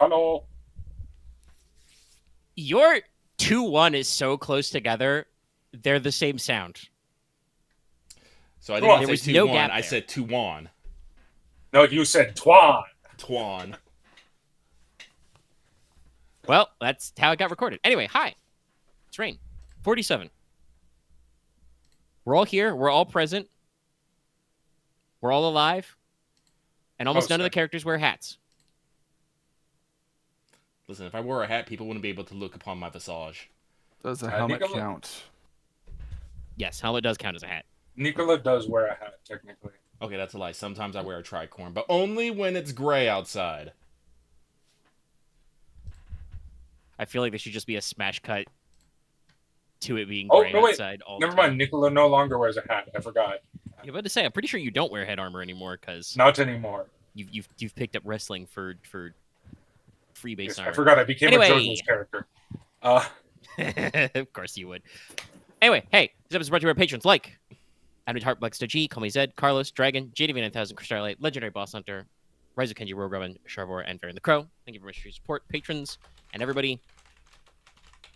Hello. Your 2-1 is so close together, they're the same sound. So I didn't There say was 2-1. no gap I there. said 2-1. No, you said Twan. Twan. Well, that's how it got recorded. Anyway, hi. It's Rain. 47. We're all here. We're all present. We're all alive. And almost none of the characters wear hats. Listen, if I wore a hat, people wouldn't be able to look upon my visage. Does a helmet count? Yes, helmet does count as a hat. Nicola does wear a hat, technically. Okay, that's a lie. Sometimes I wear a tricorn, but only when it's gray outside. I feel like there should just be a smash cut to it being gray outside all the time. Never mind, Nicola no longer wears a hat. I forgot. Yeah, but to say, I'm pretty sure you don't wear head armor anymore because not anymore. You've picked up wrestling for free base armor. I forgot. I became a JoJo's character. Of course you would. Anyway, hey, this episode is brought to you by patrons like Admit Heart, Black G, Call Me Zed, Carlos, Dragon, JDV9000, Crystallight, Legendary Boss Hunter, Rise of Kenji, Rogue Robin, Sharvor, and Varian the Crow. Thank you very much for your support, patrons, and everybody.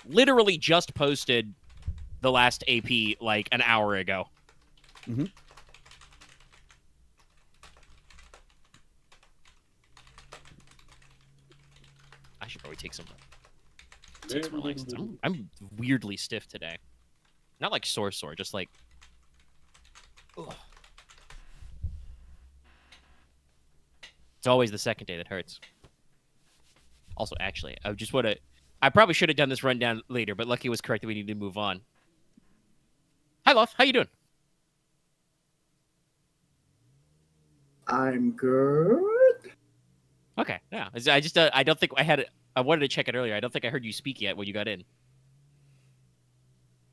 Literally just posted the last AP like an hour ago. Mm-hmm. I should probably take some license. I'm weirdly stiff today. Not like sore, just like... Ugh. It's always the second day that hurts. Also, actually, I probably should have done this rundown later, but Lucky was correct that we need to move on. Hi, Loth. How you doing? I'm good. Okay, yeah. I don't think I wanted to check it earlier. I don't think I heard you speak yet when you got in.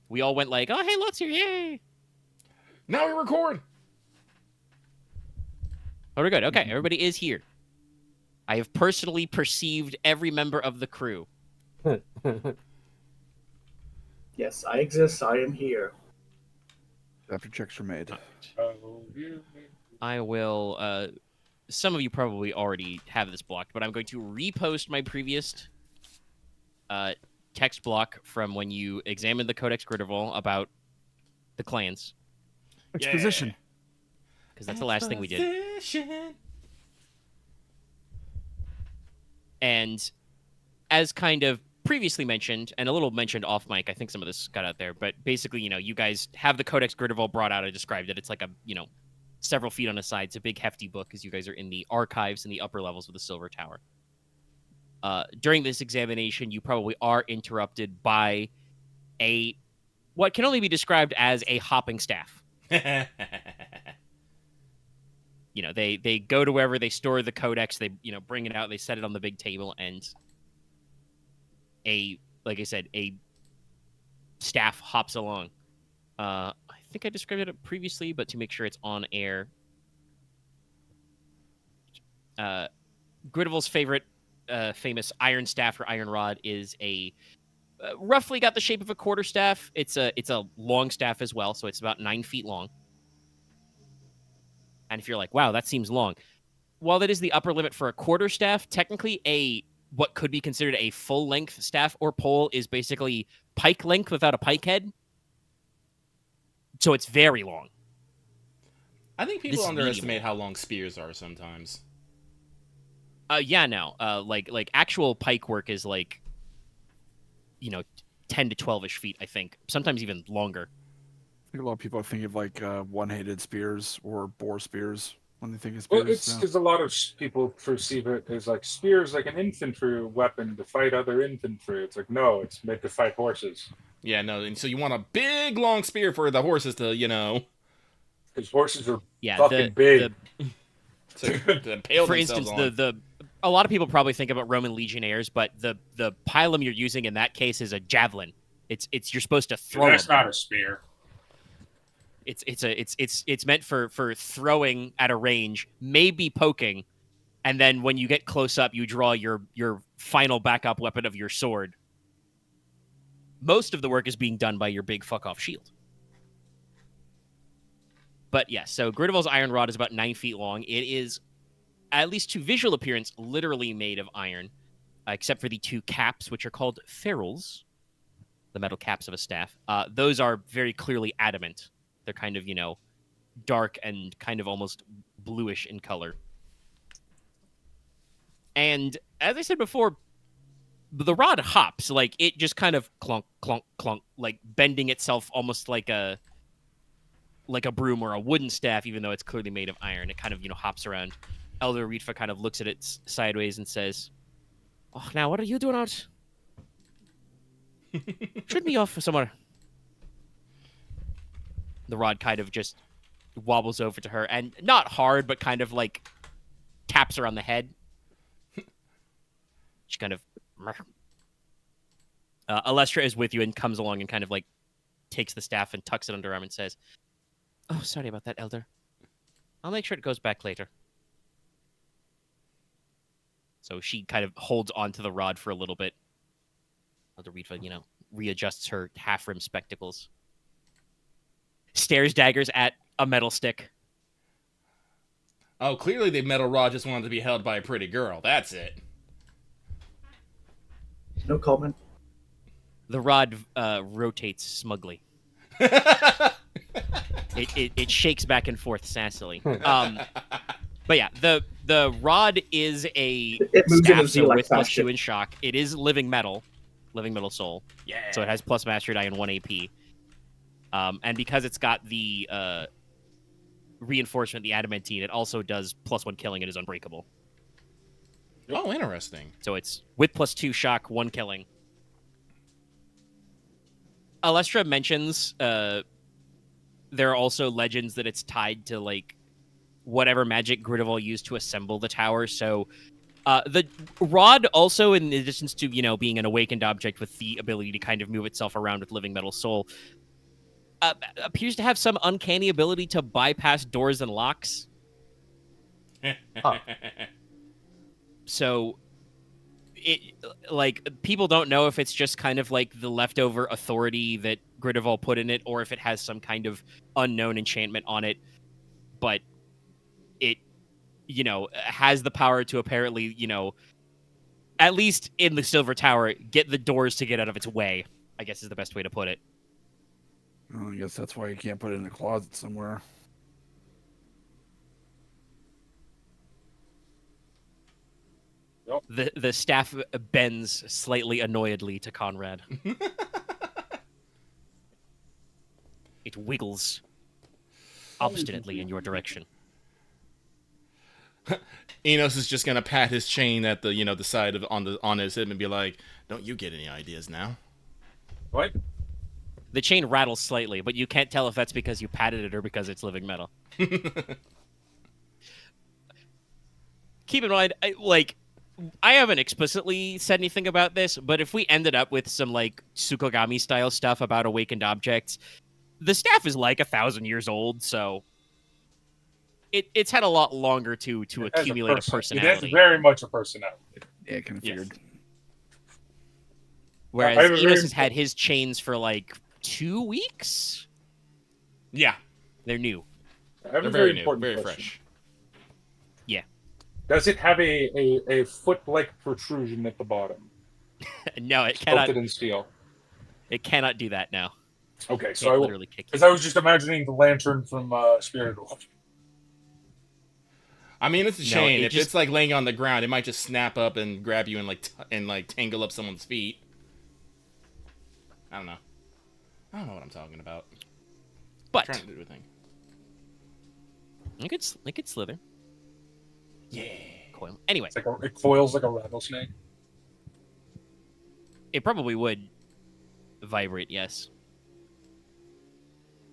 We all went like, oh, hey, Loth's here, yay! Now we record! Oh, we're good. Okay, everybody is here. I have personally perceived every member of the crew. Yes, I exist. I am here. After checks are made. I will... some of you probably already have this blocked, but I'm going to repost my previous text block from when you examined the Codex Gridarvol about the clans. Exposition. Because that's the last thing we did. And as kind of previously mentioned, and a little mentioned off mic, I think some of this got out there, but basically, you guys have the Codex Gridarvol brought out. I described it. It's like a, several feet on a side. It's a big, hefty book because you guys are in the archives in the upper levels of the Silver Tower. During this examination, you probably are interrupted by what can only be described as a hopping staff. They go to wherever they store the Codex, they, bring it out, they set it on the big table, and like I said, a staff hops along. I think I described it previously, but to make sure it's on air. Gridarvol's favorite famous iron staff or iron rod is a roughly got the shape of a quarterstaff. It's a long staff as well, so it's about 9 feet long. And if you're like, wow, that seems long. While that is the upper limit for a quarterstaff, technically what could be considered a full-length staff or pole is basically pike length without a pike head. So it's very long. I think people underestimate how long spears are sometimes. Yeah, no. Like actual pike work is like, 10 to 12-ish feet, I think. Sometimes even longer. I think a lot of people think of like one-handed spears or boar spears when they think of spears. Well, it's because a lot of people perceive it as like spears, like an infantry weapon to fight other infantry. It's like, no, it's meant to fight horses. Yeah, no, and so you want a big, long spear for the horses to, Because horses are fucking big. For instance, a lot of people probably think about Roman legionnaires, but the pilum you're using in that case is a javelin. You're supposed to throw. That's not a spear. It's meant for throwing at a range, maybe poking, and then when you get close up, you draw your final backup weapon of your sword. Most of the work is being done by your big fuck off shield. But yes, so Gridarvol's iron rod is about 9 feet long. It is, at least to visual appearance, literally made of iron. except for the 2 caps, which are called ferrules, the metal caps of a staff. Those are very clearly adamant. They're kind of, dark and kind of almost bluish in color. And as I said before, the rod hops. Like, it just kind of clunk, clunk, clunk, like bending itself almost like a broom or a wooden staff, even though it's clearly made of iron. It kind of, hops around. Elder Ritva kind of looks at it sideways and says, "Oh, now what are you doing out? Should be off somewhere." The rod kind of just wobbles over to her, and not hard, but kind of like taps her on the head. She kind of... Alestra is with you and comes along and kind of like takes the staff and tucks it under her arm and says, "Oh, sorry about that, Elder. I'll make sure it goes back later." So she kind of holds onto the rod for a little bit. Elder Ritva, readjusts her half-rimmed spectacles. Stares daggers at a metal stick. Oh, clearly the metal rod just wanted to be held by a pretty girl. That's it. No comment. The rod rotates smugly. It shakes back and forth sassily. But yeah, the rod is a It moves in a staff, so Z-like with plus fashion. 2 in shock. It is living metal soul. Yeah. So it has plus mastery die and 1 AP. And because it's got the reinforcement, the adamantine, it also does plus 1 killing. It is unbreakable. Oh, interesting. So it's with plus 2 shock, 1 killing. Alestra mentions there are also legends that it's tied to like whatever magic Gridarvol used to assemble the tower. So the rod also, in addition to being an awakened object with the ability to kind of move itself around with living metal soul, appears to have some uncanny ability to bypass doors and locks. So people don't know if it's just kind of like the leftover authority that Gridarvol put in it, or if it has some kind of unknown enchantment on it. But it, has the power to apparently, at least in the Silver Tower, get the doors to get out of its way, I guess is the best way to put it. Well, I guess that's why you can't put it in a closet somewhere. The staff bends slightly annoyedly to Konrad. It wiggles obstinately in your direction. Inos is just gonna pat his chain at the side of on his hip and be like, "Don't you get any ideas now?" What? The chain rattles slightly, but you can't tell if that's because you patted it or because it's living metal. Keep in mind, I haven't explicitly said anything about this, but if we ended up with some like Tsukogami style stuff about awakened objects, the staff is like 1,000 years old, so it's had a lot longer to accumulate a personality. It is very much a personality. Yeah, I kind of figured. Whereas I have a Inos very- has had his chains for like 2 weeks. Yeah, They're new. I have a they're very new, important very question. fresh. Does it have a foot-like protrusion at the bottom? No, it cannot. Sculpted in steel. It cannot do that now. Okay, It so can't literally kick you. because I was just imagining the lantern from Spirit Wolf. I mean, it's a No, chain. it If just- it's like laying on the ground, it might just snap up and grab you and like tangle up someone's feet. I don't know what I'm talking about. But trying to do a thing. it could slither. Yeah. Coil. Anyway, It coils like a rattlesnake. it probably would vibrate, yes.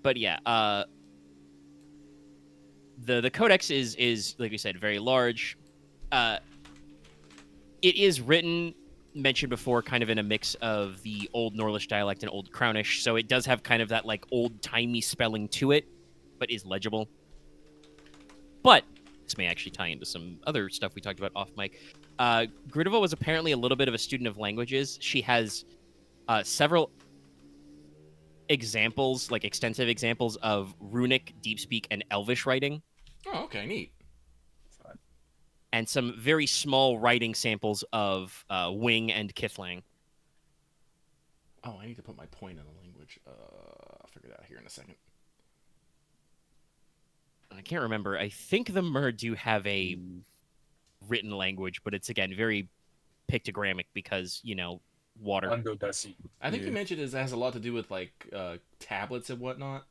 But yeah, the Codex is like we said, very large. It is written, mentioned before, kind of in a mix of the Old Norlish dialect and Old Crownish, so it does have kind of that like old-timey spelling to it, but is legible. But this may actually tie into some other stuff we talked about off mic. Gridarvol was apparently a little bit of a student of languages. She has several examples, like extensive examples of runic, deep speak, and elvish writing. Oh, okay, neat. and some very small writing samples of Wing and Kithlang. Oh, I need to put my point in the language. I'll figure that out here in a second. I can't remember. I think the Mer do have a written language, but it's, again, very pictogrammic because, water. Undo Desi. I think you Yeah. mentioned it has a lot to do with like tablets and whatnot.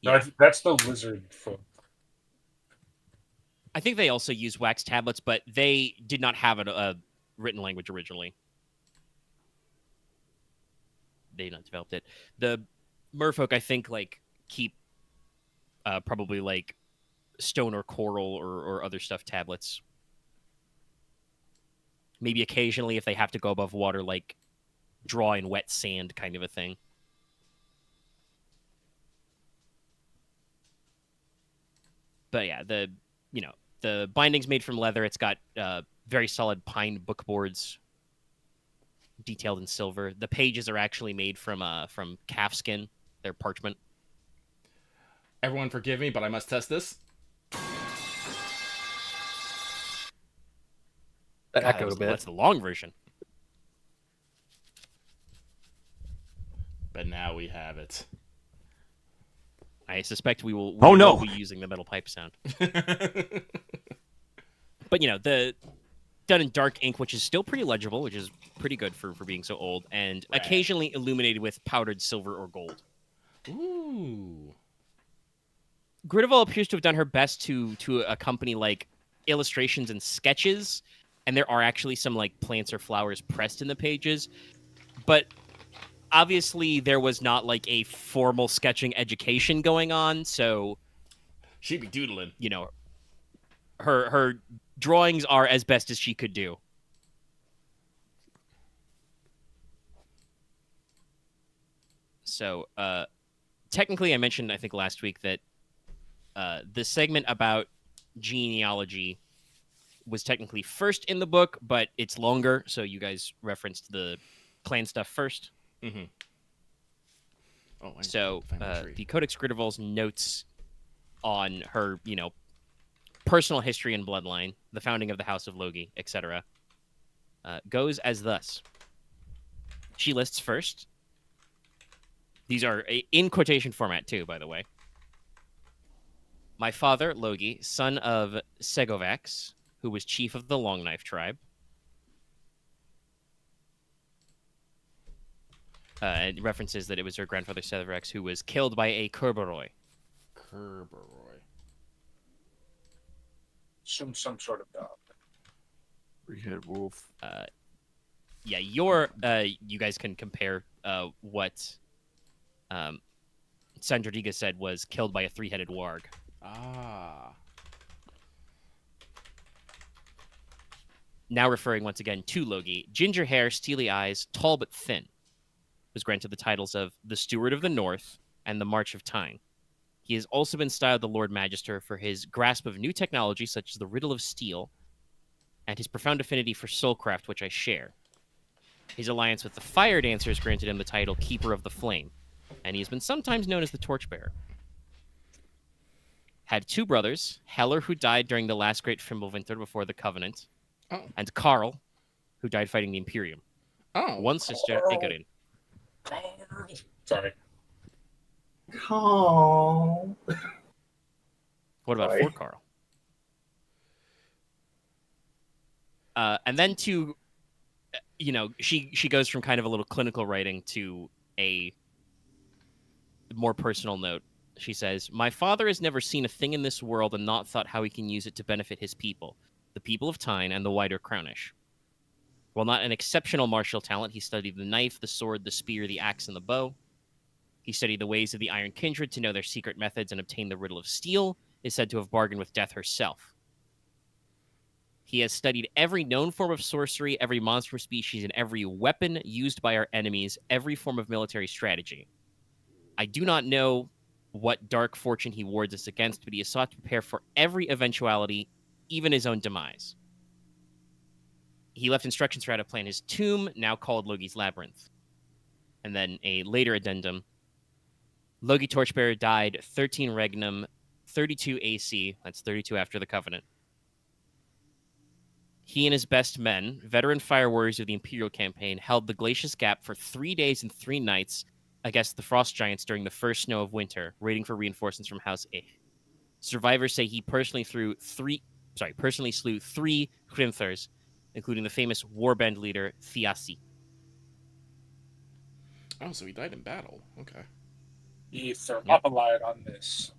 No, Yeah. that's the lizard folk. I think they also use wax tablets, but they did not have a written language originally. They not developed it. The merfolk, I think, keep probably stone or coral or other stuff tablets. Maybe occasionally, if they have to go above water, draw in wet sand kind of a thing. But yeah, the binding's made from leather. It's got very solid pine bookboards, detailed in silver. The pages are actually made from calfskin. They're parchment. Everyone forgive me, but I must test this. That God, echoed a bit. that's the long version. But now we have it. I suspect we will be using the metal pipe sound. But the done in dark ink, which is still pretty legible, which is pretty good for being so old, and Right. occasionally illuminated with powdered silver or gold. Ooh. Gridarvol appears to have done her best to accompany illustrations and sketches, and there are actually some plants or flowers pressed in the pages, but obviously there was not a formal sketching education going on, so She'd be doodling. her drawings are as best as she could do. So technically, I mentioned, I think last week, that the segment about genealogy was technically first in the book, but it's longer, so you guys referenced the clan stuff first. Mm-hmm. Oh, I So found my tree. the Codex Gridarvol's notes on her, personal history and bloodline, the founding of the House of Logi, etc., goes as thus. She lists first. These are in quotation format, too, by the way. My father, Logi, son of Segovax, who was chief of the Longknife tribe. It references that it was her grandfather, Segovax, who was killed by a Kerberoy. Kerberoy. Some sort of dog. Three-headed wolf. Yeah, you guys can compare what Sandrodiga said was killed by a three-headed warg. Ah. Now referring once again to Logi, ginger hair, steely eyes, tall but thin, was granted the titles of the Steward of the North and the March of Teine. He has also been styled the Lord Magister for his grasp of new technology such as the Riddle of Steel and his profound affinity for soulcraft, which I share. His alliance with the Fire Dancers granted him the title Keeper of the Flame, and he has been sometimes known as the Torchbearer. Had two brothers, Heller, who died during the last great Fimbulwinter before the Covenant, and Karl, who died fighting the Imperium. Oh. One sister, Igerin. Sorry. Oh. What about Sorry. for Karl? And then to, she goes from kind of a little clinical writing to a more personal note. She says, my father has never seen a thing in this world and not thought how he can use it to benefit his people, the people of Teine and the wider Crownish. While not an exceptional martial talent, he studied the knife, the sword, the spear, the axe, and the bow. He studied the ways of the Iron Kindred to know their secret methods and obtain the Riddle of Steel, is said to have bargained with death herself. He has studied every known form of sorcery, every monster species, and every weapon used by our enemies, every form of military strategy. I do not know what dark fortune he wards us against, but he has sought to prepare for every eventuality, even his own demise. He left instructions for how to plan his tomb, now called Logi's Labyrinth. And then a later addendum. Logi Torchbearer died 13 Regnum, 32 AC, that's 32 after the Covenant, He and his best men, veteran fire warriors of the Imperial campaign, held the Glacius Gap for 3 days and 3 nights against the Frost Giants during the first snow of winter, waiting for reinforcements from House Ich. Survivors say he personally slew 3 Hrimthurs, including the famous warband leader Thiassi. Oh, so he died in battle. Okay. He thermopylite on this.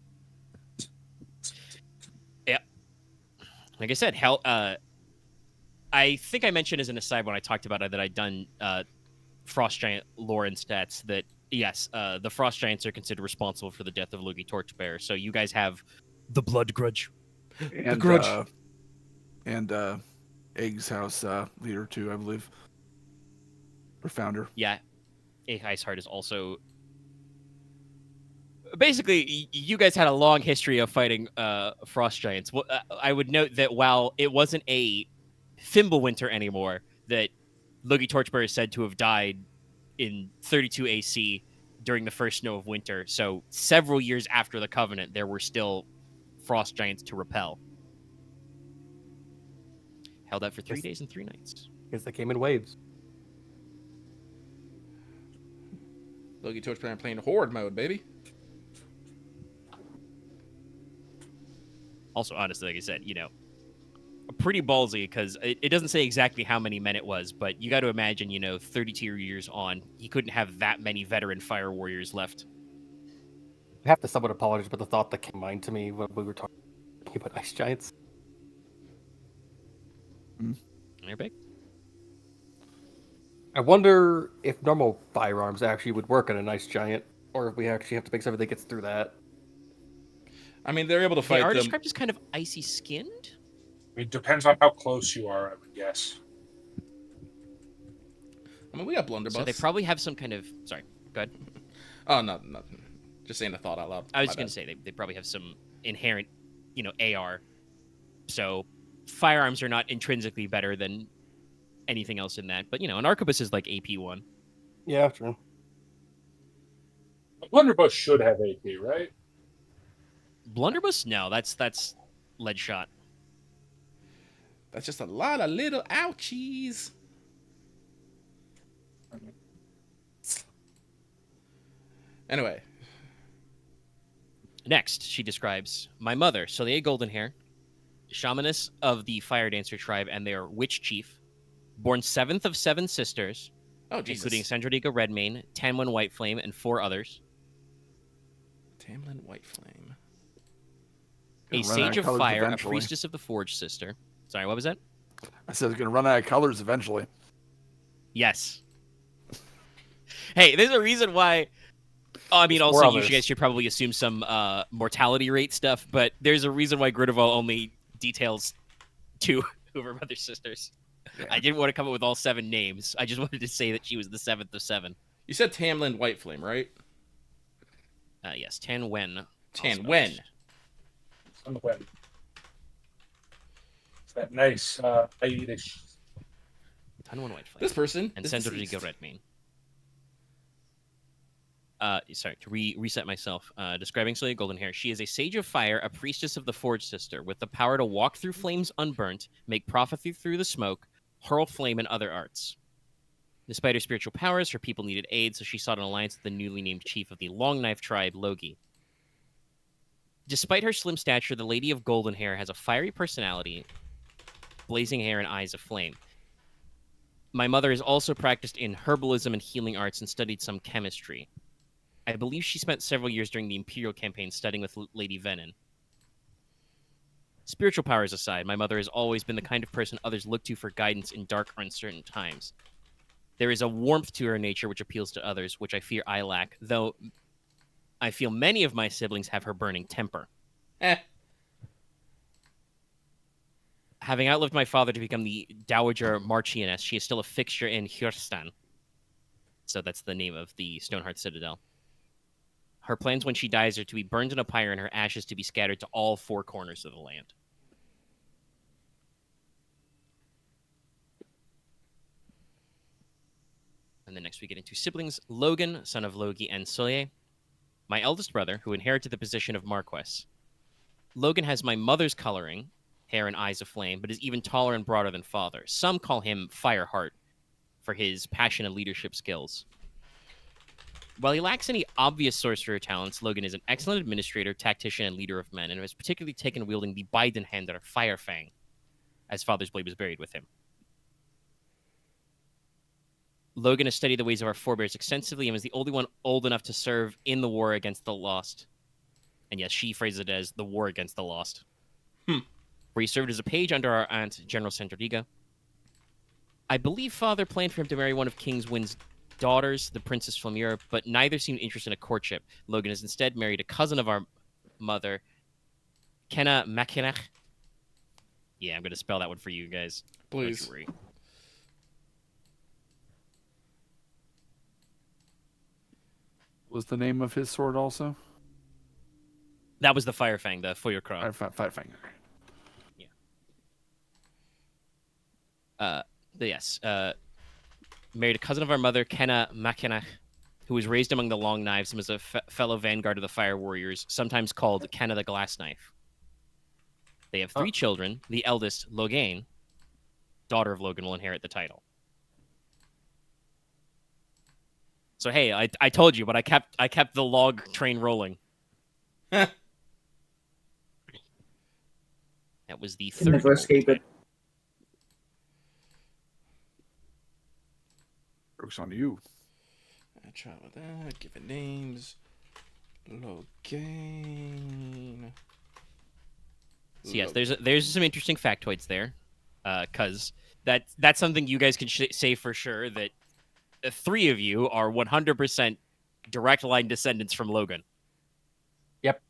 Like I said, I think I mentioned as an aside when I talked about it that I'd done Frost Giant lore and stats that, yes, the Frost Giants are considered responsible for the death of Logi Torchbearer. So you guys have the blood grudge. And, grudge. Egg's house leader too, I believe. Or founder. Yeah. Iceheart is also... Basically, you guys had a long history of fighting Frost Giants. Well, I would note that while it wasn't a Fimbulwinter anymore, that Logi Torchbearer is said to have died in 32 AC during the first snow of winter. So several years after the Covenant, there were still Frost Giants to repel. Held out for 3 days and 3 nights. Guess they came in waves. Logi Torchbearer playing horde mode, baby. Also, honestly, like I said, pretty ballsy because it doesn't say exactly how many men it was, but you got to imagine, 32 years on, he couldn't have that many veteran fire warriors left. I have to somewhat apologize, but the thought that came to mind to me when we were talking about ice giants. They're big. I wonder if normal firearms actually would work on an ice giant, or if we actually have to make something that gets through that. I mean, they're able to They fight are them. described as kind of icy skinned. It depends on how close you are, I would guess. I mean, we got blunderbuss. So they probably have some kind of... Sorry, go ahead. Oh, nothing. Just saying a thought out loud. I was My just going bad. to say they probably have some inherent, AR. So firearms are not intrinsically better than anything else in that. But, an arquebus is like AP1. Yeah, true. A blunderbuss should have AP, right? Blunderbuss? No, that's lead shot. That's just a lot of little ouchies. Anyway, Next, she describes my mother, Soleil Goldenhair, shamaness of the Fire Dancer tribe and their witch chief, born 7th of 7 sisters, oh Jesus, including Sandrodiga Redmane, Tamlin Whiteflame, and 4 others. Tamlin Whiteflame. A Gonna run out sage of colors fire, eventually. a priestess of the Forge sister. Sorry, what was that? I said it's gonna run out of colors eventually. Yes. Hey, there's a reason why. Oh, I mean, There's also, more you others. guys should probably assume some mortality rate stuff, but there's a reason why Gridarvol only details 2 of her mother's sisters. Yeah. I didn't want to come up with all 7 names. I just wanted to say that she was the 7th of 7. You said Tamlin Whiteflame, right? Yes, Tan Wen. Tan Wen. On the web. It's that nice Irish. Tan Wen Whiteflame. This person And is Sandrodiga deceased. Redmane. Sorry, to reset myself. Describing Soleil Goldenhair, she is a sage of fire, a priestess of the Forge Sister, with the power to walk through flames unburnt, make prophecy through the smoke, hurl flame, and other arts. Despite her spiritual powers, her people needed aid, so she sought an alliance with the newly named chief of the Long Knife tribe, Logi. Despite her slim stature, the Lady of Goldenhair has a fiery personality, blazing hair, and eyes of flame. My mother has also practiced in herbalism and healing arts and studied some chemistry. I believe she spent several years during the Imperial campaign studying with Lady Venin. Spiritual powers aside, my mother has always been the kind of person others look to for guidance in dark or uncertain times. There is a warmth to her nature which appeals to others, which I fear I lack, though I feel many of my siblings have her burning temper. Having outlived my father to become the Dowager Marchioness, she is still a fixture in Hjurstan. So that's the name of the Stoneheart Citadel. Her plans when she dies are to be burned in a pyre and her ashes to be scattered to all 4 corners of the land. And then next we get into siblings Logan, son of Logi and Soleil, my eldest brother, who inherited the position of Marquess. Logan has my mother's coloring, hair and eyes of flame, but is even taller and broader than father. Some call him Fireheart for his passion and leadership skills. While he lacks any obvious sorcerer talents, Logan is an excellent administrator, tactician, and leader of men, and has particularly taken wielding the Biden-hander Firefang, as father's blade was buried with him. Logan has studied the ways of our forebears extensively and was the only one old enough to serve in the war against the Lost. And yes, she phrases it as the war against the Lost. Where he served as a page under our aunt, General Sandrodiga. I believe father planned for him to marry one of King Wind's daughters, the Princess Flamira, but neither seemed interested in a courtship. Logan has instead married a cousin of our mother, Kenna Makinach. Yeah, I'm going to spell that one for you guys. Please. Don't you worry. Was the name of his sword also? That was the Firefang, the Feuerkraut. Firefang. Yes. Married a cousin of our mother, Kenna Makinach, who was raised among the Long Knives and was a fellow vanguard of the Fire Warriors, sometimes called Kenna the Glass Knife. They have 3 children. The eldest, Logain, daughter of Logan, will inherit the title. So hey, I told you, but I kept the log train rolling. That was the third. Never escape it. Joke's on you. I try with that. Give it names. Logain. So yes, there's some interesting factoids there, because that's something you guys can say for sure that the 3 of you are 100% direct line descendants from Logan. Yep.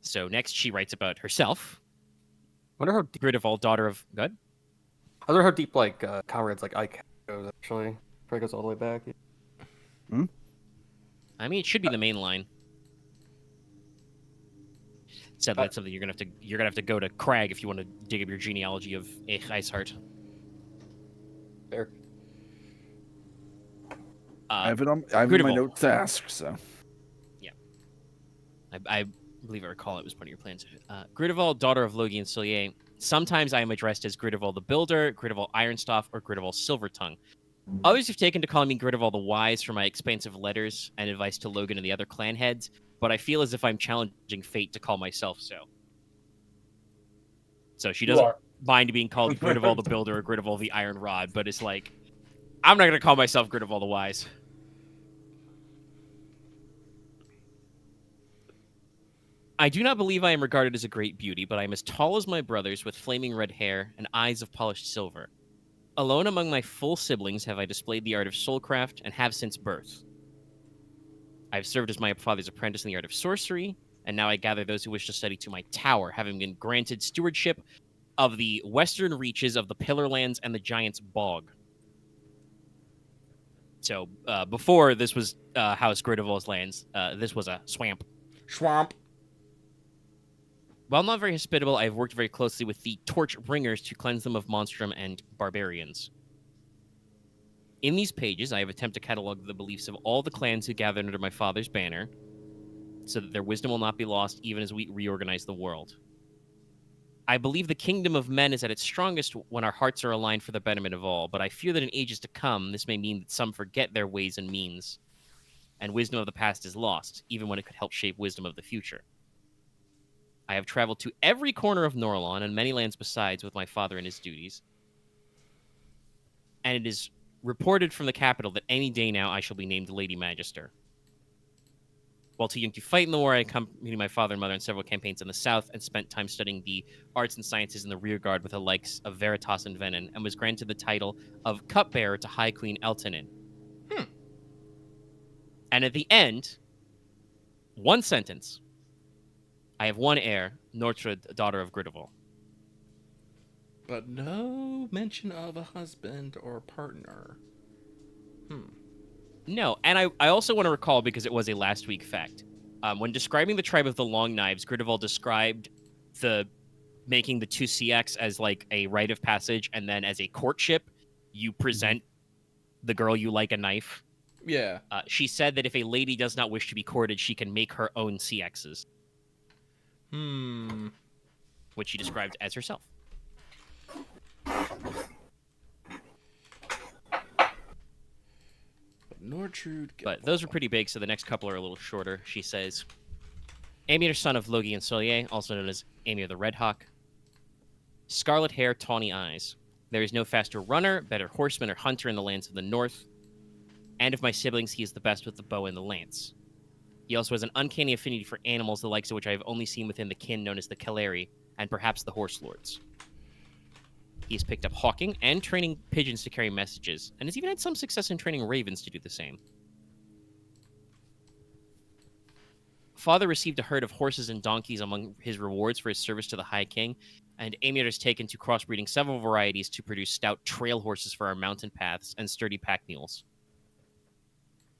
So next, she writes about herself. Wonder how deep, Gridarvol, daughter of God. I wonder how deep like Conrad's like icon goes actually. Probably goes all the way back. I mean, it should be the main line. So that's something you're gonna have to go to Crag if you want to dig up your genealogy of Iceheart. Fair. I have it in my Gridarvol. notes to ask, so. I believe I recall it was one of your plans. Gridarvol, daughter of Logi and Solier. Sometimes I am addressed as Gridarvol the Builder, Gridarvol Ironstaff, or Gridarvol Silvertongue. Others have taken to calling me Gridarvol the Wise for my expansive letters and advice to Logan and the other clan heads, but I feel as if I'm challenging fate to call myself so. So she doesn't mind being called Gridarvol the Builder or Gridarvol the Iron Rod, but it's like, I'm not going to call myself Gridarvol the Wise. I do not believe I am regarded as a great beauty, but I am as tall as my brothers with flaming red hair and eyes of polished silver. Alone among my full siblings have I displayed the art of soulcraft and have since birth. I have served as my father's apprentice in the art of sorcery, and now I gather those who wish to study to my tower, having been granted stewardship of the western reaches of the Pillarlands and the Giant's Bog. So, before this was House Gridarvol's lands, this was a swamp. Swamp. While not very hospitable, I have worked very closely with the Torch Bringers to cleanse them of monstrum and barbarians. In these pages, I have attempted to catalog the beliefs of all the clans who gathered under my father's banner, so that their wisdom will not be lost even as we reorganize the world. I believe the kingdom of men is at its strongest when our hearts are aligned for the betterment of all, but I fear that in ages to come, this may mean that some forget their ways and means, and wisdom of the past is lost, even when it could help shape wisdom of the future. I have traveled to every corner of Norlon and many lands besides with my father and his duties, and it is reported from the capital that any day now I shall be named Lady Magister. While too young to fight in the war, I accompanied my father and mother on several campaigns in the south and spent time studying the arts and sciences in the rearguard with the likes of Veritas and Venin, and was granted the title of cupbearer to High Queen Eltanin. And at the end, one sentence. I have one heir, Nortrud, daughter of Gridarvol. But no mention of a husband or partner. No, and I also want to recall, because it was a last week fact, when describing the tribe of the Long Knives, Gridarvol described making the 2CX as like a rite of passage, and then as a courtship, you present the girl you like a knife. Yeah. She said that if a lady does not wish to be courted, she can make her own CXs, which she described as herself. Nortrude. But those are pretty big, so the next couple are a little shorter. She says, Amir, son of Logi and Solier, also known as Amir the Red Hawk. Scarlet hair, tawny eyes. There is no faster runner, better horseman or hunter in the lands of the north. And of my siblings, he is the best with the bow and the lance. He also has an uncanny affinity for animals, the likes of which I have only seen within the kin known as the Cavalier, and perhaps the Horse Lords. He has picked up hawking and training pigeons to carry messages, and has even had some success in training ravens to do the same. Father received a herd of horses and donkeys among his rewards for his service to the High King, and Amir has taken to crossbreeding several varieties to produce stout trail horses for our mountain paths and sturdy pack mules.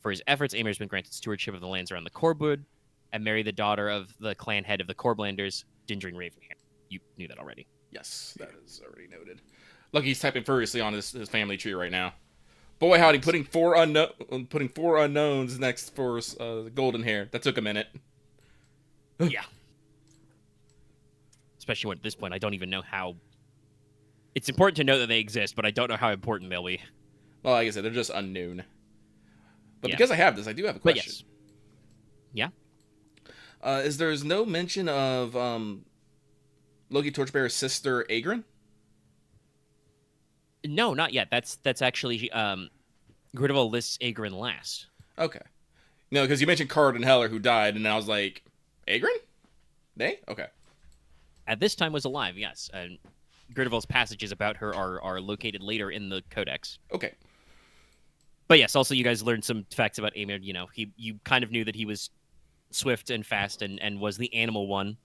For his efforts, Amir has been granted stewardship of the lands around the Corbwood, and married the daughter of the clan head of the Corblanders, Dindring Ravenhair. You knew that already. Yes, that is already noted. Look, he's typing furiously on his family tree right now. Boy, howdy, putting four unknowns next for golden hair. That took a minute. Yeah. Especially when at this point I don't even know how. It's important to know that they exist, but I don't know how important they'll be. Well, like I said, they're just unknown. But Yeah. because I have this, I do have a But question. yes. Yeah. There's no mention of Logi Torchbearer's sister, Agrin? No, not yet. That's actually Gridarvol lists Agrin last. Okay. No, because you mentioned Card and Heller who died, and I was like, Agrin? They? Okay. At this time was alive, yes. And Gridarvol's passages about her are located later in the Codex. Okay. But yes, also you guys learned some facts about Amir. You know, you kind of knew that he was swift and fast and was the animal one.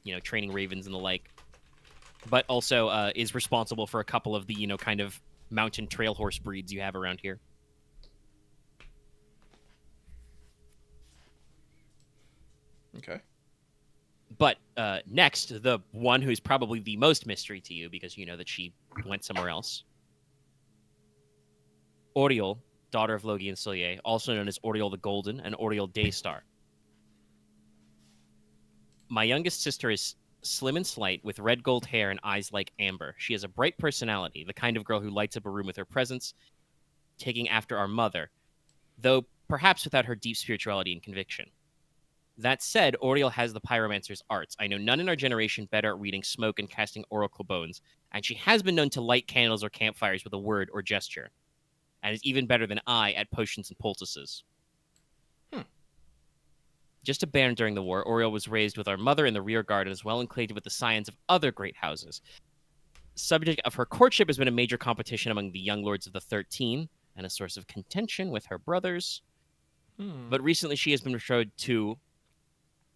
You know, training ravens and the like. But also is responsible for a couple of the, you know, kind of mountain trail horse breeds you have around here. Okay. But next, the one who's probably the most mystery to you, because you know that she went somewhere else. Oriol, daughter of Logi and Solier, also known as Oriol the Golden and Oriol Daystar. My youngest sister is slim and slight, with red gold hair and eyes like amber. She has a bright personality, the kind of girl who lights up a room with her presence, taking after our mother, though perhaps without her deep spirituality and conviction. That said, Oriol has the pyromancer's arts. I know none in our generation better at reading smoke and casting oracle bones, and she has been known to light candles or campfires with a word or gesture, and is even better than I at potions and poultices. Just a bairn during the war, Oriol was raised with our mother in the rear guard and is well acquainted with the scions of other great houses. Subject of her courtship has been a major competition among the young lords of the 13, and a source of contention with her brothers. But recently she has been betrothed to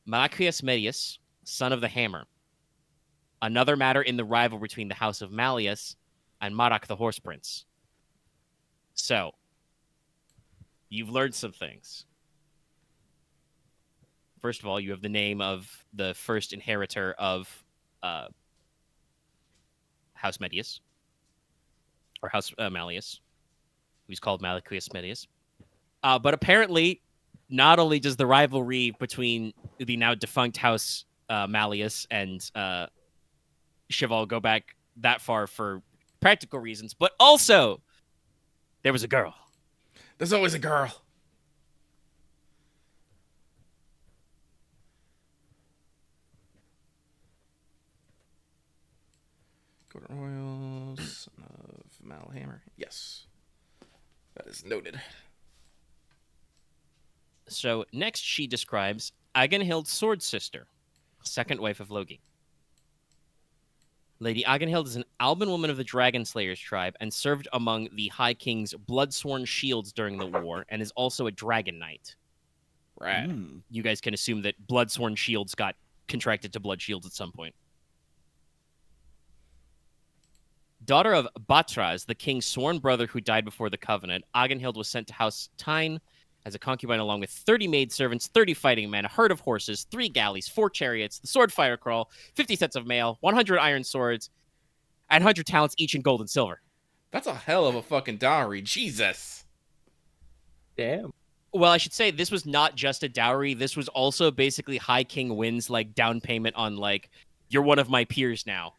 Marquess Medius, son of the Hammer. Another matter in the rival between the House of Malleus and Marak the Horse Prince. So, you've learned some things. First of all, you have the name of the first inheritor of House Medius, or House Malleus, who's called Marquess Medius. But apparently, not only does the rivalry between the now defunct House Malleus and Cheval go back that far for practical reasons, but also there was a girl. There's always a girl. Gordon Royal, son of Malhammer. Yes. That is noted. So next she describes Agenhild's sword sister, second wife of Logi. Lady Agenhild is an Alban woman of the Dragon Slayers tribe and served among the High King's Bloodsworn Shields during the war, and is also a Dragon Knight. Right. You guys can assume that Bloodsworn Shields got contracted to Blood Shields at some point. Daughter of Batraz, the king's sworn brother who died before the Covenant, Agenhild was sent to House Teine as a concubine along with 30 maidservants, 30 fighting men, a herd of horses, 3 galleys, 4 chariots, the sword fire crawl, 50 sets of mail, 100 iron swords, and 100 talents each in gold and silver. That's a hell of a fucking dowry. Jesus. Damn. Well, I should say this was not just a dowry. This was also basically High King Wynn's like down payment on like, you're one of my peers now.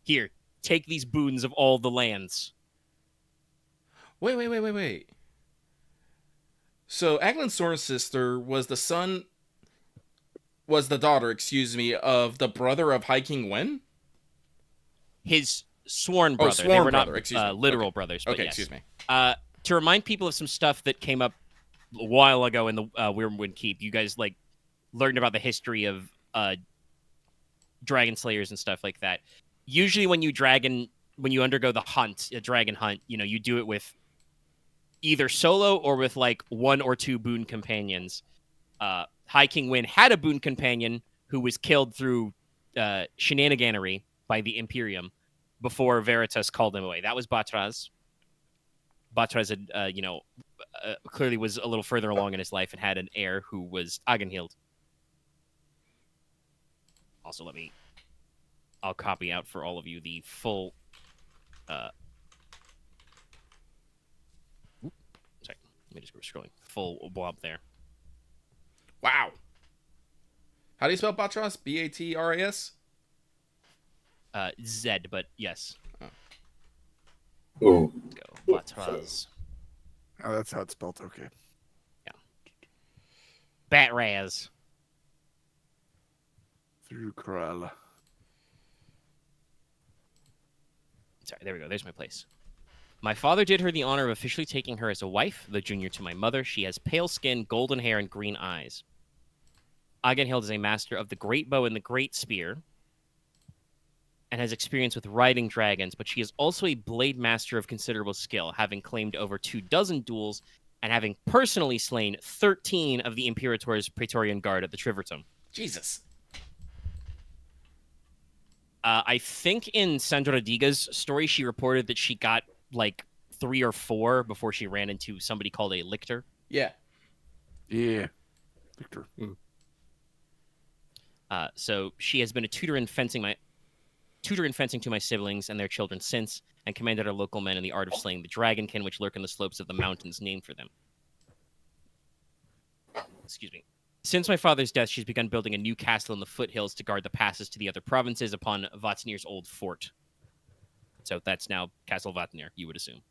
Here, take these boons of all the lands. Wait. So Aglin's Soren's sister was the daughter, excuse me, of the brother of High King Wen? His sworn Oh, brother. They sworn were brother, not excuse me. literal Okay. brothers, but Okay, yes. excuse me. To remind people of some stuff that came up a while ago in the Wyrmwood Keep, you guys like learned about the history of dragon slayers and stuff like that. Usually when you undergo the hunt, a dragon hunt, you know, you do it with either solo or with like one or two boon companions. High King Wynn had a boon companion who was killed through shenaniganery by the Imperium before Veritas called him away. That was Batraz. Batraz had, clearly was a little further along in his life and had an heir who was Agenhild. Also, I'll copy out for all of you the full. Sorry, let me just go scrolling. Full blob there. Wow. How do you spell Batras? Batras? Z, but yes. Oh. Let's go. Batraz. Oh, that's how it's spelled. Okay. Batraz. Through Corral. Sorry, there we go. There's my place. My father did her the honor of officially taking her as a wife, the junior to my mother. She has pale skin, golden hair, and green eyes. Agenhild is a master of the great bow and the great spear, and has experience with riding dragons, but she is also a blade master of considerable skill, having claimed over 24 duels and having personally slain 13 of the Imperator's Praetorian Guard at the Trivertum. Jesus. I think in Sandra Diga's story, she reported that she got like 3 or 4 before she ran into somebody called a lictor. Yeah. Yeah. Victor. So she has been a tutor in fencing to my siblings and their children since, and commanded our local men in the art of slaying the dragonkin which lurk in the slopes of the mountains named for them. Excuse me. Since my father's death, she's begun building a new castle in the foothills to guard the passes to the other provinces upon Vatnir's old fort. So that's now Castle Vatnir, you would assume.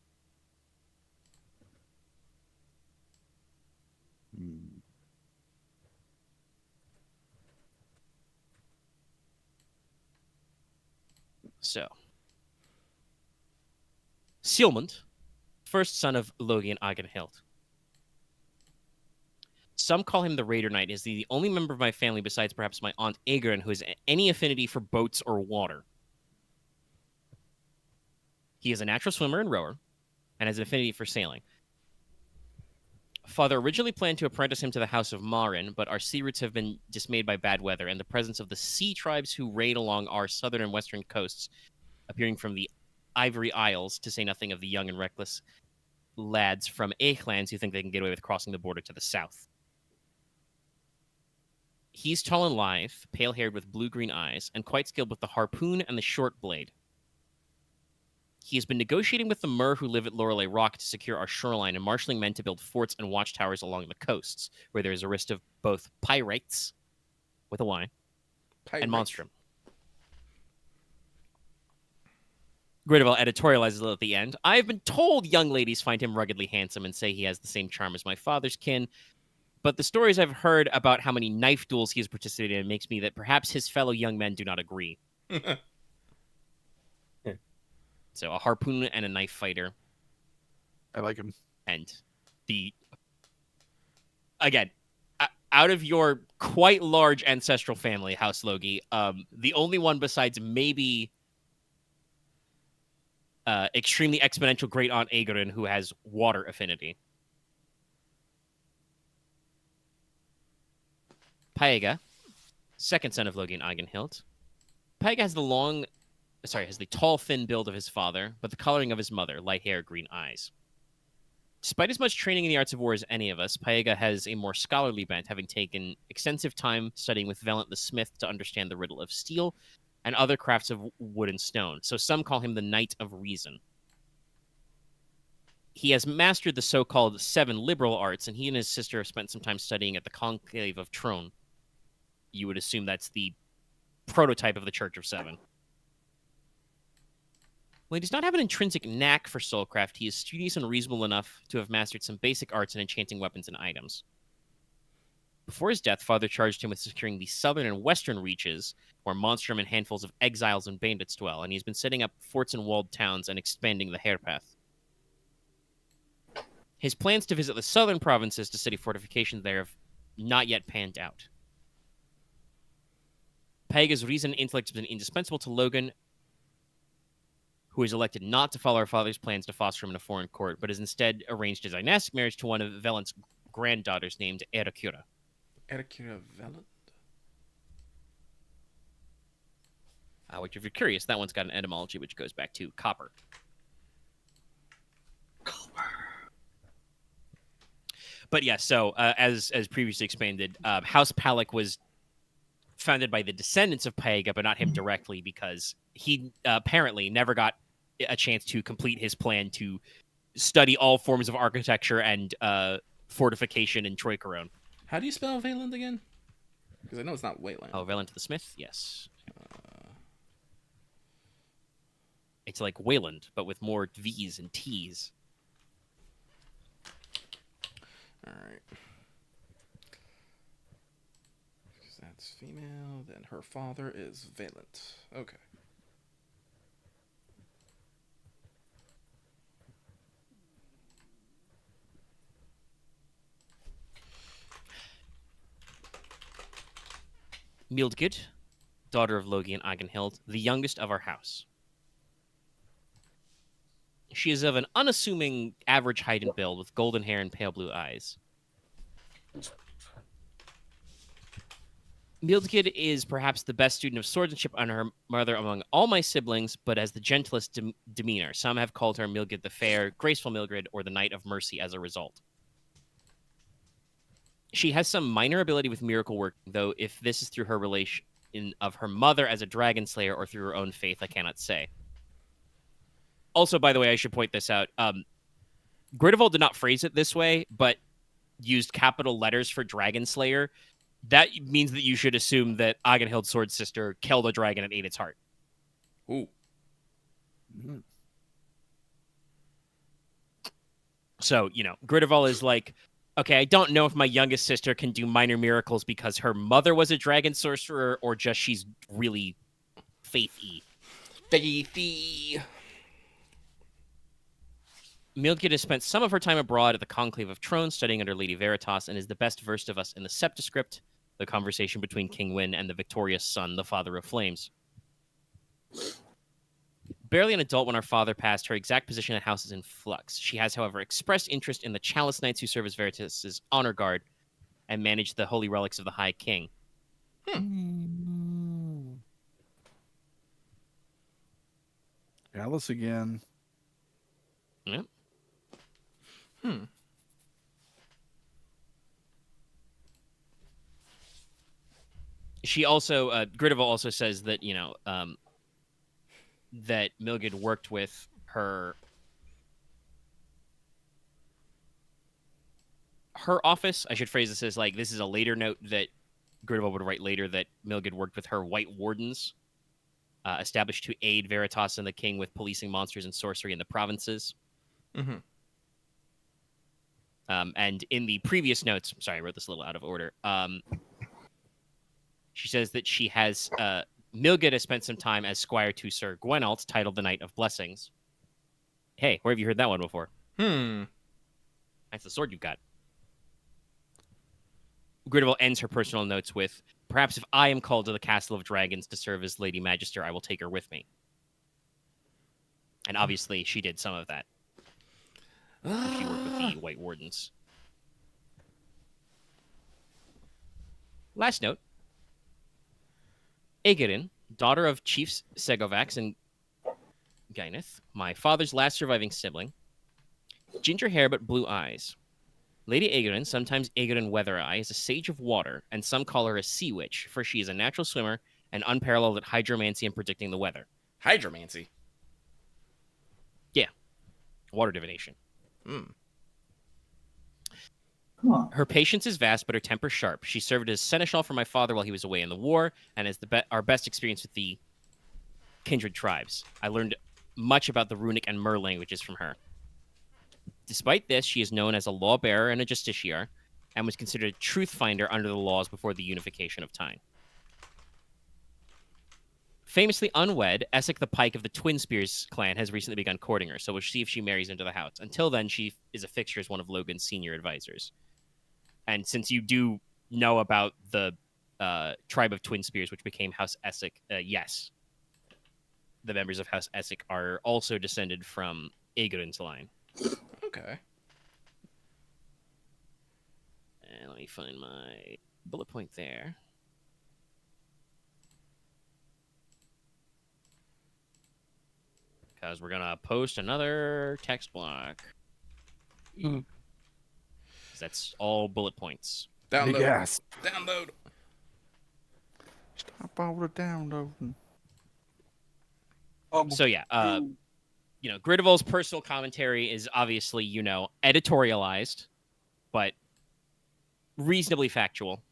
So, Sealmund, first son of Logi and Agenhild. Some call him the Raider Knight, is the only member of my family besides perhaps my aunt Aegon who has any affinity for boats or water. He is a natural swimmer and rower, and has an affinity for sailing. Father originally planned to apprentice him to the House of Marin, but our sea routes have been dismayed by bad weather and the presence of the sea tribes who raid along our southern and western coasts, appearing from the Ivory Isles, to say nothing of the young and reckless lads from Eichlands who think they can get away with crossing the border to the south. He's tall and lithe, pale-haired with blue-green eyes, and quite skilled with the harpoon and the short blade. He has been negotiating with the Mer who live at Lorelei Rock to secure our shoreline and marshalling men to build forts and watchtowers along the coasts, where there is a risk of both pirates, with a Y, and monstrum. Gridarvol editorializes a little at the end. I have been told young ladies find him ruggedly handsome and say he has the same charm as my father's kin, but the stories I've heard about how many knife duels he has participated in makes me that perhaps his fellow young men do not agree. So a harpoon and a knife fighter. I like him. And again, out of your quite large ancestral family, House Logi, the only one besides maybe extremely exponential great aunt Aegorin who has water affinity. Paega, second son of Logi and Agenhild. Paega has the tall, thin build of his father, but the coloring of his mother, light hair, green eyes. Despite as much training in the arts of war as any of us, Paega has a more scholarly bent, having taken extensive time studying with Valent the Smith to understand the riddle of steel and other crafts of wood and stone. So some call him the Knight of Reason. he has mastered the so-called 7 liberal arts, and he and his sister have spent some time studying at the Conclave of Trone. You would assume that's the prototype of the Church of 7. While he does not have an intrinsic knack for soulcraft, he is studious and reasonable enough to have mastered some basic arts in enchanting weapons and items. Before his death, Father charged him with securing the southern and western reaches, where monstrum and handfuls of exiles and bandits dwell, and he's been setting up forts and walled towns and expanding the Hairpath. His plans to visit the southern provinces to study fortifications there have not yet panned out. Paega's reason and intellect have been indispensable to Logan, who is elected not to follow her father's plans to foster him in a foreign court, but has instead arranged a dynastic marriage to one of Velant's granddaughters named Erakura. Erakura Velant? Which, if you're curious, that one's got an etymology which goes back to copper. But yeah, so as previously expanded, House Palak was founded by the descendants of Paega, but not him directly, because he apparently never got a chance to complete his plan to study all forms of architecture and fortification in Troikaron. How do you spell Valand again? Because I know it's not Wayland. Oh, Valant the Smith? Yes. It's like Wayland, but with more V's and T's. All right. Because that's female, then her father is Valant. Okay. Mildgid, daughter of Logi and Agenhild, the youngest of our house. She is of an unassuming average height and build, with golden hair and pale blue eyes. Mildgid is perhaps the best student of swordsmanship under her mother among all my siblings, but has the gentlest demeanor. Some have called her Mildgid the Fair, Graceful Mildgid, or the Knight of Mercy as a result. She has some minor ability with miracle work, though if this is through her relation of her mother as a dragon slayer or through her own faith, I cannot say. Also, by the way, I should point this out. Gridarvol did not phrase it this way, but used capital letters for Dragon Slayer. That means that you should assume that Agenhild's sword sister killed a dragon and ate its heart. Ooh. So, Gridarvol is like, okay, I don't know if my youngest sister can do minor miracles because her mother was a dragon sorcerer or just she's really faith-y. Faithy. Mildgid has spent some of her time abroad at the Conclave of Trone studying under Lady Veritas and is the best versed of us in the Septascript, the conversation between King Wyn and the victorious son, the Father of Flames. Barely an adult when our father passed, her exact position in the house is in flux. She has, however, expressed interest in the Chalice Knights who serve as Veritas' honor guard and manage the holy relics of the High King. Alice again. Yep. She also, Gridarvol also says that, that Mildgid worked with her office. I should phrase this as like, this is a later note that Gridarvol would write later, that Mildgid worked with her White Wardens, established to aid Veritas and the king with policing monsters and sorcery in the provinces. Mm-hmm. And in the previous notes, sorry, I wrote this a little out of order. She says that she has, Mildgid has spent some time as squire to Sir Gwenalt, titled the Knight of Blessings. Hey, where have you heard that one before? That's the sword you've got. Gridarvol ends her personal notes with, perhaps if I am called to the Castle of Dragons to serve as Lady Magister, I will take her with me. And obviously, she did some of that. She worked with the White Wardens. Last note. Aegirin, daughter of Chiefs Segovax and Gyneth, my father's last surviving sibling. Ginger hair but blue eyes. Lady Aegirin, sometimes Aegirin Weathereye, is a sage of water, and some call her a sea witch, for she is a natural swimmer and unparalleled at hydromancy and predicting the weather. Hydromancy? Yeah. Water divination. Hmm. Huh. Her patience is vast, but her temper sharp. She served as seneschal for my father while he was away in the war, and is our best experience with the kindred tribes. I learned much about the runic and Mer languages from her. Despite this, she is known as a lawbearer and a justiciar, and was considered a truth finder under the laws before the unification of Teine. Famously unwed, Essek the Pike of the Twin Spears clan has recently begun courting her, so we'll see if she marries into the house. Until then, she is a fixture as one of Logan's senior advisors. And since you do know about the tribe of Twin Spears, which became House Essek, yes, the members of House Essek are also descended from Aegon's line. Okay. And let me find my bullet point there. Because we're going to post another text block. Mm. That's all bullet points. Big Download. ass. Download. Stop all the downloading. So yeah, Gridarvol's personal commentary is obviously, editorialized, but reasonably factual.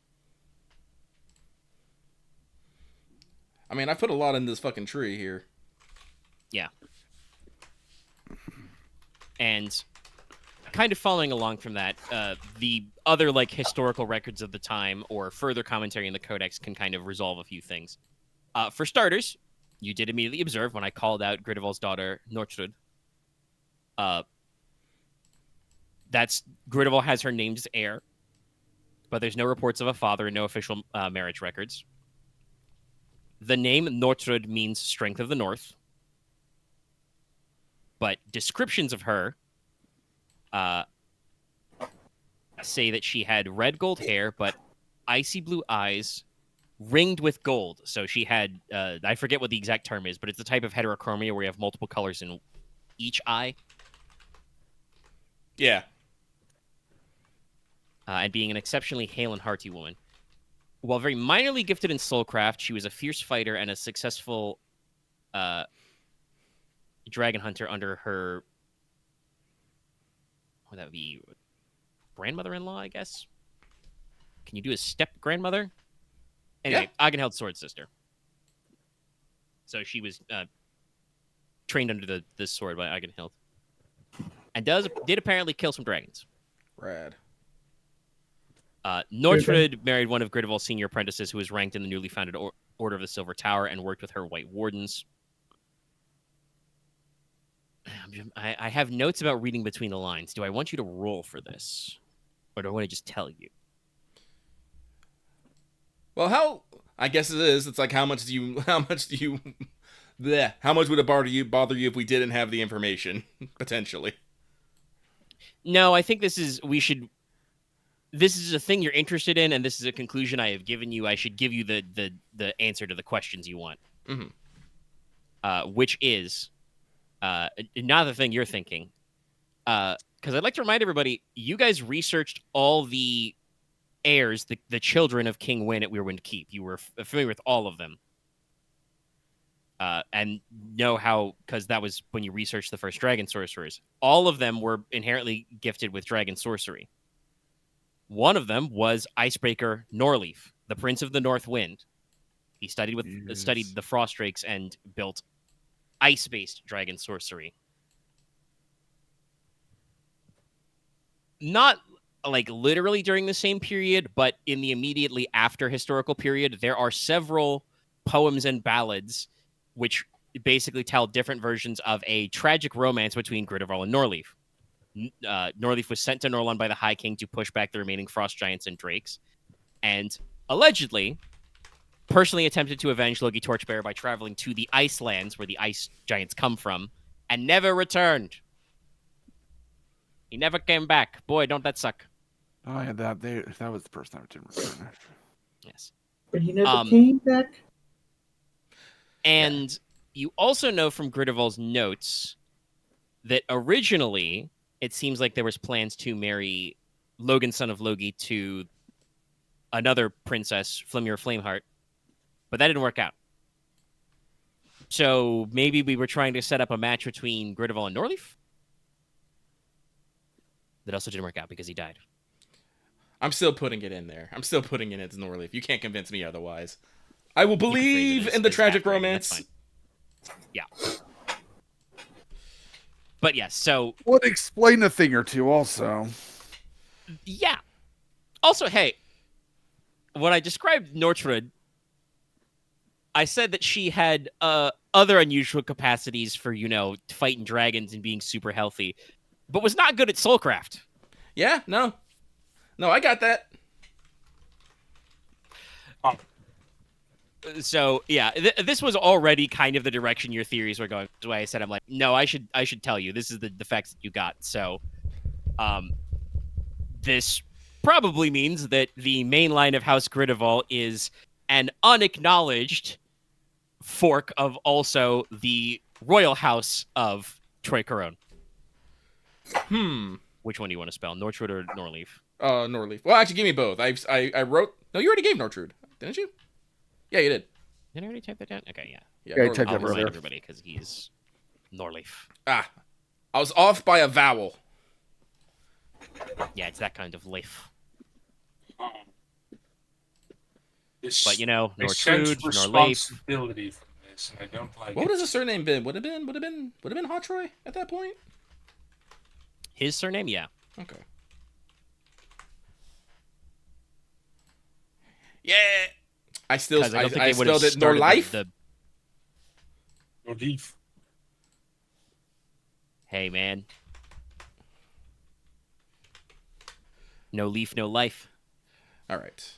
I mean, I put a lot in this fucking tree here. Yeah. And kind of following along from that, the other historical records of the time or further commentary in the Codex can kind of resolve a few things. For starters, you did immediately observe when I called out Gridarvol's daughter, Nortrud. That's Gridarvol has her named as heir, but there's no reports of a father and no official marriage records. The name Nortrud means strength of the north, but descriptions of her say that she had red gold hair, but icy blue eyes, ringed with gold. So she had, I forget what the exact term is, but it's a type of heterochromia where you have multiple colors in each eye. Yeah. And being an exceptionally hale and hearty woman. While very minorly gifted in soulcraft, she was a fierce fighter and a successful dragon hunter under her, would that be grandmother-in-law, I guess? Can you do a step-grandmother? Anyway, Agenheld's sword sister. So she was trained under this sword by Agenheld. And did apparently kill some dragons. Rad. Nortrud married one of Gridarvol's senior apprentices who was ranked in the newly founded Order of the Silver Tower and worked with her White Wardens. I have notes about reading between the lines. Do I want you to roll for this? Or do I want to just tell you? Well, I guess it is. It's like how much would it bother you if we didn't have the information, potentially? No, I think this is a thing you're interested in, and this is a conclusion I have given you. I should give you the answer to the questions you want. Mm-hmm. Which is not the thing you're thinking. Because I'd like to remind everybody, you guys researched all the heirs, the children of King Wyn at Weirwind Keep. You were familiar with all of them. And know how, because that was when you researched the first dragon sorcerers. All of them were inherently gifted with dragon sorcery. One of them was Icebreaker Norleaf, the Prince of the North Wind. He studied the Frost Drakes and built ice-based dragon sorcery. Not literally during the same period, but in the immediately after historical period, there are several poems and ballads which basically tell different versions of a tragic romance between Gridarvol and Norleaf. Norleaf was sent to Norlund by the High King to push back the remaining frost giants and drakes, and allegedly personally attempted to avenge Logi Torchbearer by traveling to the Ice Lands, where the ice giants come from, and never returned. He never came back. Boy, don't that suck. Oh yeah, that was the person that didn't return. Yes. But he never came back? And you also know from Gridarvol's notes that originally it seems like there was plans to marry Logan, son of Logi, to another princess, Flimir Flameheart, but that didn't work out. So maybe we were trying to set up a match between Gridarvol and Norleaf? that also didn't work out because he died. I'm still putting it in there. I'm still putting it as Norleaf. You can't convince me otherwise. I will You can phrase it believe as- in the as tragic background, romance. that's fine. Yeah. But yes, so Would explain a thing or two also. yeah. Also, hey, when I described Nortrud, I said that she had other unusual capacities for, fighting dragons and being super healthy, but was not good at soulcraft. Yeah, no, I got that. So yeah, this was already kind of the direction your theories were going. That's why I said I'm like, no, I should tell you this is the facts that you got. So, this probably means that the main line of House Gridarvol is an unacknowledged fork of also the royal house of Troy Corone. Which one do you want to spell, Nortrud or Norleaf? Norleaf. Well, actually, give me both. I wrote. No, you already gave Nortrud, didn't you? Yeah, you did. Did I already type that down? Okay, yeah. Yeah, Yeah, I Norleaf. typed I'll that remind earlier. everybody because he's Norleaf. Ah, I was off by a vowel. Yeah, it's that kind of leaf. This, But I Nortrud, sense Norleaf. responsibility from this, and I don't like What it. would his surname been? Would have been Hot Troy at that point? His surname, yeah. Okay. Yeah. I still 'Cause I don't think I they would have spelled it started Norlife. the No leaf. Hey, man. No leaf, no life. All right.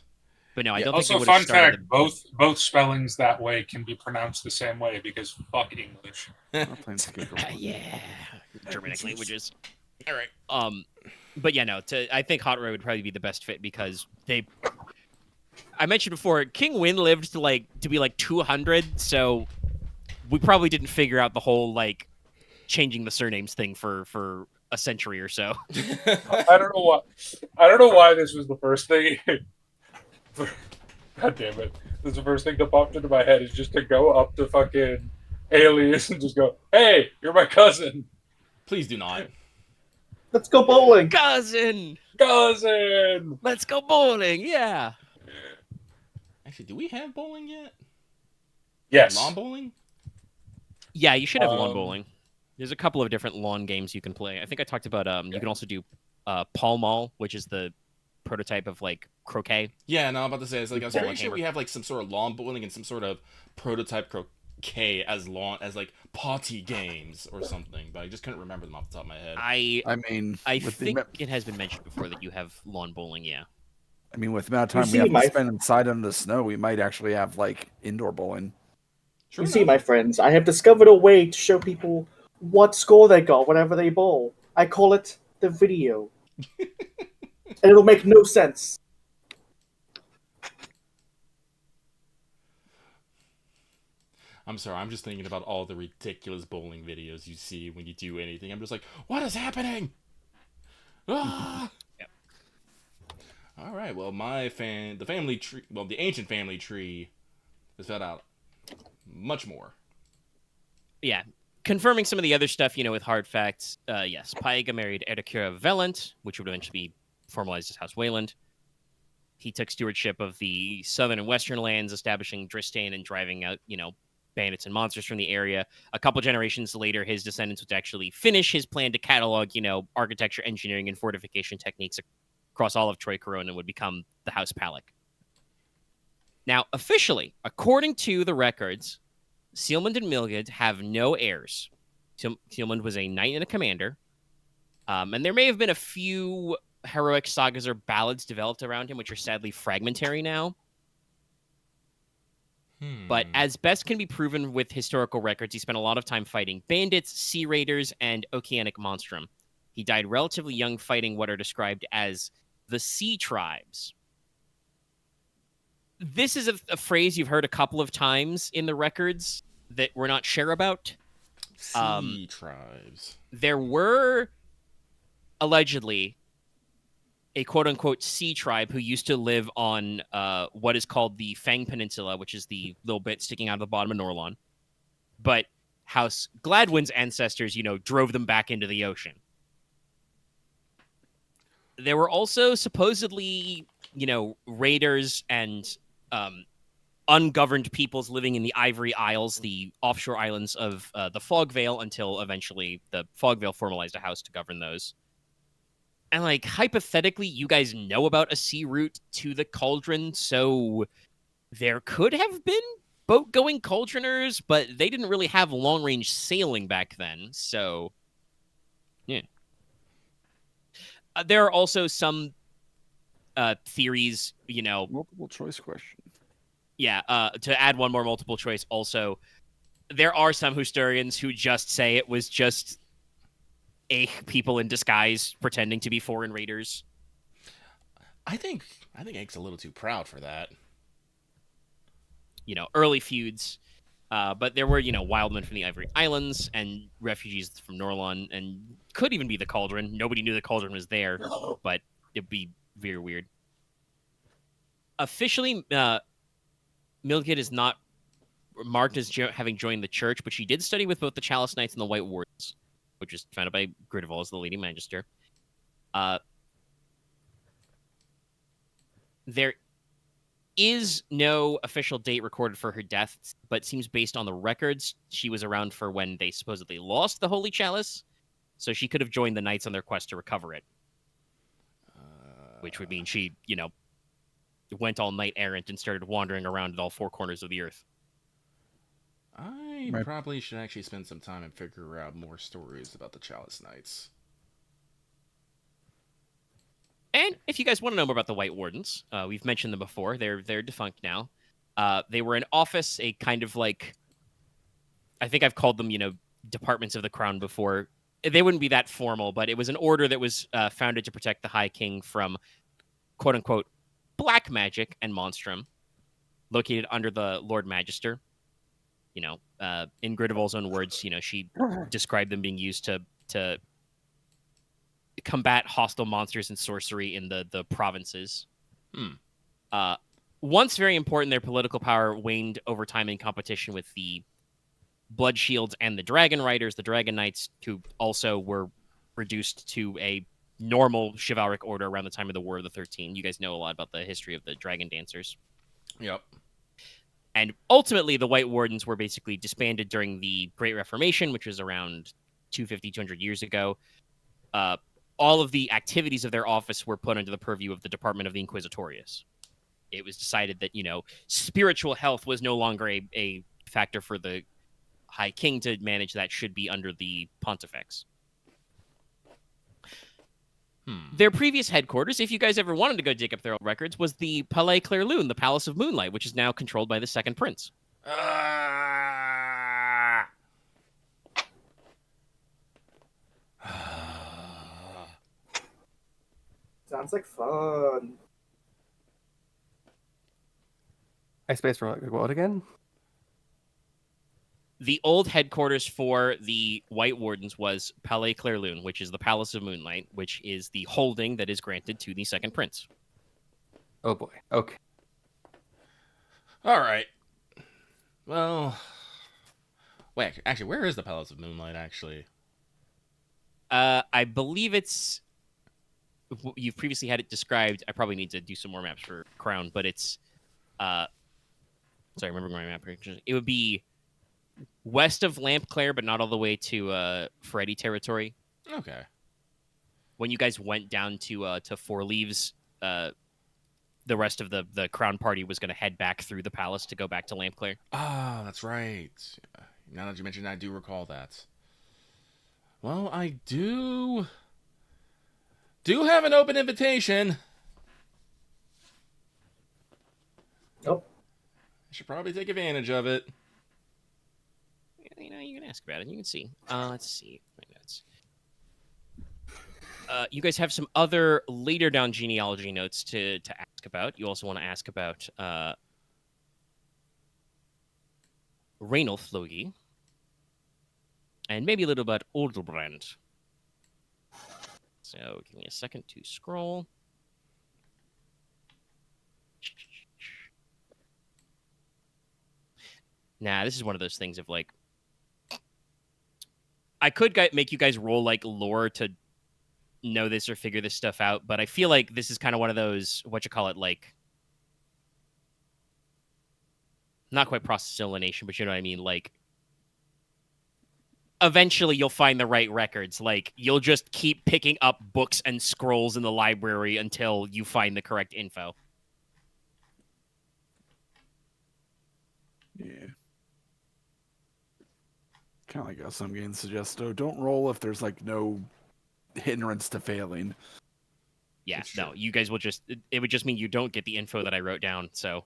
But no, I Yeah, don't think Also, they would have fun started fact: both spellings that way can be pronounced the same way because fuck English. Not playing Skate yeah, Germanic languages. All right. But yeah, no. I think Hot Roy would probably be the best fit because I mentioned before, King Win lived to be 200, so we probably didn't figure out the whole changing the surnames thing for a century or so. I don't know why. I don't know why this was the first thing. God damn it! This is the first thing that popped into my head is just to go up to fucking Alias and just go, "Hey, you're my cousin, Please do not. Let's go bowling. Cousin, cousin." let's go bowling. Yeah. Actually, do we have bowling yet? Yes. Lawn bowling? Yeah, you should have lawn Um, bowling. There's a couple of different lawn games you can play. I think I talked about you can also do Pall Mall, which is the prototype of croquet. Yeah, no, I'm about to say, it's like I was pretty Ball and sure hammer. we have some sort of lawn bowling and some sort of prototype croquet as party games or something, but I just couldn't remember them off the top of my head. I mean, with think the, it has been mentioned before that you have lawn bowling. Yeah. I mean, with the amount of You time we see have to my- spend inside in the snow, we might actually have indoor bowling. True You see, enough. my friends, I have discovered a way to show people what score they got whenever they bowl. I call it the video. And it'll make no sense. I'm sorry, I'm just thinking about all the ridiculous bowling videos you see when you do anything. I'm just like, what is happening? Ah! Yep. All right, well, the family tree, the ancient family tree has found out much more. Yeah. Confirming some of the other stuff, with hard facts. Yes, Paiga married Erdekira Velant, which would eventually be formalized as House Wayland. He took stewardship of the southern and western lands, establishing Dristain and driving out, bandits and monsters from the area. A couple generations later, his descendants would actually finish his plan to catalog, architecture, engineering, and fortification techniques across all of Troy Corone and would become the House Palak. Now, officially, according to the records, Sealmund and Milgid have no heirs. Sealmund was a knight and a commander, and there may have been a few heroic sagas or ballads developed around him, which are sadly fragmentary now. But as best can be proven with historical records, he spent a lot of time fighting bandits, sea raiders, and oceanic monstrum. He died relatively young fighting what are described as the sea tribes. This is a phrase you've heard a couple of times in the records that we're not sure about. Sea tribes. There were allegedly a quote-unquote sea tribe who used to live on what is called the Fang Peninsula, which is the little bit sticking out of the bottom of Norlon. But House Gladwin's ancestors, drove them back into the ocean. There were also supposedly, raiders and ungoverned peoples living in the Ivory Isles, the offshore islands of the Fogveil, until eventually the Fogveil formalized a house to govern those. And, hypothetically, you guys know about a sea route to the cauldron, so there could have been boat-going cauldroners, but they didn't really have long-range sailing back then, so... yeah. There are also some theories, Multiple choice question. Yeah, to add one more multiple choice also, there are some historians who just say it was just people in disguise pretending to be foreign raiders. I think Egg's a little too proud for that. Early feuds. But there were, wildmen from the Ivory Islands and refugees from Norlon, and could even be the Cauldron. Nobody knew the Cauldron was there, but it'd be very weird. Officially, Mildred is not marked as having joined the church, but she did study with both the Chalice Knights and the White Wardens, which is founded by Gridarvol as the Lady Magister. There is no official date recorded for her death, but seems based on the records, she was around for when they supposedly lost the Holy Chalice, so she could have joined the Knights on their quest to recover it. Which would mean she, went all night errant and started wandering around at all four corners of the earth. I probably should actually spend some time and figure out more stories about the Chalice Knights. And if you guys want to know more about the White Wardens, we've mentioned them before. They're defunct now. They were an office, a kind of I think I've called them, departments of the crown before. They wouldn't be that formal, but it was an order that was founded to protect the High King from, quote unquote, black magic and monstrum, located under the Lord Magister. In Gridarvol's own words, she described them being used to combat hostile monsters and sorcery in the provinces. Once very important, their political power waned over time in competition with the Blood Shields and the Dragon Riders, the Dragon Knights, who also were reduced to a normal chivalric order around the time of the War of the 13. You guys know a lot about the history of the Dragon Dancers. Yep. And ultimately, the White Wardens were basically disbanded during the Great Reformation, which was around 200 years ago. All of the activities of their office were put under the purview of the Department of the Inquisitorius. It was decided that, spiritual health was no longer a factor for the High King to manage. That should be under the Pontifex. Their previous headquarters, if you guys ever wanted to go dig up their old records, was the Palais Clairlune, the Palace of Moonlight, which is now controlled by the Second Prince. Sounds like fun. I spaced from what again? The old headquarters for the White Wardens was Palais Clairlune, which is the Palace of Moonlight, which is the holding that is granted to the Second Prince. Oh boy. Okay. All right. Well, wait. Actually, where is the Palace of Moonlight? Actually, I believe it's. You've previously had it described. I probably need to do some more maps for Crown, but it's. Sorry, remember my map. It would be west of Lampclair, but not all the way to Freddy territory. okay. When you guys went down to Four Leaves, the rest of the Crown party was going to head back through the palace to go back to Lampclair. Ah, that's right. Now that you mentioned, I do recall that. Well, I do have an open invitation. Nope. I should probably take advantage of it. You can ask about it. You can see. Let's see. My notes. You guys have some other later down genealogy notes to ask about. You also want to ask about Rainulf Logi, and maybe a little about Oldelbrand. So give me a second to scroll. Nah, this is one of those things of I could make you guys roll lore to know this or figure this stuff out, but I feel like this is kind of one of those, like, not quite process elimination, but you know what I mean? Like, eventually you'll find the right records. Like, you'll just keep picking up books and scrolls in the library until you find the correct info. Yeah. Kind of like some games suggest, though, don't roll if there's like no hindrance to failing. Yeah, That's no, true. you guys will just, it would just mean you don't get the info that I wrote down, so.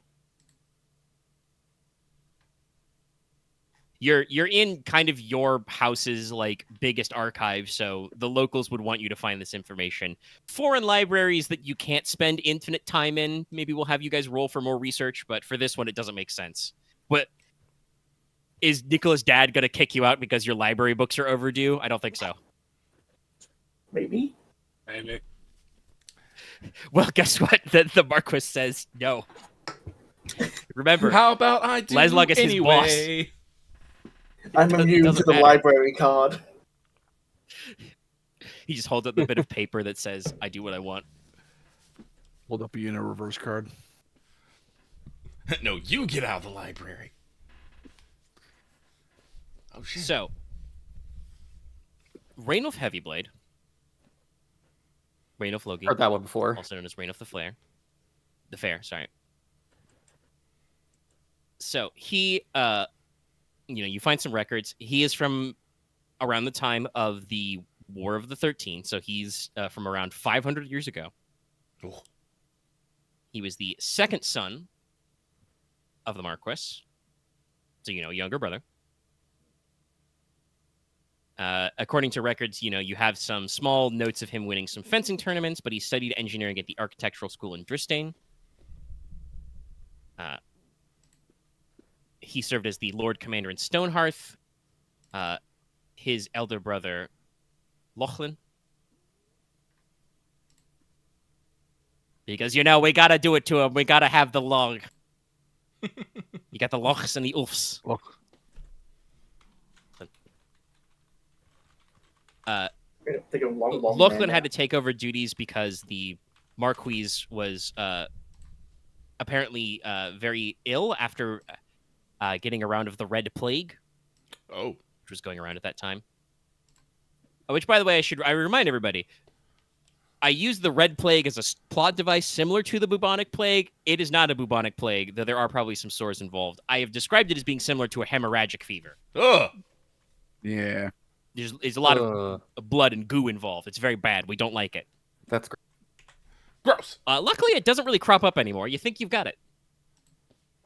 You're in kind of your house's like biggest archive, so the locals would want you to find this information. Foreign libraries that you can't spend infinite time in, maybe we'll have you guys roll for more research, but for this one it doesn't make sense. What is Nicola's dad gonna kick you out because your library books are overdue? I don't think so. Maybe. Maybe. Well, guess what? The Marquess says no. Remember, How about I do Leslok is his anyway? I'm immune to doesn't the matter. library card. he just holds up the bit of paper that says, I do what I want. Hold up a reverse card. No, you get out of the library. Oh shit. So, Rainwolf Heavyblade, Rainwolf Logi, Heard that one before. also known as Rainwolf the Fair, sorry. So he, you find some records. He is from around the time of the War of the 13, so he's from around 500 years ago. Oh. He was the second son of the Marquess, so younger brother. According to records, you have some small notes of him winning some fencing tournaments, but he studied engineering at the architectural school in Dristane. He served as the Lord Commander in Stonehearth. His elder brother, Lochlin. Because, we gotta do it to him. We gotta have the log. You got the Lochs and the Ulfs. They go long, Lochlin had to take over duties because the Marquise was apparently very ill after getting a round of the Red Plague. Oh. Which was going around at that time. Which, by the way, I remind everybody, I use the Red Plague as a plot device similar to the bubonic plague. It is not a bubonic plague, though there are probably some sores involved. I have described it as being similar to a hemorrhagic fever. Ugh. Yeah. There's a lot of blood and goo involved. It's very bad. We don't like it. That's great. Gross. Luckily, it doesn't really crop up anymore. You think you've got it.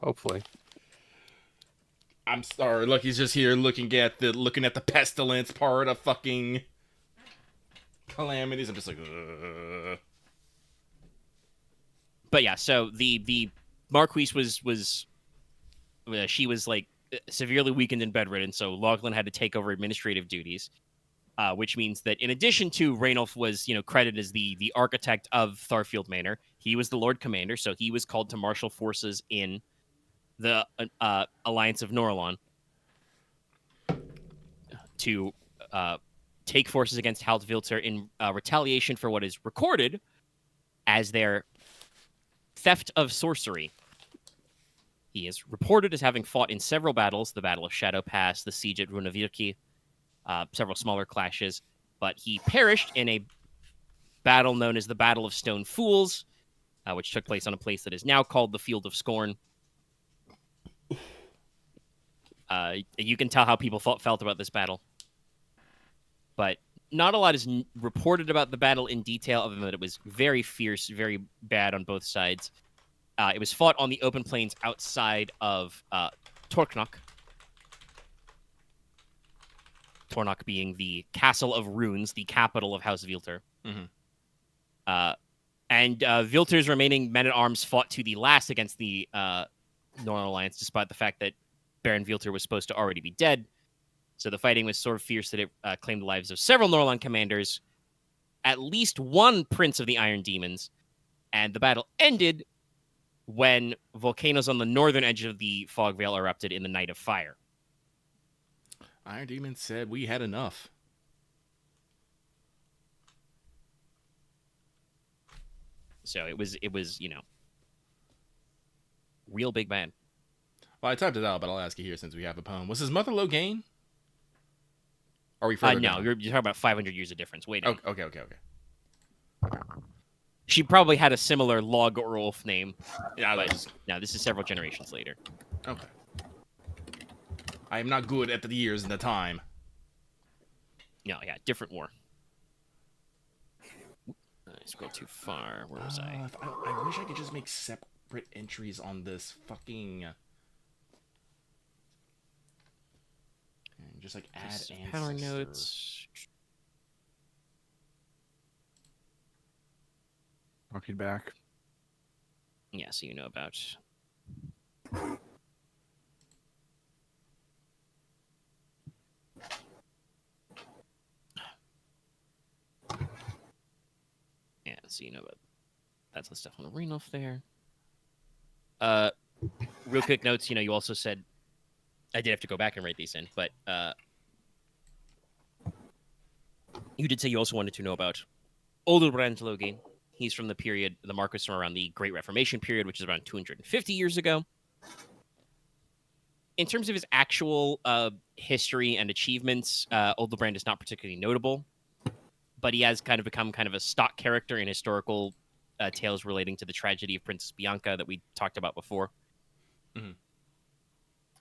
Hopefully. I'm sorry. Lucky's just here looking at the pestilence part of fucking calamities. I'm just like, ugh. But yeah, so the Marquise was she was like severely weakened and bedridden, so Lochlin had to take over administrative duties, which means that in addition to Rainwolf was credited as the architect of Tharfield Manor, he was the Lord Commander, so he was called to marshal forces in the Alliance of Norlon to take forces against Haldvilter in retaliation for what is recorded as their theft of sorcery. He is reported as having fought in several battles, the Battle of Shadow Pass, the siege at Runavirki, several smaller clashes, but he perished in a battle known as the Battle of Stone Fools, which took place on a place that is now called the Field of Scorn. You can tell how people felt about this battle. But not a lot is reported about the battle in detail, other than that it was very fierce, very bad on both sides. It was fought on the open plains outside of Torknok. Torknok being the Castle of Runes, the capital of House Vilter. Mm-hmm. And Vilter's remaining men-at-arms fought to the last against the Northern Alliance, despite the fact that Baron Vilter was supposed to already be dead. So the fighting was so fierce that it claimed the lives of several Norlon commanders, at least one Prince of the Iron Demons, and the battle ended when volcanoes on the northern edge of the Fogveil erupted in the Night of Fire. Iron Demon said we had enough. So it was real big bad. Well, I typed it out, but I'll ask you here since we have a poem. Was his mother Loghain? Are we further No, down? you're talking about 500 years of difference. Wait. Okay. She probably had a similar Log or Ulf name. Yeah, But no, this is several generations later. okay. I am not good at the years and the time. No, yeah, different war. I scrolled too far. Where was I? I wish I could just make separate entries on this fucking... just like add Just ancestor. power notes. Talking back. Yeah, so you know about. Yeah, so you know about that's the stuff on the Renoff there. Real quick notes. You also said I did have to go back and write these in, but you did say you also wanted to know about Olderbrand Logi. He's from the period, the Marquess from around the Great Reformation period, which is around 250 years ago. In terms of his actual history and achievements, Olderbrand is not particularly notable, but he has kind of become kind of a stock character in historical tales relating to the tragedy of Princess Bianca that we talked about before. Mhm.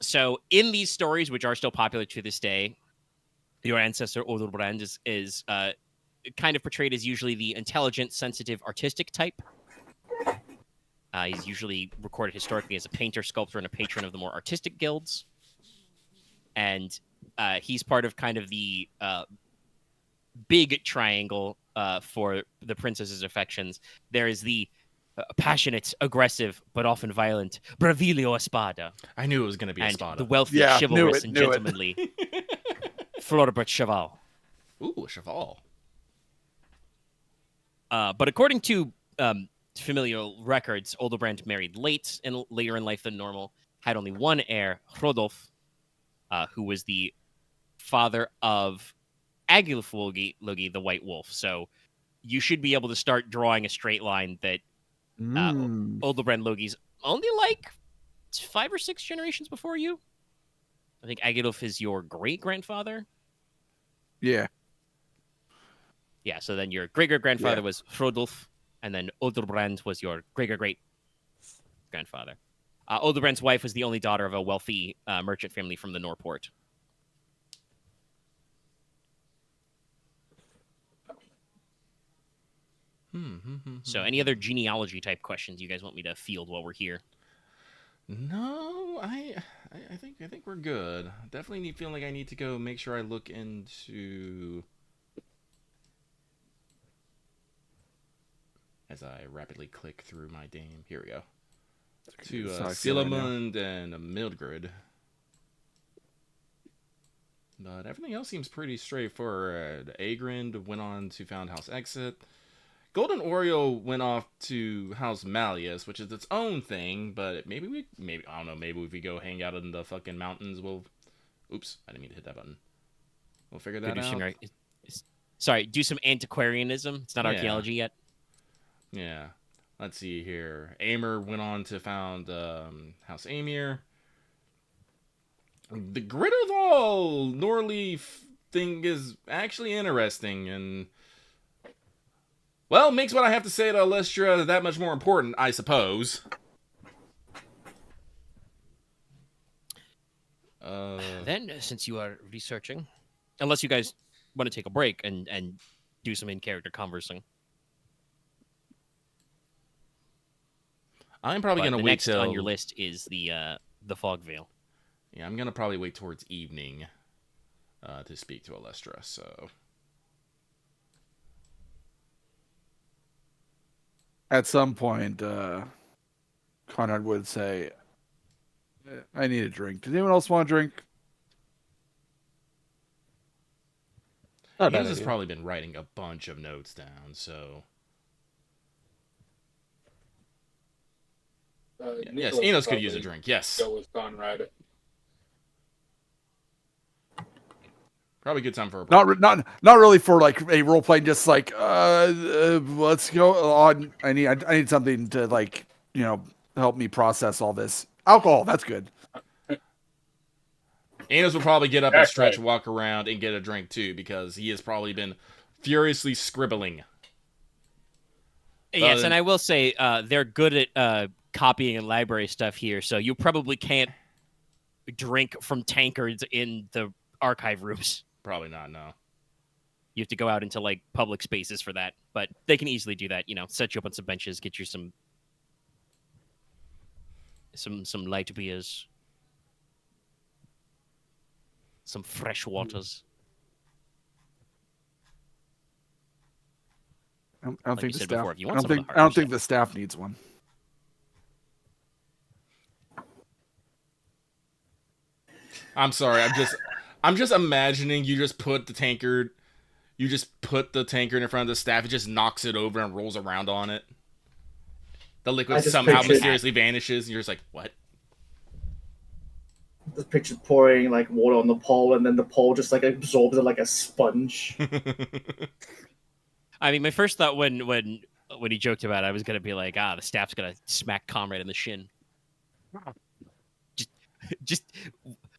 So in these stories, which are still popular to this day, your ancestor Olderbrand is kind of portrayed as usually the intelligent, sensitive, artistic type. He's usually recorded historically as a painter, sculptor, and a patron of the more artistic guilds. And he's part of kind of the big triangle for the princess's affections. There is the passionate, aggressive, but often violent Bravilio Espada. I knew it was going to be a And Spada. the wealthy, Yeah, knew chivalrous, it, and knew it. gentlemanly Florbert Cheval. Ooh, a Cheval. But according to familial records, Olderbrand married later in life than normal, had only one heir, Hrodolf, who was the father of Agilulf Logi, the White Wolf. So you should be able to start drawing a straight line that Olderbrand Logi's only like 5 or 6 generations before you. I think Agilulf is your great-grandfather. Yeah. Yeah, so then your great-great-grandfather was Hrodulf, and then Olderbrand was your great-great-great-grandfather. Olderbrand's wife was the only daughter of a wealthy merchant family from the Norport. So any other genealogy-type questions you guys want me to field while we're here? No, I think we're good. Definitely feeling like I need to go make sure I look into... As I rapidly click through my game. Here we go. To That's how I feel right now. Silamund and Mildred. But everything else seems pretty straightforward. Agrind went on to found House Exit. Golden Oriole went off to House Malleus, which is its own thing, but maybe I don't know, maybe if we go hang out in the fucking mountains, we'll... Oops, I didn't mean to hit that button. We'll figure that out. Sorry, do some antiquarianism. It's not Yeah. archaeology yet. Yeah. Let's see here. Amer went on to found House Amir. The Gridarvol Norleaf thing is actually interesting, and... Well, makes what I have to say to Alestra that much more important, I suppose. Then, since you are researching, unless you guys want to take a break and do some in-character conversing. I'm probably But going to the wait next till... on your list is the Fogveil. Yeah, I'm going to probably wait towards evening to speak to Alestra, so... At some point, Konrad would say, I need a drink. Does anyone else want a drink? Not a bad Inos has idea. probably been writing a bunch of notes down, so... Yes, Nicola Inos could probably use a drink, yes. Go with Konrad. Probably a good time for a break. Not really for like a role playing. Just like let's go on. I need something to like help me process all this. Alcohol, that's good. Inos will probably get up and That's stretch, right. walk around, and get a drink too, because he has probably been furiously scribbling. Yes, and I will say they're good at copying and library stuff here, so you probably can't drink from tankards in the archive rooms. Probably not, no. You have to go out into like public spaces for that, but they can easily do that. Set you up on some benches, get you some light beers, some fresh waters. I don't Like think you the said staff. before, if you I want don't some of think. the I don't harder think stuff. the staff needs one. I'm sorry. I'm just imagining you just put the tankard in front of the staff. It just knocks it over and rolls around on it. The liquid I just somehow pictured- mysteriously vanishes, and you're just like, what? The picture pouring like water on the pole, and then the pole just like absorbs it like a sponge. I mean, my first thought when he joked about it, I was gonna be like, the staff's gonna smack Comrade in the shin. Just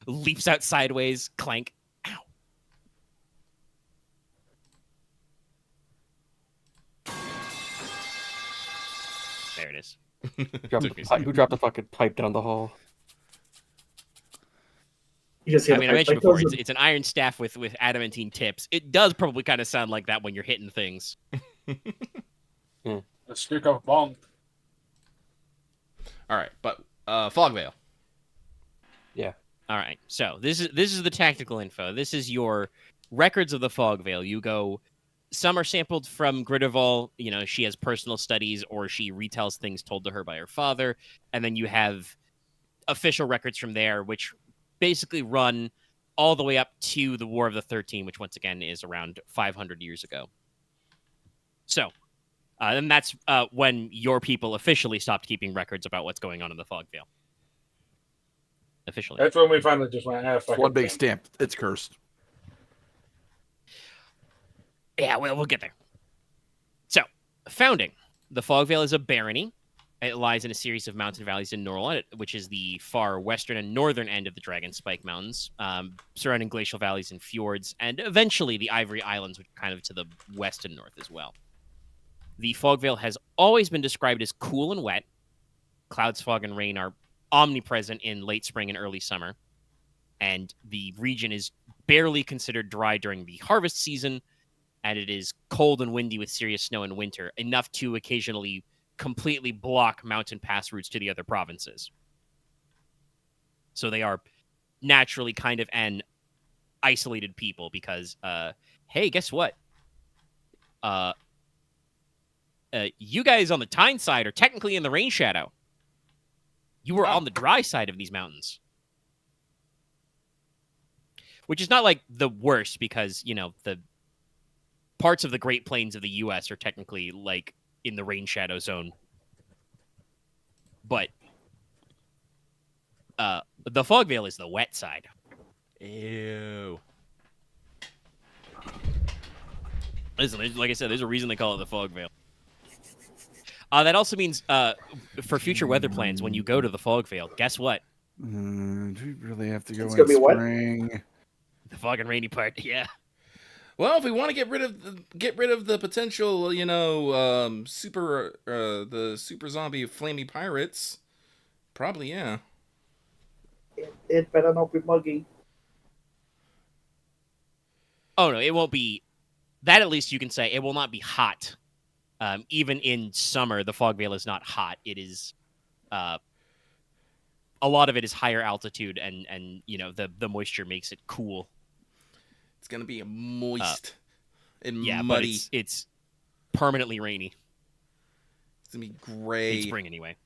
leaps out sideways, clank. Ow. There it is. Who dropped the fucking pipe down the hall? You just hear I the mean, I pipe, mentioned like, before, those it's an iron staff with adamantine tips. It does probably kind of sound like that when you're hitting things. The stick of bonk. All right, but Fogveil. Yeah. All right, so this is the tactical info. This is your records of the Fogveil. You go. Some are sampled from Gridarvol. She has personal studies, or she retells things told to her by her father, and then you have official records from there, which basically run all the way up to the War of the 13, which once again is around 500 years ago. So, and that's when your people officially stopped keeping records about what's going on in the Fogveil. Officially. That's when we finally just went, fuck One it, big man. stamp. It's cursed. Yeah, well, we'll get there. So, founding. The Fogveil is a barony. It lies in a series of mountain valleys in Norwell, which is the far western and northern end of the Dragon Spike Mountains, surrounding glacial valleys and fjords, and eventually the Ivory Islands, which are kind of to the west and north as well. The Fogveil has always been described as cool and wet. Clouds, fog, and rain are omnipresent in late spring and early summer, and the region is barely considered dry during the harvest season, and it is cold and windy with serious snow in winter, enough to occasionally completely block mountain pass routes to the other provinces. So they are naturally kind of an isolated people because, hey, guess what? You guys on the Teine side are technically in the rain shadow. You were on the dry side of these mountains. Which is not like the worst because, the parts of the Great Plains of the U.S. are technically like in the rain shadow zone. But the Fogveil is the wet side. Ew. Listen, like I said, there's a reason they call it the Fogveil. That also means for future weather plans, when you go to the Fogveil, guess what? Do we really have to go It's in gonna be wet? spring? The fog and rainy part, yeah. Well, if we want to get rid of the potential, the super zombie flamey pirates, probably yeah. It better not be muggy. Oh no, it won't be. That at least you can say it will not be hot. Even in summer, the Fogveil is not hot. It is, a lot of it is higher altitude, and the moisture makes it cool. It's gonna be moist and Yeah, muddy. but it's permanently rainy. It's gonna be gray. In spring anyway.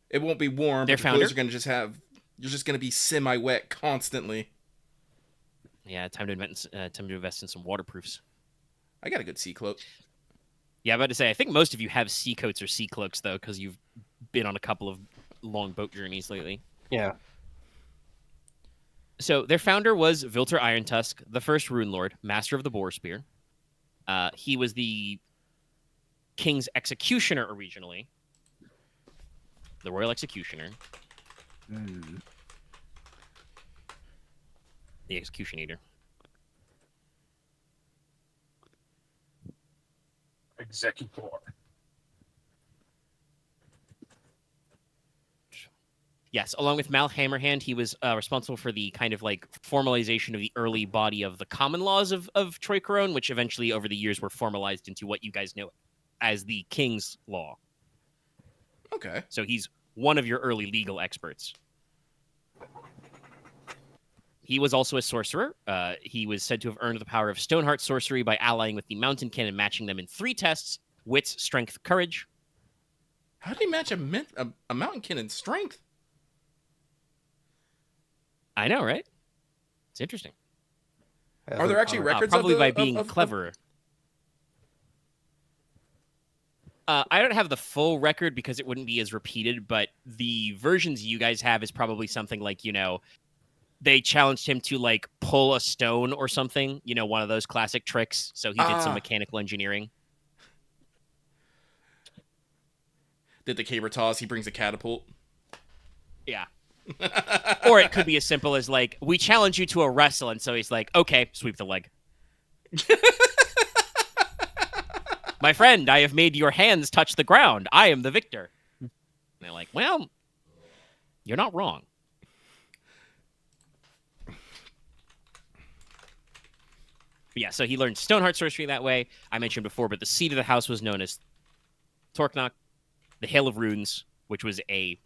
It won't be warm. Their But the clothes founder? you're just gonna be semi-wet constantly. Yeah, time to invest in some waterproofs. I got a good sea cloak. Yeah, I'm about to say, I think most of you have sea coats or sea cloaks, though, because you've been on a couple of long boat journeys lately. Yeah. So their founder was Vilter Irontusk, the first Rune Lord, master of the Boar Spear. He was the king's executioner originally, the royal executioner, the executioner. Executor. Yes, along with Mal Hammerhand, he was responsible for the kind of like formalization of the early body of the common laws of Troycorone, which eventually over the years were formalized into what you guys know as the King's Law. Okay. So he's one of your early legal experts. He was also a sorcerer. He was said to have earned the power of Stoneheart sorcery by allying with the Mountain Kin and matching them in 3 tests: wits, strength, courage. How did he match a Mountain Kin in strength? I know, right? It's interesting. Are there actually records probably of by being cleverer. I don't have the full record because it wouldn't be as repeated, but the versions you guys have is probably something like, they challenged him to like pull a stone or something, one of those classic tricks. So he did some mechanical engineering. Did the caber toss? He brings a catapult. Yeah. Or it could be as simple as like, we challenge you to a wrestle, and so he's like, okay, sweep the leg. My friend, I have made your hands touch the ground. I am the victor. And they're like, well, you're not wrong. But yeah, so he learned Stoneheart sorcery that way. I mentioned before, but the seat of the house was known as Torknock, the Hill of Runes, which was a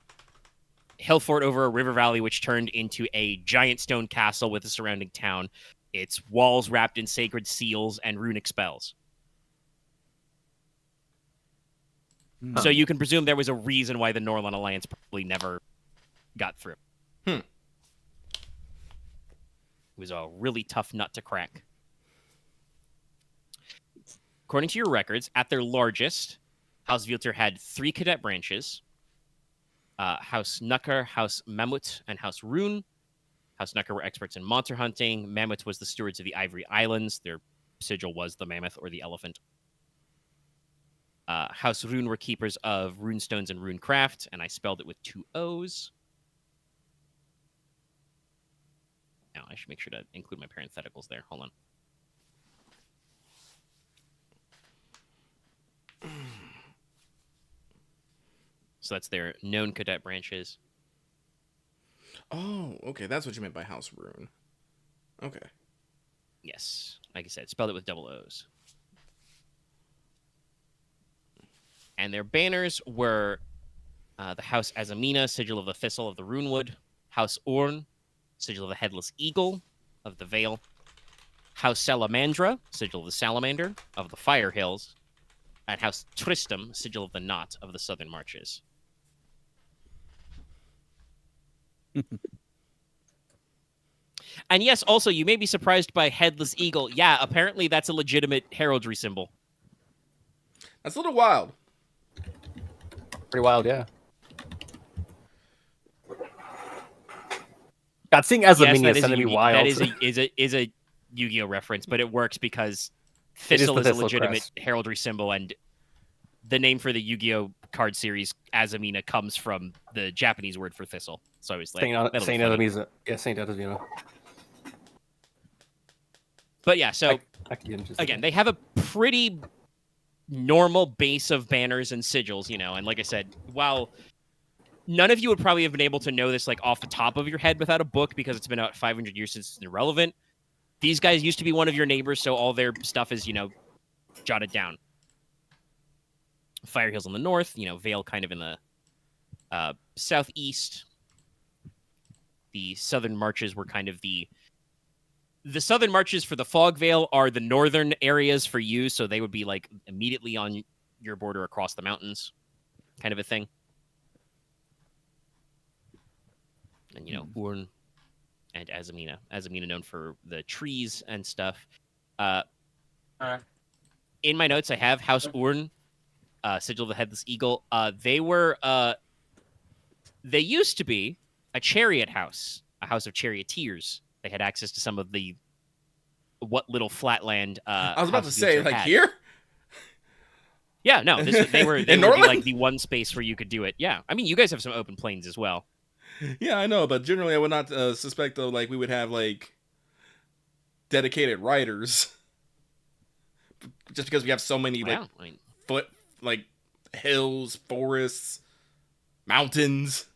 hill fort over a river valley, which turned into a giant stone castle with a surrounding town. Its walls wrapped in sacred seals and runic spells. So you can presume there was a reason why the Norlan Alliance probably never got through. It was a really tough nut to crack. According to your records, at their largest, House Vilter had 3 cadet branches. House Nucker, House Mammut, and House Rune. House Nucker were experts in monster hunting. Mammut was the stewards of the Ivory Islands. Their sigil was the mammoth or the elephant. House Rune were keepers of runestones and runecraft, and I spelled it with 2 O's. Now, I should make sure to include my parentheticals there. Hold on. So that's their known cadet branches. Oh, okay. That's what you meant by House Rune. Okay. Yes. Like I said, spelled it with double O's. And their banners were the House Azamina, sigil of the Thistle of the Runewood. House Orn, sigil of the Headless Eagle of the Vale. House Salamandra, sigil of the Salamander of the Fire Hills. And House Tristram, sigil of the Knot of the Southern Marches. And yes, also, you may be surprised by Headless Eagle. Yeah, apparently that's a legitimate heraldry symbol. That's a little wild. Pretty wild, yeah. God, seeing Azaminia is going to be wild. That is a Yu-Gi-Oh reference, but it works because Thistle is a legitimate heraldry symbol, and the name for the Yu-Gi-Oh card series, Azamina, comes from the Japanese word for thistle. So I was like, Saint Azamina. Yeah, Saint Azamina. But yeah, so again, they have a pretty normal base of banners and sigils, and like I said, while none of you would probably have been able to know this like off the top of your head without a book because it's been about 500 years since it's irrelevant. These guys used to be one of your neighbors, so all their stuff is, jotted down. Fire Hills in the north, Vale kind of in the southeast. The southern marches were kind of the southern marches for the Fogveil are the northern areas for you, so they would be like immediately on your border across the mountains, kind of a thing. And Urn and Azamina. Azamina known for the trees and stuff. In my notes, I have House Urn, sigil of the Headless Eagle. They used to be a chariot house, a house of charioteers. They had access to some of the what little flatland. I was about House to say, Wheelchair like, had. here? Yeah, no, they would be Norland? like the one space where you could do it. Yeah, I mean, you guys have some open plains as well. Yeah, I know, but generally I would not suspect, though, like, we would have, like, dedicated riders. Just because we have so many, like, Yeah, I mean, like, hills, forests, mountains.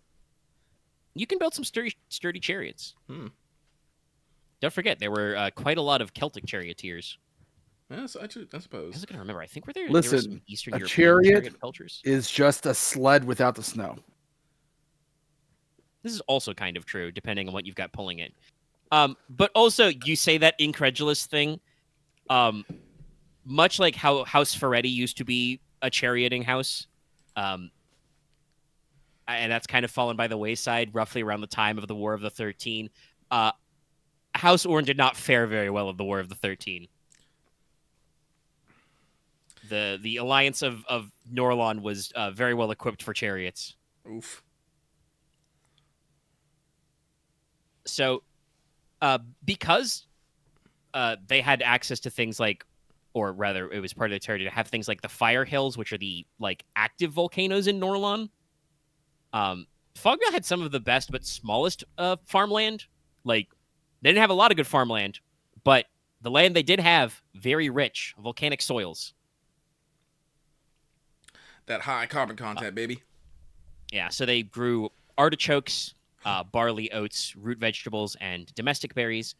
you can build some sturdy chariots. Hmm. Don't forget, there were quite a lot of Celtic charioteers. Yeah, so actually, I I suppose. was gonna remember. I think there were Listen, some Eastern a European chariot cultures. is just a sled without the snow. This is also kind of true, depending on what you've got pulling it. But also, you say that incredulous thing. Much like how House Ferretti used to be a charioting house, and that's kind of fallen by the wayside roughly around the time of the War of the 13. House Orn did not fare very well in the War of the 13. The alliance of Norlon was very well equipped for chariots. Oof. So, because they had access to things like, or rather, it was part of their territory to have things like the Fire Hills, which are the like active volcanoes in Norlon. Fogveil had some of the best but smallest farmland. Like, they didn't have a lot of good farmland, but the land they did have, very rich, volcanic soils. That high carbon content, baby. Yeah, so they grew artichokes, barley, oats, root vegetables, and domestic berries.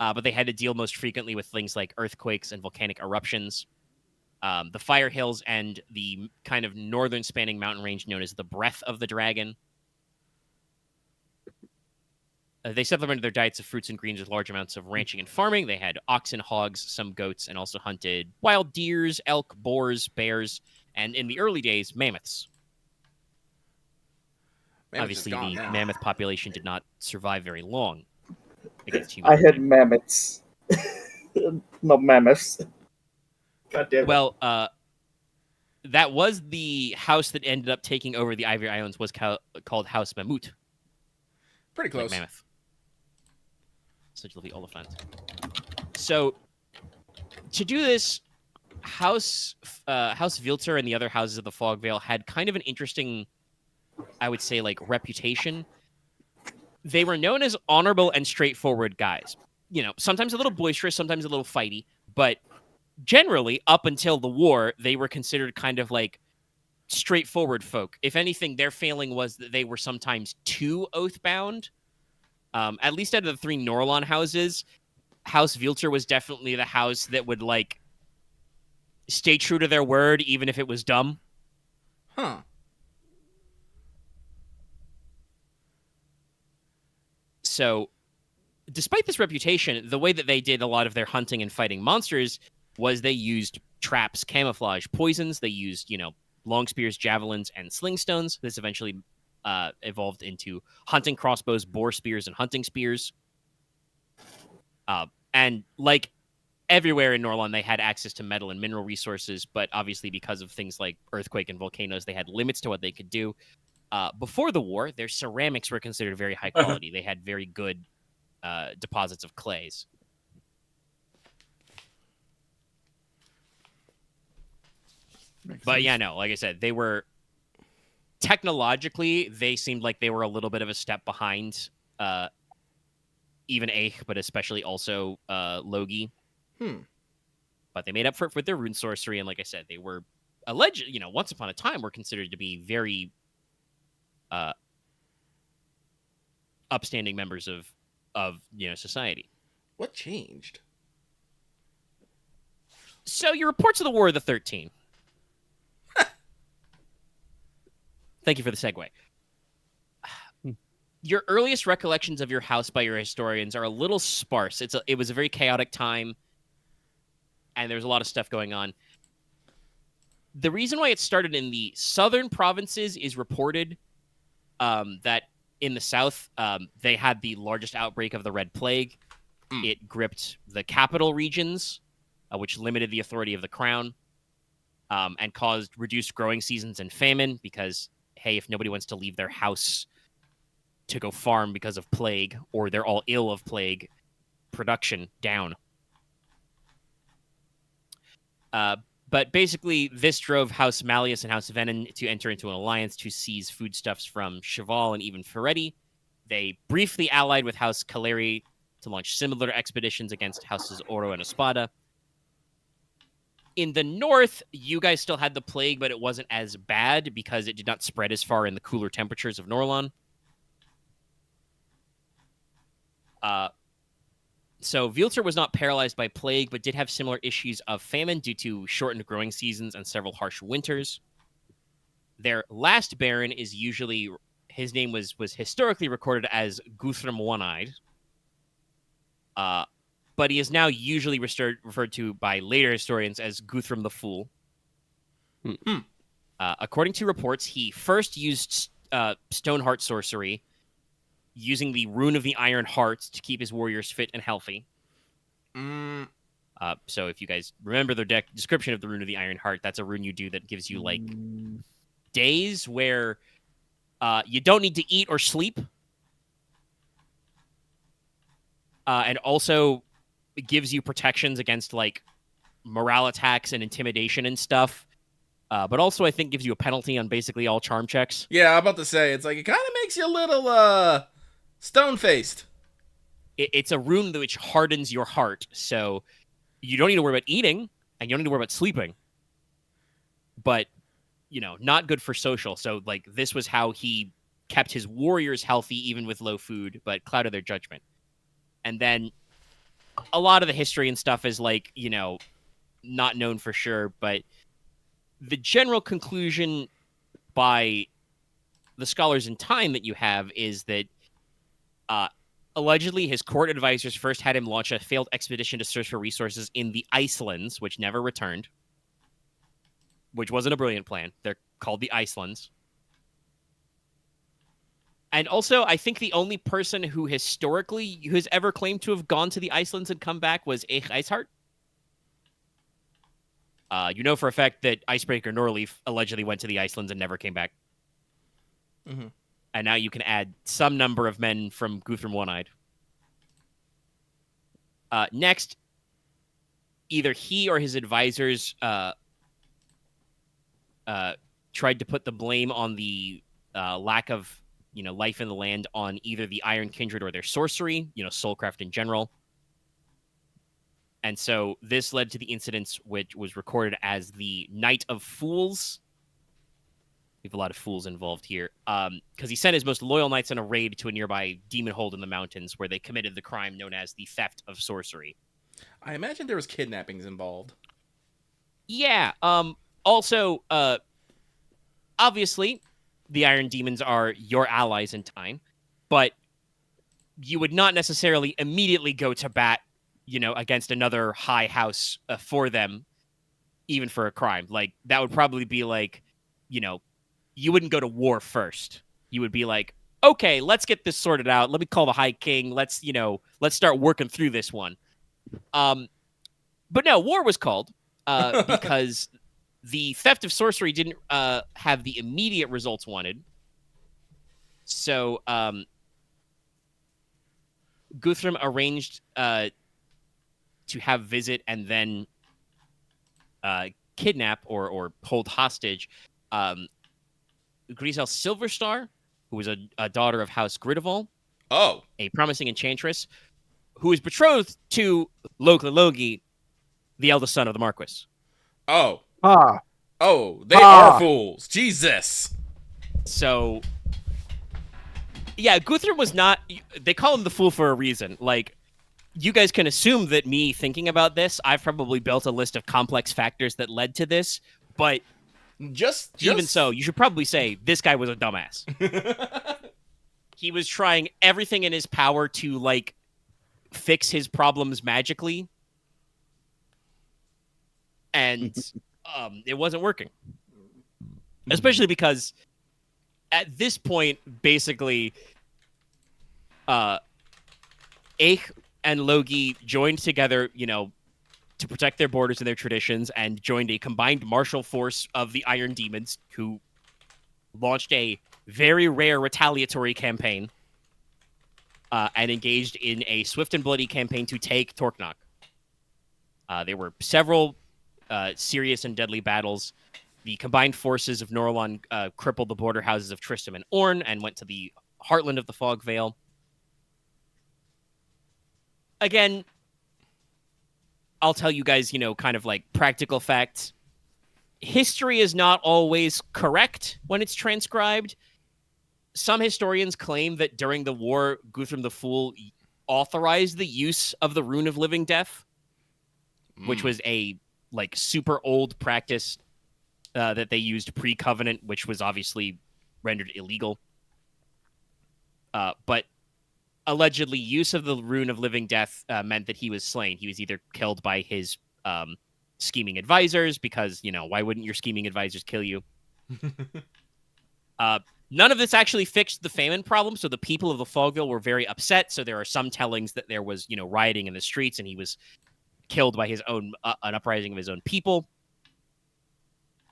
But they had to deal most frequently with things like earthquakes and volcanic eruptions. The Fire Hills and the kind of northern spanning mountain range known as the Breath of the Dragon. They supplemented their diets of fruits and greens with large amounts of ranching and farming. They had oxen, hogs, some goats, and also hunted wild deers, elk, boars, bears, and in the early days, mammoths. Obviously, the mammoth population did not survive very long against human. I had mammoths. Not mammoths. God damn it. Well, that was the house that ended up taking over the Ivory Islands was called House Mammut. Pretty close. Like mammoth. Essentially the Oliphant. So, to do this, House Vilter and the other houses of the Fogveil had kind of an interesting, I would say, like, reputation. They were known as honorable and straightforward guys. You know, sometimes a little boisterous, sometimes a little fighty, but generally, up until the war, they were considered kind of like straightforward folk. If anything, their failing was that they were sometimes too oath-bound. At least out of the three Norlon houses, House Vilter was definitely the house that would, like, stay true to their word, even if it was dumb. Huh. So, despite this reputation, the way that they did a lot of their hunting and fighting monsters was they used traps, camouflage, poisons. They used, long spears, javelins, and sling stones. This eventually evolved into hunting crossbows, boar spears, and hunting spears. And like everywhere in Norlon, they had access to metal and mineral resources, but obviously because of things like earthquake and volcanoes, they had limits to what they could do. Before the war, their ceramics were considered very high quality. They had very good deposits of clays. But yeah, no, like I said, they were technologically, they seemed like they were a little bit of a step behind even Aich, but especially also Logi. But they made up for it with their rune sorcery, and like I said, they were alleged, once upon a time were considered to be very upstanding members of society. What changed? So your reports of the War of the 13. Thank you for the segue. Your earliest recollections of your house by your historians are a little sparse. It was a very chaotic time, and there was a lot of stuff going on. The reason why it started in the southern provinces is reported that in the south, they had the largest outbreak of the Red Plague. It gripped the capital regions, which limited the authority of the crown, and caused reduced growing seasons and famine because, hey, if nobody wants to leave their house to go farm because of plague, or they're all ill of plague. Production down. But basically, this drove House Malleus and House Venom to enter into an alliance to seize foodstuffs from Cheval and even Ferretti. They briefly allied with House Caleri to launch similar expeditions against Houses Oro and Espada. In the north, you guys still had the plague, but it wasn't as bad because it did not spread as far in the cooler temperatures of Norlon. So Vilter was not paralyzed by plague, but did have similar issues of famine due to shortened growing seasons and several harsh winters. Their last Baron is usually, his name was historically recorded as Guthrum One-Eyed, but he is now usually referred to by later historians as Guthrum the Fool. According to reports, he first used Stoneheart sorcery, using the Rune of the Iron Heart to keep his warriors fit and healthy. So if you guys remember the description of the Rune of the Iron Heart, that's a rune you do that gives you, like, days where you don't need to eat or sleep. And also it gives you protections against, like, morale attacks and intimidation and stuff. But also I think gives you a penalty on basically all charm checks. Yeah, I'm about to say, it's like, it kind of makes you a little, stone-faced. It's a rune which hardens your heart, so you don't need to worry about eating, and you don't need to worry about sleeping. But, you know, not good for social. So, like, this was how he kept his warriors healthy, even with low food, but clouded their judgment. And then a lot of the history and stuff is, like, you know, not known for sure, but the general conclusion by the scholars in time that you have is that allegedly his court advisors first had him launch a failed expedition to search for resources in the Icelands, which never returned, which wasn't a brilliant plan. They're called the Icelands. And also, I think the only person who has ever claimed to have gone to the Icelands and come back was Eich Iceheart. You know for a fact that Icebreaker Norleaf allegedly went to the Icelands and never came back. Mm-hmm. And now you can add some number of men from Guthrum One-Eyed. Next, either he or his advisors tried to put the blame on the lack of, you know, life in the land on either the Iron Kindred or their sorcery, you know, Soulcraft in general. And so this led to the incidents which was recorded as the Night of Fools. We have a lot of fools involved here. Because he sent his most loyal knights on a raid to a nearby demon hold in the mountains where they committed the crime known as the theft of sorcery. I imagine there was kidnappings involved. Yeah. Also, obviously, the Iron Demons are your allies in time, but you would not necessarily immediately go to bat, you know, against another high house for them, even for a crime. Like, that would probably be like, you know, you wouldn't go to war first. You would be like, okay, let's get this sorted out. Let me call the High King. Let's start working through this one. But no, war was called because the theft of sorcery didn't have the immediate results wanted. So Guthrum arranged to have visit and then kidnap or hold hostage Grisel Silverstar, who was a daughter of House Gridarvol. Oh. A promising enchantress who is betrothed to Logi, the eldest son of the Marquess. Oh. Ah. Oh, they are fools. Jesus. So, yeah, Guthrum was not... They call him the fool for a reason. Like, you guys can assume that me thinking about this, I've probably built a list of complex factors that led to this, but... Even so, you should probably say this guy was a dumbass. He was trying everything in his power to, like, fix his problems magically. And it wasn't working. Especially because at this point, basically, Eich and Logi joined together, you know, to protect their borders and their traditions, and joined a combined martial force of the Iron Demons, who launched a very rare retaliatory campaign. and engaged in a swift and bloody campaign to take Torknok. There were several serious and deadly battles. The combined forces of Norlon crippled the border houses of Tristram and Orn and went to the heartland of the Fogveil. Again, I'll tell you guys, kind of like practical facts. History is not always correct when it's transcribed. Some historians claim that during the war, Guthrum the Fool authorized the use of the Rune of Living Death, which was a super old practice that they used pre-Covenant, which was obviously rendered illegal. But allegedly, use of the Rune of Living Death meant that he was slain. He was either killed by his scheming advisors, because, why wouldn't your scheming advisors kill you? None of this actually fixed the famine problem, so the people of the Fogveil were very upset. So there are some tellings that there was, rioting in the streets, and he was killed by his own an uprising of his own people.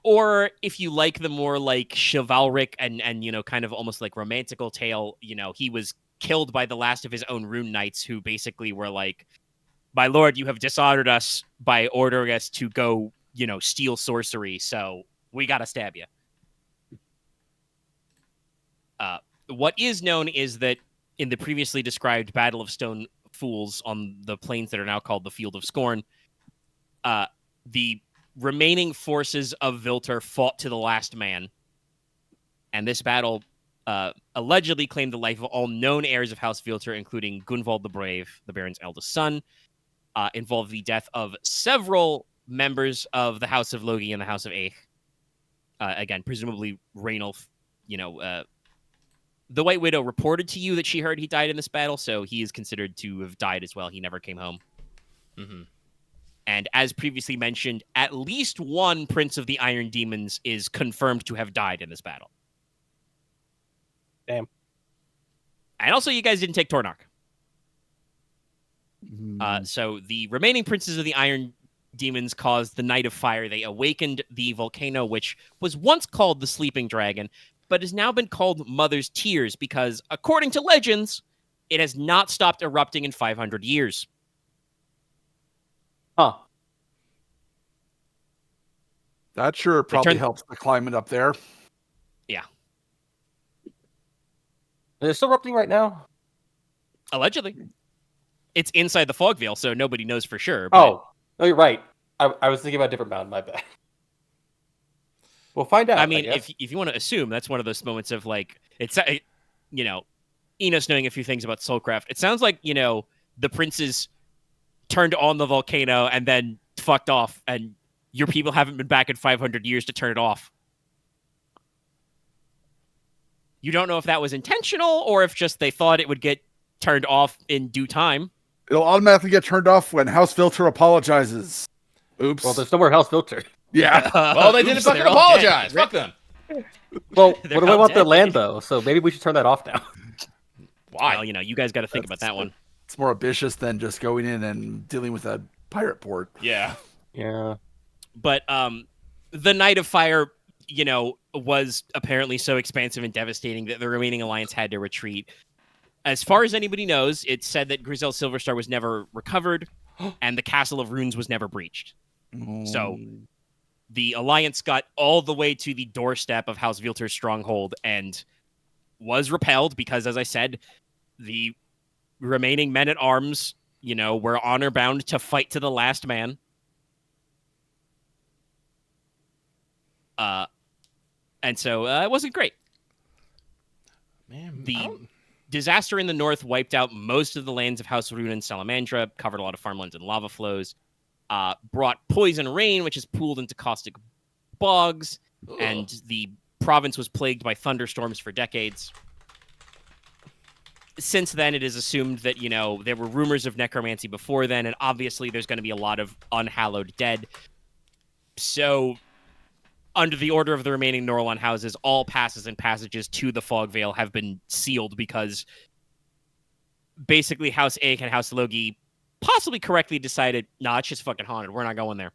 Or if you like the more chivalric and kind of almost like romantical tale, he was killed by the last of his own rune knights, who basically were like, "My lord, you have dishonored us by ordering us to go, steal sorcery, so we gotta stab you." What is known is that in the previously described Battle of Stone Fools on the plains that are now called the Field of Scorn, the remaining forces of Vilter fought to the last man. And this battle allegedly claimed the life of all known heirs of House Vilter, including Gunvald the Brave, the Baron's eldest son, involved the death of several members of the House of Logi and the House of Eich. Again, presumably Raynolf, the White Widow reported to you that she heard he died in this battle, so he is considered to have died as well. He never came home. Mm-hmm. And as previously mentioned, at least one Prince of the Iron Demons is confirmed to have died in this battle. Damn. And also, you guys didn't take Tornok. So the remaining Princes of the Iron Demons caused the Night of Fire. They awakened the volcano, which was once called the Sleeping Dragon, but has now been called Mother's Tears because, according to legends, it has not stopped erupting in 500 years. Huh. That sure probably turned- helps the climate up there. Yeah. Is it still erupting right now? Allegedly. It's inside the Fogveil, so nobody knows for sure. But... Oh, no, you're right. I was thinking about a different mountain, my bad. We'll find out. I mean, guess. if you want to assume, that's one of those moments of Inos knowing a few things about Soulcraft. It sounds like, the princes turned on the volcano and then fucked off, and your people haven't been back in 500 years to turn it off. You don't know if that was intentional or if just they thought it would get turned off in due time. It'll automatically get turned off when House Filter apologizes. Oops. Well, there's no more House Filter. Yeah. Well, they didn't Oops, fucking they're all dead. apologize. Fuck them. Well, They're what do I all want their dead, land, dude. though? So maybe we should turn that off now. Why? Well, you guys got to think about that one. It's more ambitious than just going in and dealing with a pirate port. Yeah. Yeah. But the Night of Fire, was apparently so expansive and devastating that the remaining alliance had to retreat. As far as anybody knows, it's said that Grizel Silverstar was never recovered, and the Castle of Runes was never breached. So the alliance got all the way to the doorstep of House Vilter's stronghold and was repelled because, as I said, the remaining men at arms, were honor bound to fight to the last man. And so it wasn't great. Man, The disaster in the north wiped out most of the lands of House Rune and Salamandra, covered a lot of farmlands and lava flows, brought poison rain, which is pooled into caustic bogs, and the province was plagued by thunderstorms for decades. Since then, it is assumed that, there were rumors of necromancy before then, and obviously there's going to be a lot of unhallowed dead. So, under the order of the remaining Norlon houses, all passes and passages to the Fogveil have been sealed because basically House Eich and House Logi possibly correctly decided, nah, it's just fucking haunted. We're not going there.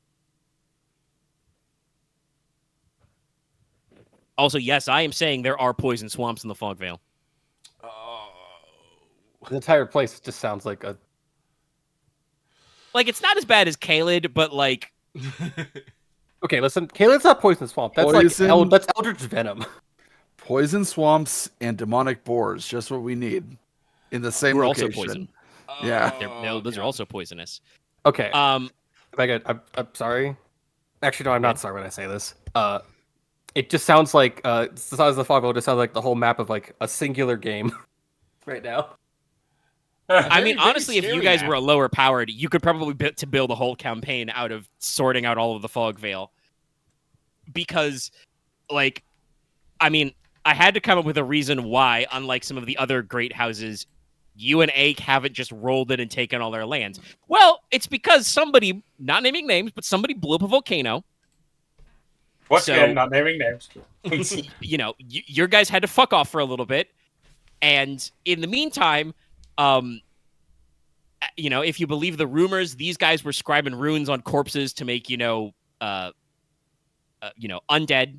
Also, yes, I am saying there are poison swamps in the Fogveil. The entire place just sounds like a. Like, it's not as bad as Kaled, but like, Okay, listen, Caelad's not poison swamp. That's Poison- that's eldritch venom. Poison swamps and demonic boars, just what we need in the same we're location. also poison. Yeah. Those are also poisonous. Okay, Um, I'm sorry. Actually, no, I'm not sorry when I say this. It just sounds like the size of the Fogveil just sounds like the whole map of like a singular game right now. I mean, Very honestly, if you scary guys map. were lower powered, you could probably build a whole campaign out of sorting out all of the Fogveil. Because, like, I mean, I had to come up with a reason why, unlike some of the other great houses, you and Ake haven't just rolled in and taken all their lands. Well, it's because somebody, not naming names, but somebody blew up a volcano. Once So- again, not naming names. You know, your guys had to fuck off for a little bit. And in the meantime, you know, if you believe the rumors, these guys were scribing runes on corpses to make, undead,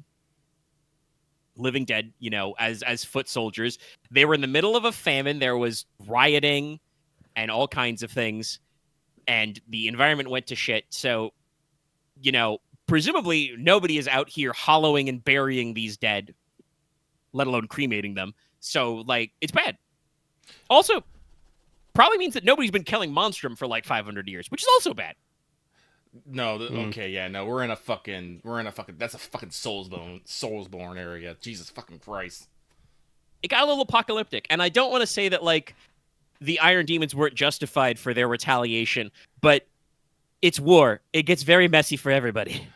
living dead, as foot soldiers. They were in the middle of a famine. There was rioting and all kinds of things, and the environment went to shit. So, presumably nobody is out here hollowing and burying these dead, let alone cremating them. So, like, it's bad. Also, probably means that nobody's been killing Monstrum for like 500 years, which is also bad. No, okay, yeah, no, we're in a fucking, that's a fucking Soulsborne area. Jesus fucking Christ. It got a little apocalyptic, and I don't want to say that, like, the Iron Demons weren't justified for their retaliation, but it's war. It gets very messy for everybody.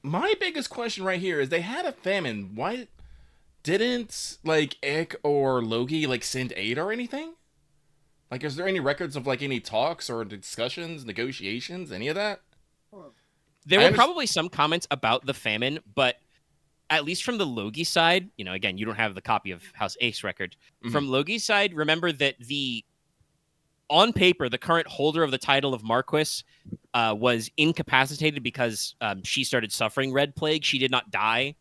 My biggest question right here is they had a famine. Why didn't, like, Ek or Logi, like, send aid or anything? Like, is there any records of, like, any talks or discussions, negotiations, any of that? There I were probably some comments about the famine, but at least from the Logi side, again, you don't have the copy of House Ace record. Mhm. From Logi's side, remember that on paper, the current holder of the title of Marquess was incapacitated because she started suffering red plague. She did not die,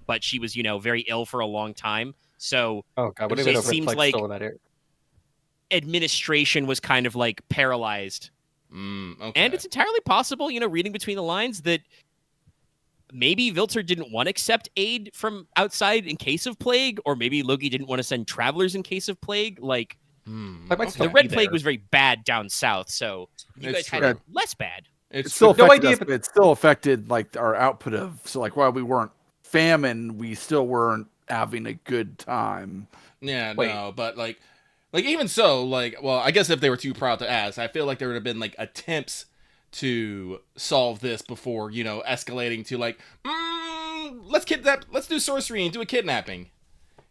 but she was, very ill for a long time. So Oh god, what It even know seems Red Plague's like- still in that area? administration was kind of like paralyzed. Okay. And it's entirely possible, reading between the lines, that maybe Vilter didn't want to accept aid from outside in case of plague, or maybe Logi didn't want to send travelers in case of plague. Like, I might okay. still the Red be Plague there. was very bad down south, so you It's guys had true. it less bad. It It's still no affected idea us, if it- but it still affected like our output of. So like while we weren't famine, we still weren't having a good time. Yeah, Wait. no, but like even so, like, well, I guess if they were too proud to ask, I feel like there would have been like attempts to solve this before, escalating to like, let's do sorcery and do a kidnapping.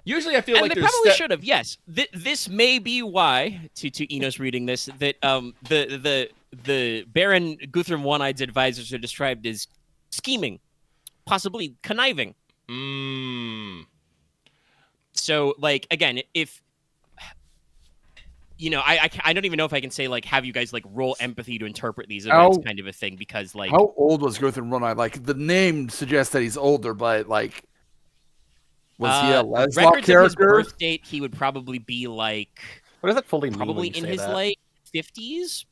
Usually, I feel And like they there's probably should have. Yes, this may be why, to Enos reading this, that the Baron Guthrum One-Eye's advisors are described as scheming, possibly conniving. So, like, again, if I don't even know if I can say, like, have you guys like roll empathy to interpret these events, kind of a thing, because like, How old was Guthrum One-Eye? Like the name suggests that he's older, but like, was he a Leslok records of his character? birth date, he would probably be like What does that fully mean? probably when you in say his that? late 50s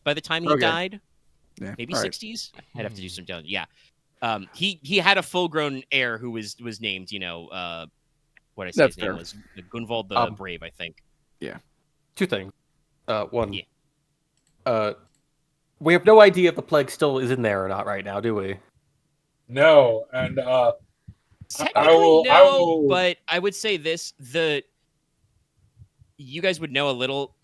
by the time he Okay. died. Yeah, Maybe all right. 60s. I'd have to do some down. Yeah. He had a full-grown heir who was named, what I say That's his name fair. was Gunvald the Brave, I think. Two things. One. Yeah. We have no idea if the plague still is in there or not right now, do we? No, and Technically, will- no, I will- but I would say this: you guys would know a little.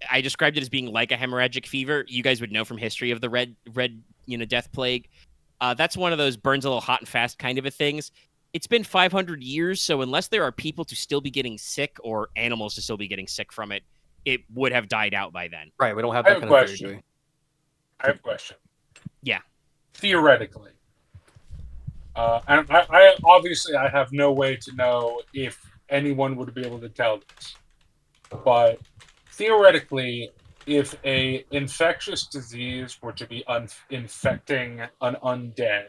I described it as being like a hemorrhagic fever. You guys would know from history of the red, death plague. That's one of those burns a little hot and fast kind of a things. It's been 500 years, so unless there are people to still be getting sick or animals to still be getting sick from it, it would have died out by then. Right, we don't have I that have a kind of question. theory, do I have a question. Yeah. Theoretically, and I obviously I have no way to know if anyone would be able to tell this, but theoretically, if a infectious disease were to be infecting an undead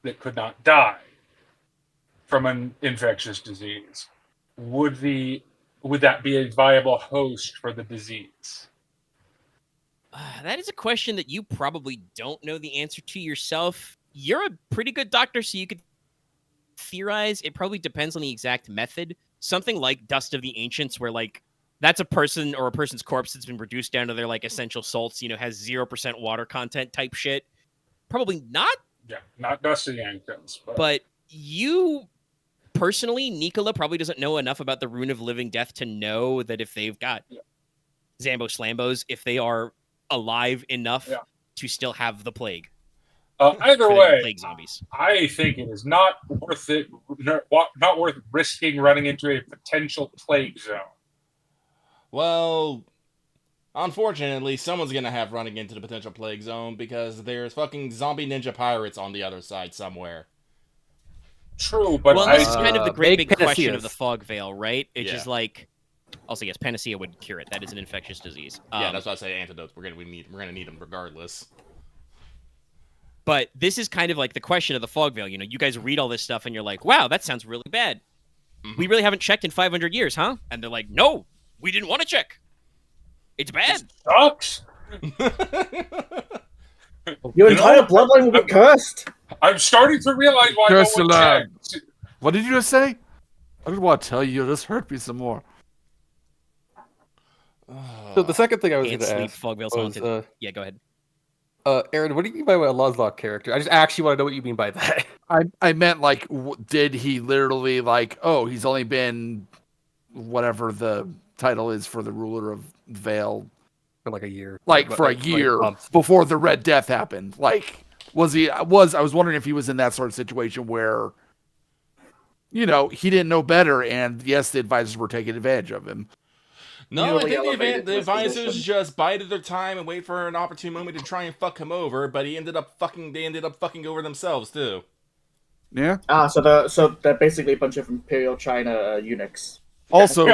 that could not die from an infectious disease, would that be a viable host for the disease? That is a question that you probably don't know the answer to yourself. You're a pretty good doctor, so you could theorize. It probably depends on the exact method. Something like Dust of the Ancients, where like that's a person or a person's corpse that's been reduced down to their like essential salts, has 0% water content type shit. Probably not. Yeah, not Dust of the Ancients, but you personally, Nicola probably doesn't know enough about the Rune of Living Death to know that if they've got Zambo Slambos, if they are alive enough to still have the plague. Either way, plague zombies. I think it is not worth it. Not worth risking running into a potential plague zone. Well, unfortunately, someone's gonna have running into the potential plague zone because there's fucking zombie ninja pirates on the other side somewhere. True, but this is kind of the great big question of the Fogveil, right? It's just like, also yes, panacea would cure it. That is an infectious disease. Yeah, that's why I say antidotes. We're gonna need them regardless. But this is kind of like the question of the Fogveil. You guys read all this stuff and you're like, wow, that sounds really bad. Mm-hmm. We really haven't checked in 500 years, huh? And they're like, no, we didn't want to check. It's bad. It sucks. Your entire bloodline will be cursed. I'm starting to realize why no one checked. What did you just say? I didn't want to tell you. This hurt me some more. So the second thing I was going to ask was, yeah, go ahead. Aren, what do you mean by a Leslok character? I just actually want to know what you mean by that. I meant like, did he literally like? Oh, he's only been whatever the title is for the ruler of Vale for like a year. Like for a year before the Red Death happened. Like, was he? I was wondering if he was in that sort of situation where, he didn't know better, and yes, the advisors were taking advantage of him. No, I think the advisors just bided their time and wait for an opportune moment to try and fuck him over, but they ended up fucking over themselves too. Yeah. So they're basically a bunch of Imperial China eunuchs. Also,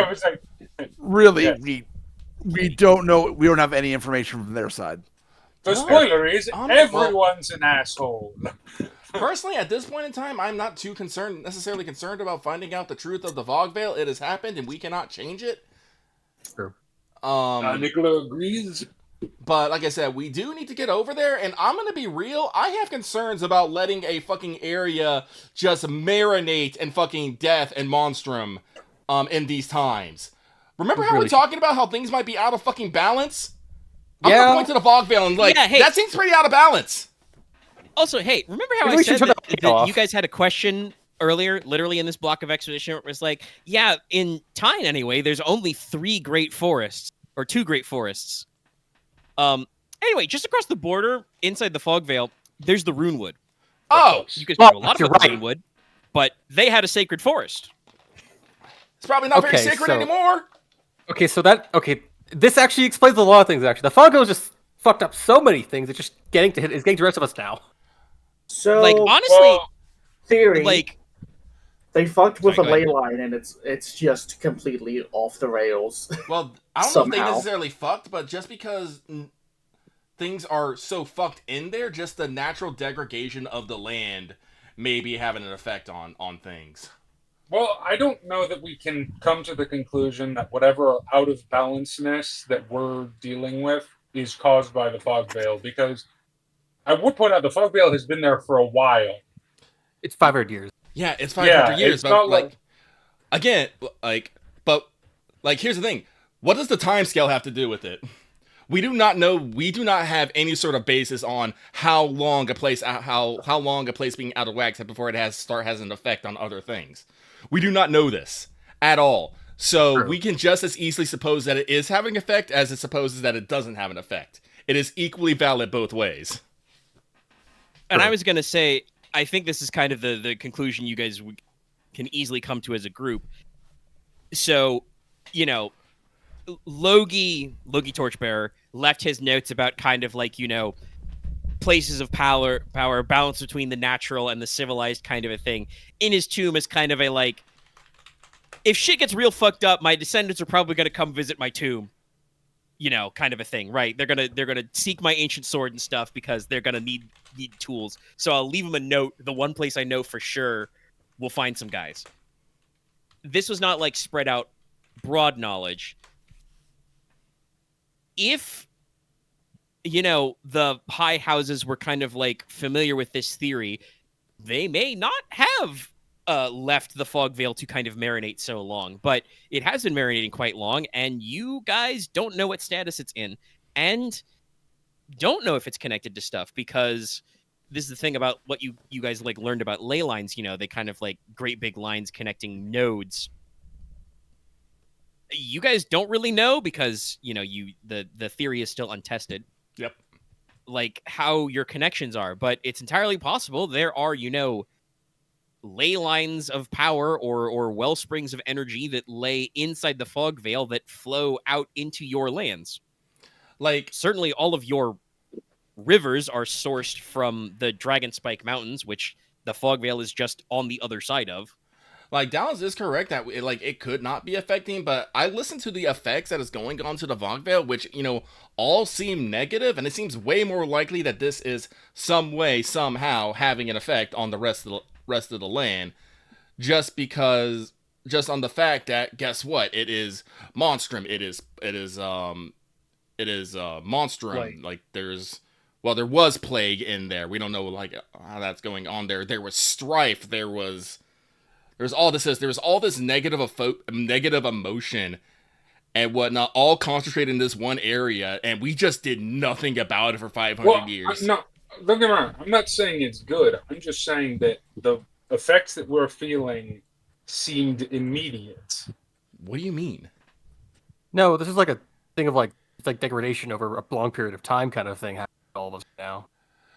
really, we don't know. We don't have any information from their side. The spoiler is everyone's an asshole. Personally, at this point in time, I'm not too necessarily concerned about finding out the truth of the Fogveil. It has happened, and we cannot change it. True. Nicola agrees. But like I said, we do need to get over there, and I'm gonna be real. I have concerns about letting a fucking area just marinate in fucking death and monstrum in these times. Remember how we're talking about how things might be out of fucking balance? I'm gonna point to the Fogveil and that seems pretty out of balance. Also, hey, remember how I said that you guys had a question earlier, literally in this block of expedition, where it was like, yeah, in Teine anyway, there's only 3 great forests, or 2 great forests. Anyway, just across the border, inside the Fogveil, there's the Runewood. Oh! You guys know a lot about the Runewood, but they had a sacred forest. It's probably not very sacred anymore. This actually explains a lot of things, actually. The Fogveil just fucked up so many things, it's just getting to the rest of us now. So, honestly, theory, they fucked with a ley line, and it's just completely off the rails. Well, I don't know if they necessarily fucked, but just because things are so fucked in there, just the natural degradation of the land may be having an effect on things. Well, I don't know that we can come to the conclusion that whatever out of balanceness that we're dealing with is caused by the Fogveil, because I would point out the Fogveil has been there for a while. It's 500 years. Yeah, it's 500 years, but here's the thing. What does the time scale have to do with it? We do not know. We do not have any sort of basis on how long a place being out of whack before it has an effect on other things. We do not know this at all. So we can just as easily suppose that it is having an effect as it supposes that it doesn't have an effect. It is equally valid both ways. And I was going to say, I think this is kind of the conclusion you guys can easily come to as a group. So, Logi Torchbearer left his notes about kind of like, places of power, balance between the natural and the civilized kind of a thing in his tomb as kind of a like, if shit gets real fucked up, my descendants are probably going to come visit my tomb. Kind of a thing, right? They're gonna seek my ancient sword and stuff because they're gonna need tools. So I'll leave them a note. The one place I know for sure we'll find some guys. this was not like spread out broad knowledge. If, you know, the high houses were kind of like familiar with this theory, they may not have left the Fogveil to kind of marinate so long, but it has been marinating quite long, and you guys don't know what status it's in, and don't know if it's connected to stuff, because this is the thing about what you guys like learned about ley lines. You know, they kind of like great big lines connecting nodes. You guys don't really know because, you know, the theory is still untested. Yep. Like how your connections are, but it's entirely possible there are, you know, ley lines of power or well springs of energy that lay inside the Fogveil that flow out into your lands. Like, certainly all of your rivers are sourced from the Dragonspike Mountains, which the Fogveil is just on the other side of. Like, Dallas is correct that it could not be affecting, but I listened to the effects that is going on to the Fogveil, which, you know, all seem negative, and it seems way more likely that this is some way, somehow having an effect on the rest of the land, just on the fact that, guess what, it is Monstrum, it is Monstrum, Right. like there was plague in there, we don't know like how that's going on there was strife, there's all this negative emotion and whatnot, all concentrated in this one area, and we just did nothing about it for 500 years. No, don't get me wrong. I'm not saying it's good. I'm just saying that the effects that we're feeling seemed immediate. What do you mean? No, this is like a thing of like it's like degradation over a long period of time kind of thing happening to all of us now.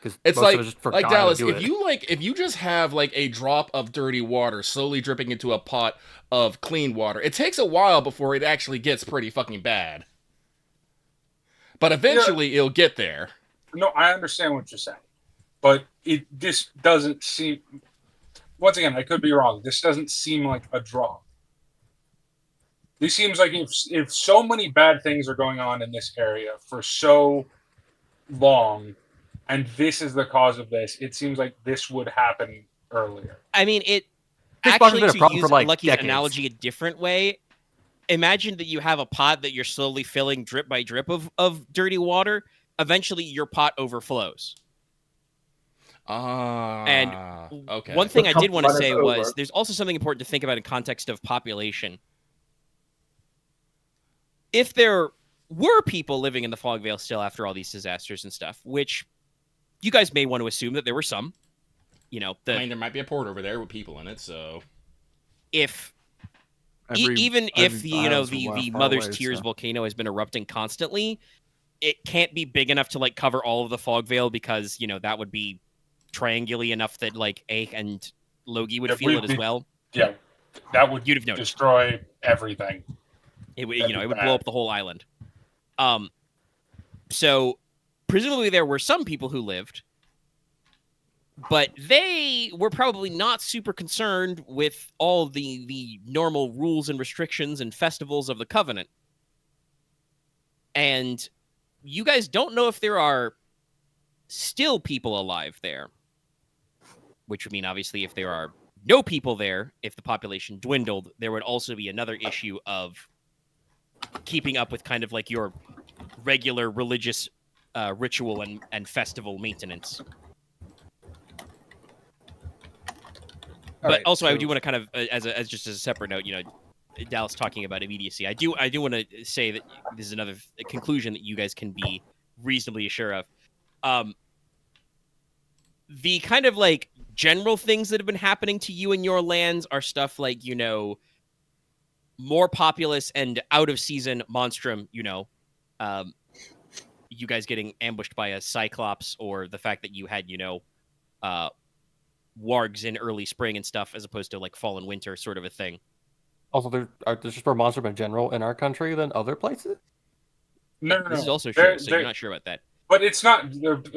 Because It's like Dallas, to do if you just have like a drop of dirty water slowly dripping into a pot of clean water, it takes a while before it actually gets pretty fucking bad. But eventually it'll get there. No, I understand what you're saying, but this doesn't seem. Once again, I could be wrong. This doesn't seem like a drop. This seems like if so many bad things are going on in this area for so long, and this is the cause of this, it seems like this would happen earlier. I mean, it This actually, been a to problem use for, like, Lucky's decades. analogy a different way, imagine that you have a pot that you're slowly filling drip by drip of dirty water. Eventually, your pot overflows. And okay. one thing I did want to Run it say over. was there's also something important to think about in context of population. If there were people living in the Fogveil still after all these disasters and stuff, which you guys may want to assume that there were some, you know, I mean, there might be a port over there with people in it, so if Every- even if every you know island's the far Mother's away, Tears so. volcano has been erupting constantly, it can't be big enough to like cover all of the Fogveil because, you know, that would be triangularly enough that like Ache and Logi would Yeah, feel we'd it as be- well. Yeah, that would You'd have noticed. destroy everything. It would, That'd you know, be it would bad. blow up the whole island. So presumably there were some people who lived, but they were probably not super concerned with all the normal rules and restrictions and festivals of the Covenant. And you guys don't know if there are still people alive there, which would mean obviously if there are no people there, if the population dwindled, there would also be another issue of keeping up with kind of like your regular religious ritual and festival maintenance. But right, also, I so- do want to kind of, as just as a separate note, you know, Dallas talking about immediacy. I do want to say that this is another conclusion that you guys can be reasonably sure of. The kind of like general things that have been happening to you in your lands are stuff like, you know, more populous and out of season monstrum, you know, you guys getting ambushed by a cyclops, or the fact that you had, you know, wargs in early spring and stuff, as opposed to like fall and winter sort of a thing. Also, there's just more monsters in general in our country than other places. No. This is also true, so you're not sure about that. But it's not.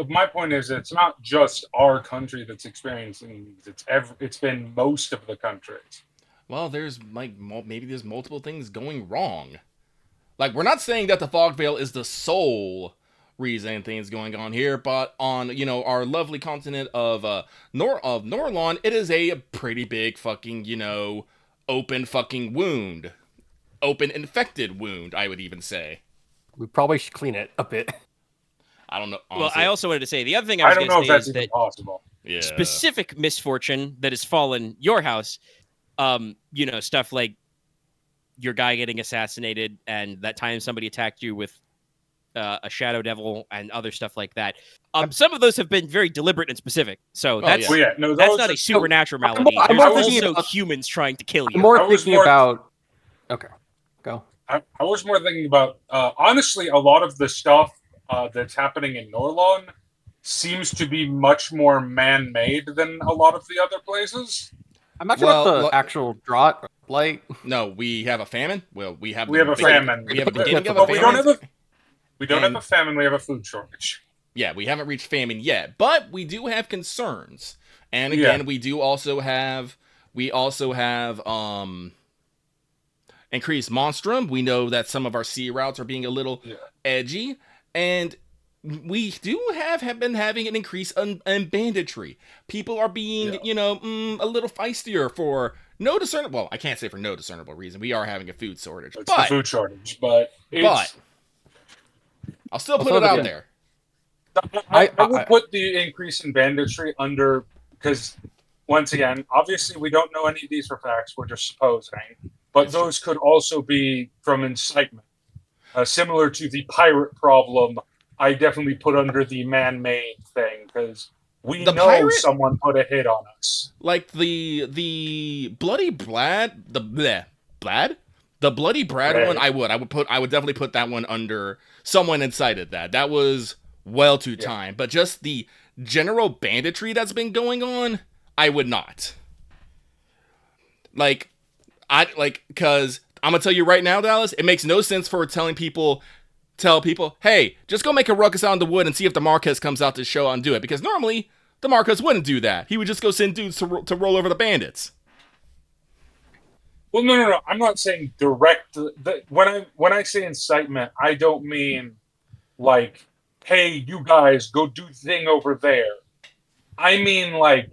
My point is, it's not just our country that's experiencing these. It's been most of the countries. well, there's like maybe there's multiple things going wrong. Like, we're not saying that the Fogveil is the sole reason things going on here, but on, you know, our lovely continent of Norlon, it is a pretty big fucking, you know, open fucking wound. Open infected wound, I would even say. We probably should clean it a bit. I don't know. Well, Honestly. I also wanted to say the other thing I I was don't going know to if say that's is even that possible. Yeah. specific misfortune that has fallen your house, stuff like your guy getting assassinated and that time somebody attacked you with a shadow devil and other stuff like that. Some of those have been very deliberate and specific. So that's yeah. Well, yeah, no, that's those not are- a supernatural I'm malady. more- I'm There's more thinking also about- humans trying to kill I'm you. more I was thinking more- about. Okay, go. I was more thinking about honestly, a lot of the stuff that's happening in Norlon seems to be much more man-made than a lot of the other places. I'm not sure Well, about the actual drought blight. No, we have a famine. Well, we have We have a famine. We have a But- beginning of but a we famine. don't have We don't And- have a famine. We have a food shortage. Yeah, we haven't reached famine yet, but we do have concerns. And Yeah. again, we also have increased monstrum. We know that some of our sea routes are being a little Yeah. edgy, and we do have been having an increase in banditry. People are being, a little feistier for no discernible. Well, I can't say for no discernible reason. We are having a food shortage, It's the but food shortage, but it's, I'll still put Also, it out yeah. there. I I- would put the increase in banditry under, because once again, obviously we don't know any of these for facts. We're just supposing, but That's true. those could also be from incitement, similar to the pirate problem. I definitely put under the man-made thing because we The know pirate- someone put a hit on us. Like the bloody Brad, the bloody Brad Right. one. I would definitely put that one under someone incited that. That was well to time. But just the general banditry that's been going on, I would not. Because I'm gonna tell you right now, Dallas, it makes no sense for tell people, hey, just go make a ruckus out in the wood and see if the Marquess comes out to show and do it. Because normally the Marquess wouldn't do that. He would just go send dudes to roll over the bandits. Well, no. I'm not saying direct. When I say incitement, I don't mean like, hey, you guys go do the thing over there. I mean like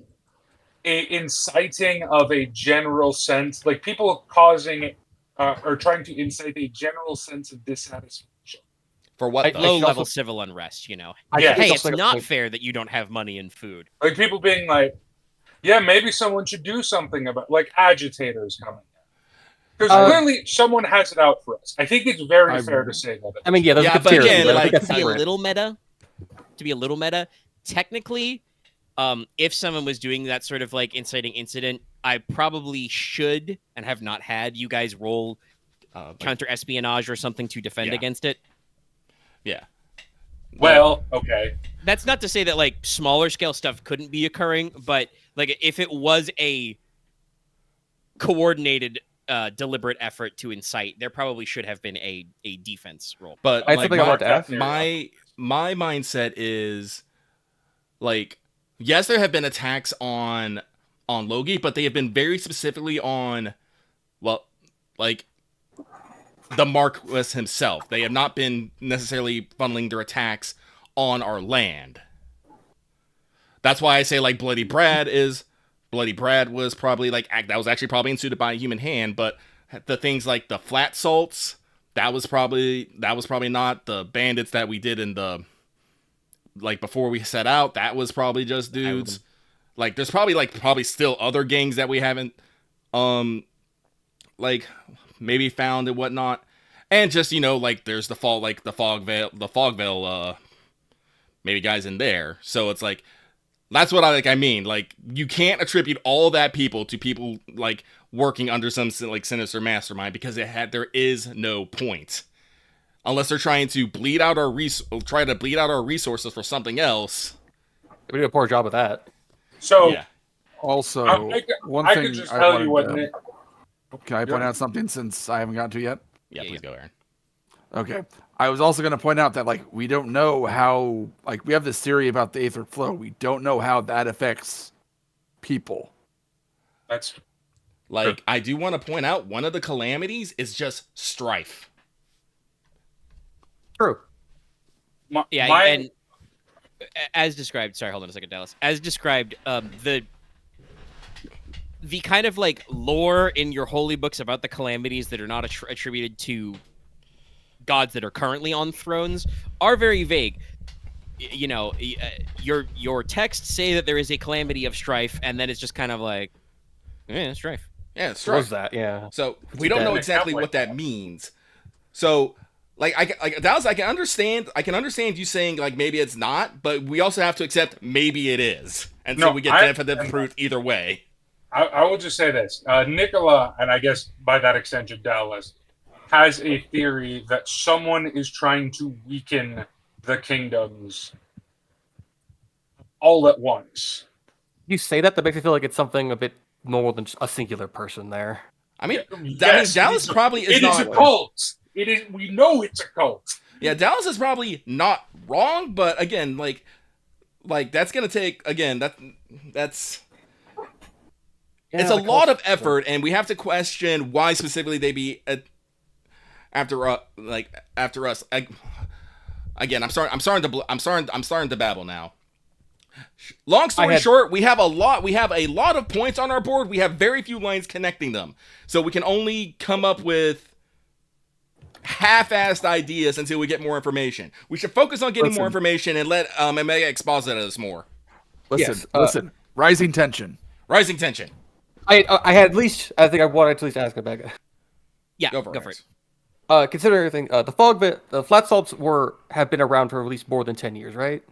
inciting of a general sense, like people causing or trying to incite a general sense of dissatisfaction. For what? I- though? Low should level also- civil unrest, Yeah. think Hey, also it's like a not point- fair that you don't have money and food. Like people being like, yeah, maybe someone should do something about like agitators coming. Because clearly someone has it out for us. I think it's very fair to say that. I mean, yeah, there's Yeah, a but conspiracy, again, but I like, think that's To be a separate. little meta, technically, if someone was doing that sort of like inciting incident, I probably should and have not had you guys roll counter espionage or something to defend Yeah. against it. Yeah. Well, okay. That's not to say that like smaller scale stuff couldn't be occurring, but like if it was a coordinated deliberate effort to incite, there probably should have been a defense roll. But I had like, something I wanted to ask. my mindset is like, yes, there have been attacks on Logi, but they have been very specifically on, well, like the Marquess himself. They have not been necessarily funneling their attacks on our land. That's why I say like Bloody Brad was probably like that was actually probably instituted by a human hand, but the things like the flat salts, that was probably not the bandits that we did in the like before we set out. That was probably just dudes. Like there's probably still other gangs that we haven't like maybe found and whatnot. And just, like there's the Fogveil maybe guys in there. So it's like that's what I mean. Like you can't attribute all that people to people like working under some like sinister mastermind because there is no point. Unless they're trying to bleed out our resources for something else. We did a poor job of that. So Yeah. Also, one I thing could just I tell wanted you what to- Nick. Can I point out something since I haven't gotten to yet? Yeah, please go, Aaron. Okay. I was also going to point out that, like, we don't know how, like, we have this theory about the aetheric flow. We don't know how that affects people. That's Like, I do want to point out one of the calamities is just strife. True. And as described, sorry, hold on a second, Dallas. As described, the the kind of like lore in your holy books about the calamities that are not attributed to gods that are currently on thrones are very vague. You know, your texts say that there is a calamity of strife, and then it's just kind of like, strife. Yeah, it's What was right. that? Yeah. So we don't know exactly what that means. So, like Dallas, I can understand you saying like maybe it's not, but we also have to accept maybe it is, and so we get definitive proof either way. I will just say this: Nicola, and I guess by that extension, Dallas, has a theory that someone is trying to weaken the kingdoms all at once. You say that makes me feel like it's something a bit more than just a singular person there. I mean, Yes, Dallas probably is not. It is a cult. It is. We know it's a cult. Yeah, Dallas is probably not wrong, but again, like that's gonna take that's. Yeah, it's a lot of effort, and we have to question why specifically they be after us. Again, I'm starting to babble now. Long story short, we have a lot of points on our board. We have very few lines connecting them, so we can only come up with half-assed ideas until we get more information. We should focus on getting more information and let Omega exposit us more. Listen. Rising tension. Rising tension. I had at least, I think I wanted to at least ask Omega. Yeah, go for it. Considering everything, the flat slopes have been around for at least more than 10 years, right?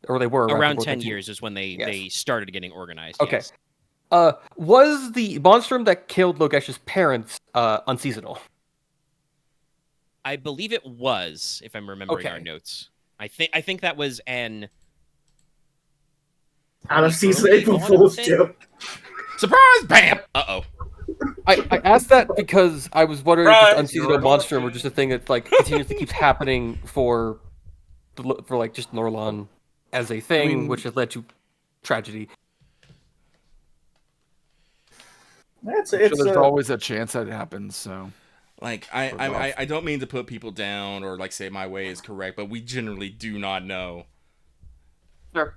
Or they were around 10 years is when they started getting organized. Okay. Yes. Was the monstrum that killed Logesh's parents unseasonal? I believe it was, if I'm remembering our notes. I think that was an out of season April Fool's joke. Surprise! Bam! Uh-oh. I asked that because I was wondering if this unseasonal monstrum or just a thing that like continuously keeps happening for like just Norlon as a thing, which has led to tragedy. There's always a chance that it happens. So, like, I don't mean to put people down or like say my way is correct, but we generally do not know. Sure.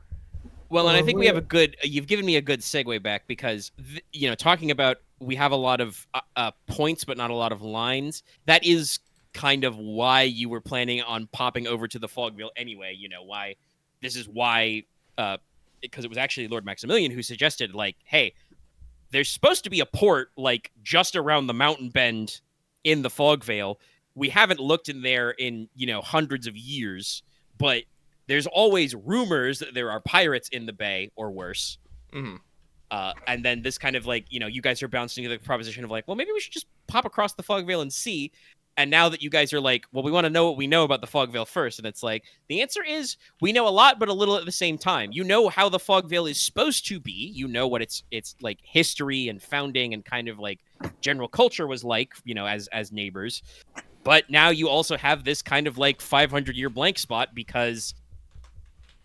Well, and I think we have you've given me a good segue back because, talking about we have a lot of points but not a lot of lines. That is kind of why you were planning on popping over to the Fogveil anyway. This is why, because it was actually Lord Maximilian who suggested, like, hey, there's supposed to be a port, like, just around the mountain bend in the Fogveil. We haven't looked in there in, hundreds of years, but there's always rumors that there are pirates in the bay or worse. Mm-hmm. And then this kind of like, you guys are bouncing to the proposition of like, well, maybe we should just pop across the Fogveil and see. And now that you guys are like, well, we want to know what we know about the Fogveil first. And it's like, the answer is we know a lot, but a little at the same time. You know how the Fogveil is supposed to be. You know what its like history and founding and kind of like general culture was like, as neighbors. But now you also have this kind of like 500-year blank spot because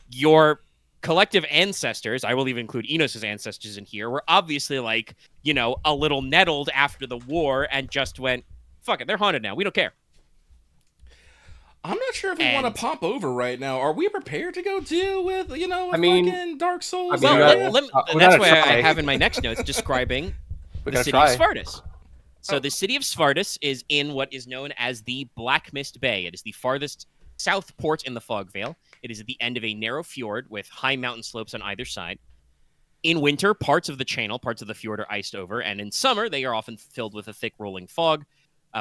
your collective ancestors, I will even include Inos' ancestors in here, were obviously like, a little nettled after the war and just went, fuck it, they're haunted now. We don't care. I'm not sure if we want to pop over right now. Are we prepared to go deal with, fucking Dark Souls? Well, that's why I have in my next notes describing the city of Svartus. So the city of Svartus is in what is known as the Black Mist Bay. It is the farthest south port in the Fogveil. It is at the end of a narrow fjord with high mountain slopes on either side. In winter, parts of the channel, parts of the fjord are iced over, and in summer, they are often filled with a thick rolling fog,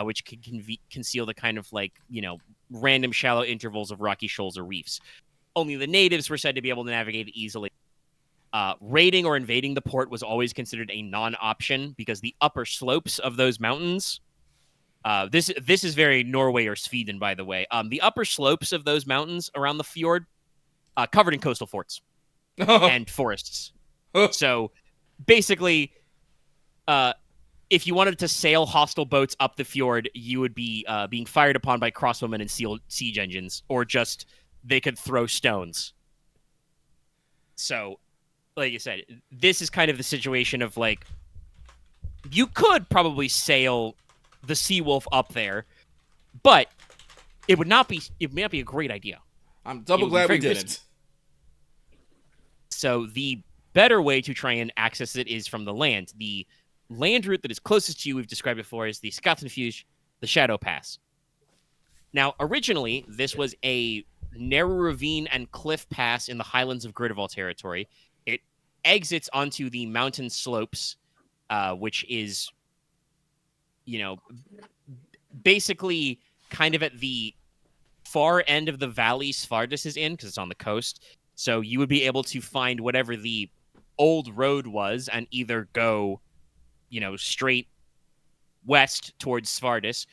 which can conceal the kind of like, random shallow intervals of rocky shoals or reefs. Only the natives were said to be able to navigate easily. Raiding or invading the port was always considered a non-option because the upper slopes of those mountains, this is very Norway or Sweden, by the way. The upper slopes of those mountains around the fjord, covered in coastal forts and forests. So basically, if you wanted to sail hostile boats up the fjord, you would be being fired upon by crossbowmen and siege engines, or just they could throw stones. So, like you said, this is kind of the situation of like, you could probably sail the Seawolf up there, but it would not be a great idea. I'm double glad we didn't. So the better way to try and access it is from the land. The land route that is closest to you, we've described before, is the Scottenfuge, the Shadow Pass. Now, originally, this was a narrow ravine and cliff pass in the highlands of Gridarvol territory. It exits onto the mountain slopes, which is, basically kind of at the far end of the valley Svardis is in, because it's on the coast. So you would be able to find whatever the old road was and either go, straight west towards Svardis,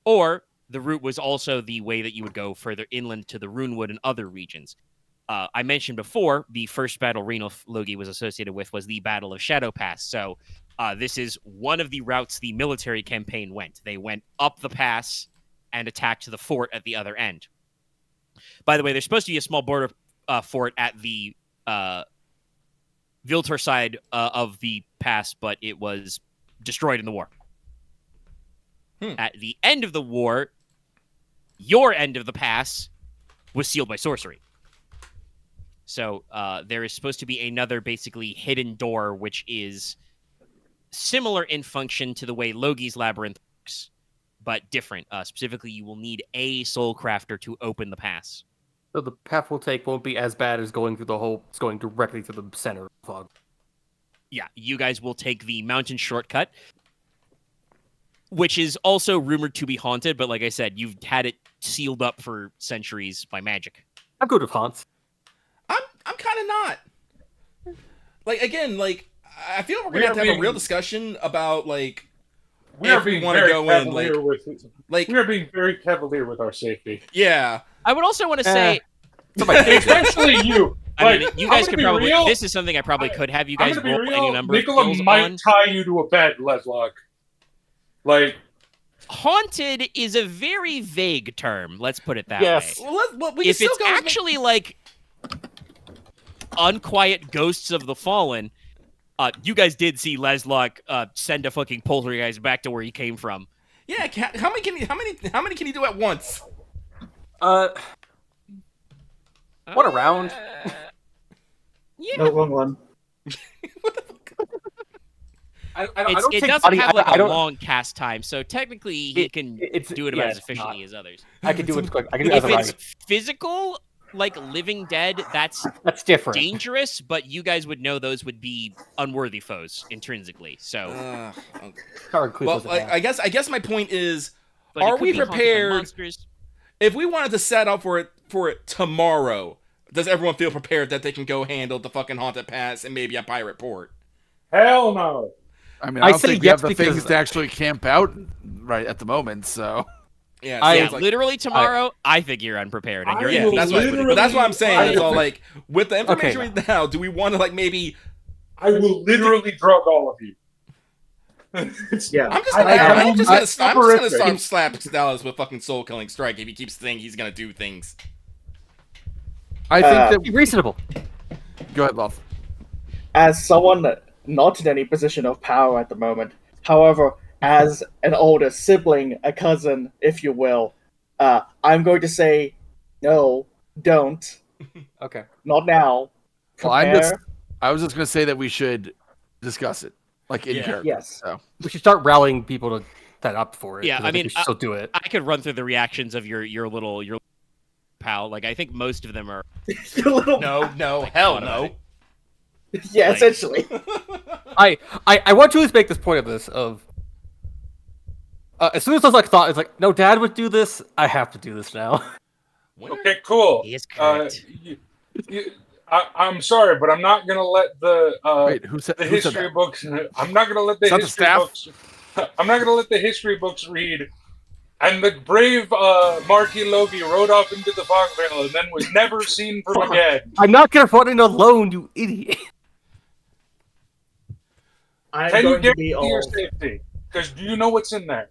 or the route was also the way that you would go further inland to the Runewood and other regions. I mentioned before, the first battle Rainulf Logi was associated with was the Battle of Shadow Pass. So this is one of the routes the military campaign went. They went up the pass and attacked the fort at the other end. By the way, there's supposed to be a small border fort at the Viltor side of the pass, but it was destroyed in the war. At the end of the war, your end of the pass was sealed by sorcery. So there is supposed to be another basically hidden door, which is similar in function to the way Logi's Labyrinth works, but different. Specifically, you will need a soul crafter to open the pass. So the path we'll take won't be as bad as going through the hole. It's going directly to the center of the fog. Yeah, you guys will take the mountain shortcut, which is also rumored to be haunted, but like I said, you've had it sealed up for centuries by magic. I'm good with haunts. I'm kind of not. Like, again, like, I feel we're gonna have to have a real discussion about, like, we are if we being want to very go in, cavalier like, we are being very cavalier with our safety. yeah. I would also want to say, Especially you. I mean, Like, you guys I'm could gonna be probably. real. This is something I probably could have you I'm guys gonna be roll any real. number of Nicola kills might on. tie you to a bed, Leslok. Like, Haunted is a very vague term. Let's put it that Yes. way. Well, we can If still it's go actually like unquiet ghosts of the fallen, you guys did see Leslok send a fucking poltergeist back to where he came from. yeah. How many can you do at once? What a round. Yeah. No, wrong one. It doesn't have like a long cast time, so technically he can do it about as efficiently as others. I can do it quick. I can do it If as a it's round. physical, like Living Dead, that's different. dangerous, but you guys would know those would be unworthy foes intrinsically. So, Okay. Well, I guess my point is, but it are could we be haunted by prepared? monsters. If we wanted to set up for it tomorrow, does everyone feel prepared that they can go handle the fucking haunted pass and maybe a pirate port? hell no. I mean, I don't say think we yes have the because- things to actually camp out right at the moment. So Yeah, Yeah, it's like, literally tomorrow, I think you're unprepared. And you're yeah, will that's literally- that's what I'm saying. I It's all will- like, with the information Okay. right now, do we want to like maybe? I will literally drug all of you. Yeah. I'm just I- gonna horrific. start slap Dallas with fucking soul killing strike if he keeps saying he's gonna do things. I think Be that. reasonable. Go ahead, Loth. As someone not in any position of power at the moment, however, as an older sibling, a cousin, if you will, I'm going to say, no, don't. Okay. Not now. Well, I was just going to say that we should discuss it, like in Yeah. character. Yes. So. We should start rallying people to set up for it. Yeah, 'cause I think mean, we should still do it. I could run through the reactions of your little pal. Like, I think most of them are. You little... No, hell no. Yeah, Like- essentially. I want to at least make this point of this of as soon as I was like thought it's like no, Dad would do this. I have to do this now. Okay, cool. He is correct. I'm sorry, but I'm not gonna let the Wait, who said that? history books. I'm not gonna let the Is that the history staff? books. I'm not gonna let the history books read. And the brave Marquis Logi rode off into the Fogveil and then was never seen from again. I'm not gonna run in alone, you idiot. I'm Can you going to guarantee be your all... safety? Because do you know what's in there?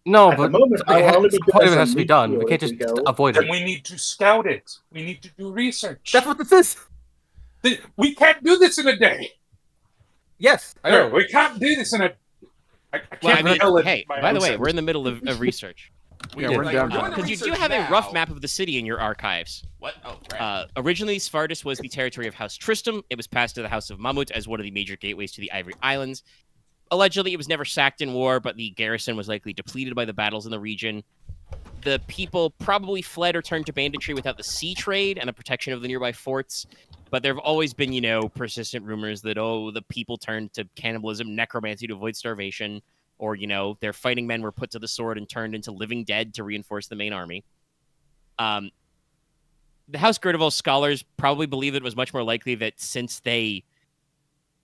No, At the but moment, I will only be part of doing it has to be done. some We can't just meat deal. avoid Then it. we need to scout it. We need to do research. That's what this is. We can't do this in a day. Yes, I know. We can't do this in a. I Well, I can't mean, tell it. hey, my by the way, own we're in the middle of research. We, Yeah, we're like, down we're doing to the Because you do research have a rough now. map of the city in your archives. What? Oh, crap. Originally, Svardis was the territory of House Tristram. It was passed to the House of Mammut as one of the major gateways to the Ivory Islands. Allegedly, it was never sacked in war, but the garrison was likely depleted by the battles in the region. The people probably fled or turned to banditry without the sea trade and the protection of the nearby forts. But there have always been, persistent rumors that, the people turned to cannibalism, necromancy to avoid starvation, or, their fighting men were put to the sword and turned into living dead to reinforce the main army. The House Gridarvol scholars probably believe it was much more likely that since they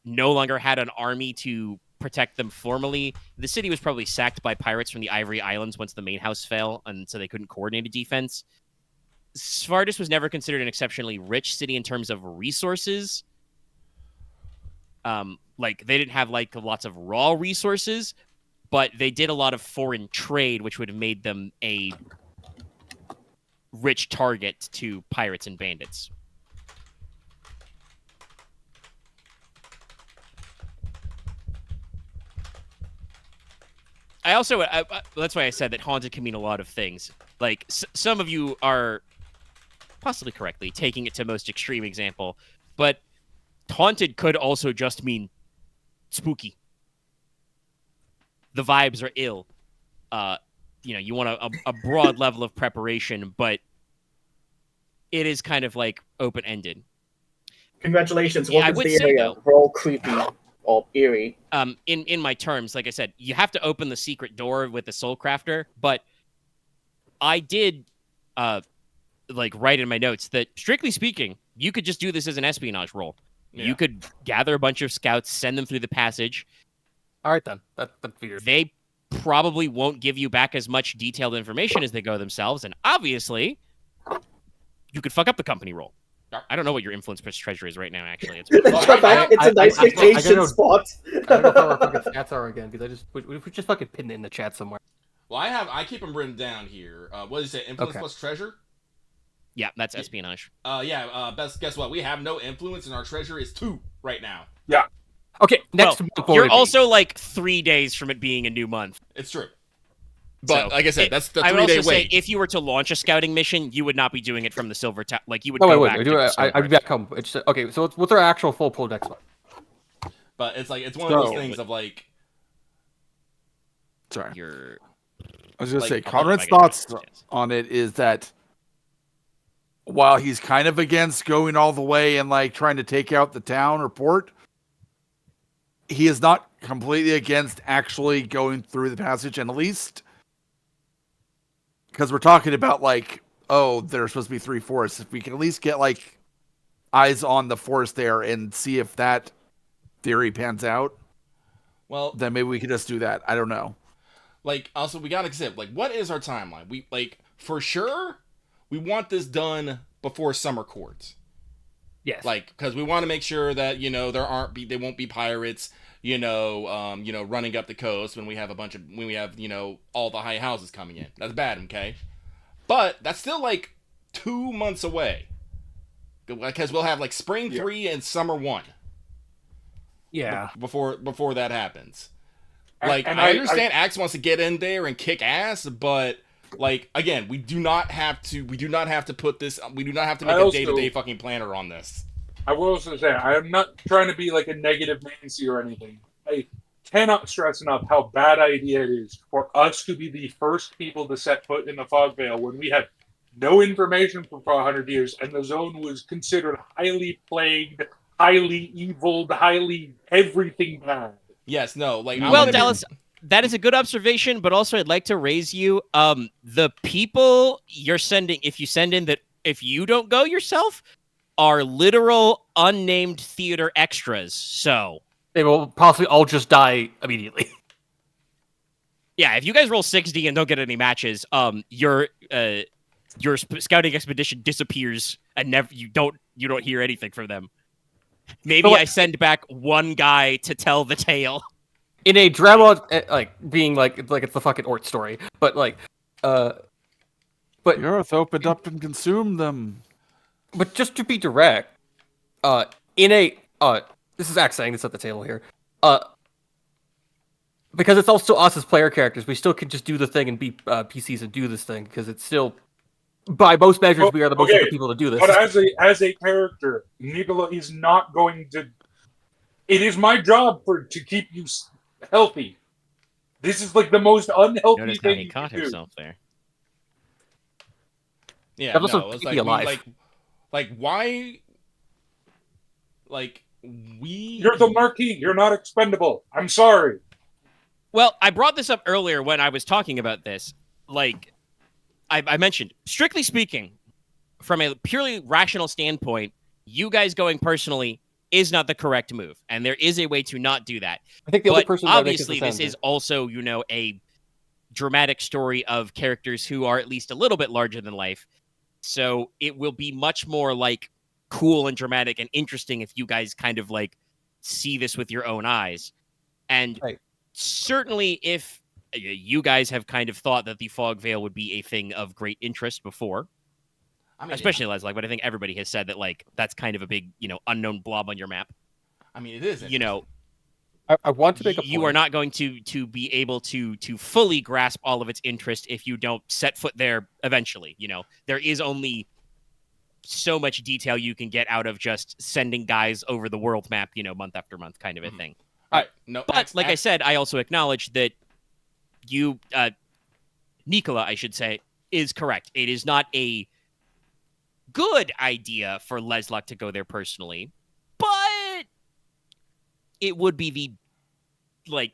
no longer had an army to protect them formally, the city was probably sacked by pirates from the Ivory Islands once the main house fell, and so they couldn't coordinate a defense. Svardis was never considered an exceptionally rich city in terms of resources. They didn't have lots of raw resources, but they did a lot of foreign trade, which would have made them a rich target to pirates and bandits. I also, that's why I said that haunted can mean a lot of things. Some of you are, possibly correctly, taking it to most extreme example, but haunted could also just mean spooky. The vibes are ill. You want a broad level of preparation, but it is kind of open-ended. Congratulations, Yeah, I welcome would to the say, area. though, We're all creepy or eerie. In my terms, like I said, you have to open the secret door with the soul crafter, but I did write in my notes that, strictly speaking, you could just do this as an espionage role. Yeah. You could gather a bunch of scouts, send them through the passage. All right, then. That's weird. They probably won't give you back as much detailed information as they go themselves, and obviously, you could fuck up the company role. I don't know what your influence plus treasure is right now, actually. It's a nice vacation spot. I don't know what our fucking stats are again, because we just fucking pin it in the chat somewhere. Well, I keep them written down here. What is it? Influence plus treasure? Yeah, that's espionage. Guess what? We have no influence, and our treasure is 2 right now. Yeah. Okay, next month. You're also 3 days from it being a new month. It's true. But So, like I said, that's the 3-day I would also wait. say if you were to launch a scouting mission, you would not be doing it from the Silver Tower. You would No, I go wouldn't. back. I'd be back home. It's just, okay. So what's our actual full pull next month? But it's one of those things of Sorry. Your I was going to say, I'll Conrad's look back at thoughts my notes, yes. on it is that while he's kind of against going all the way and trying to take out the town or port, he is not completely against actually going through the passage, and at least because we're talking about there's supposed to be 3 forests. If we can at least get eyes on the forest there and see if that theory pans out, well, then maybe we could just do that. I don't know. Also, we gotta accept, what is our timeline? We, for sure, we want this done before summer courts. Yes. Because we want to make sure that, there won't be pirates, running up the coast when we have all the high houses coming in. That's bad, okay? But that's still, 2 months away. Because we'll have, spring 3 and summer 1. Yeah. Before that happens. I understand Axe wants to get in there and kick ass, but again, we do not have to put this. We do not have to make a day-to-day fucking planner on this. I will also say I am not trying to be a negative Nancy or anything. I cannot stress enough how bad idea it is for us to be the first people to set foot in the Fogveil when we had no information for 400 years, and the zone was considered highly plagued, highly eviled, highly everything bad. Yes, no, Dallas, that is a good observation, but also I'd like to raise you. The people you're sending, if you send in that, if you don't go yourself, are literal unnamed theater extras. So they will possibly all just die immediately. Yeah, if you guys roll 6D and don't get any matches, your scouting expedition disappears and you don't hear anything from them. Maybe I send back one guy to tell the tale. In a drama, being it's the fucking Ort story, but the earth opened up and consumed them. But just to be direct, this is Axe saying this at the table here. because it's also us as player characters. We still could just do the thing and be PCs and do this thing because it's still, by most measures, we are the most okay, eager people to do this. But as a character, Nicola is not going to. It is my job to keep you healthy. This is like the most unhealthy Notice how thing he you caught can do. himself there. Yeah, That was no, so it's creepy alive. like why? Like we. You're the Marquis. You're not expendable. I'm sorry. Well, I brought this up earlier when I was talking about this. Like, I mentioned, strictly speaking, from a purely rational standpoint, you guys going personally is not the correct move, and there is a way to not do that. I think the only But person that makes obviously, this this is also, a dramatic story of characters who are at least a little bit larger than life. So it will be much more like cool and dramatic and interesting if you guys kind of like see this with your own eyes. And Right. certainly if you guys have kind of thought that the Fogveil would be a thing of great interest before, I mean, especially Leslok, but I think everybody has said that like that's kind of a big, unknown blob on your map. I mean, it is. I want to make a point. You are not going to be able to fully grasp all of its interest if you don't set foot there eventually. There is only so much detail you can get out of just sending guys over the world map, month after month kind of a thing. All right, no, But I said, I also acknowledge that you, Nicola, I should say, is correct. It is not a good idea for Leslok to go there personally, but it would be the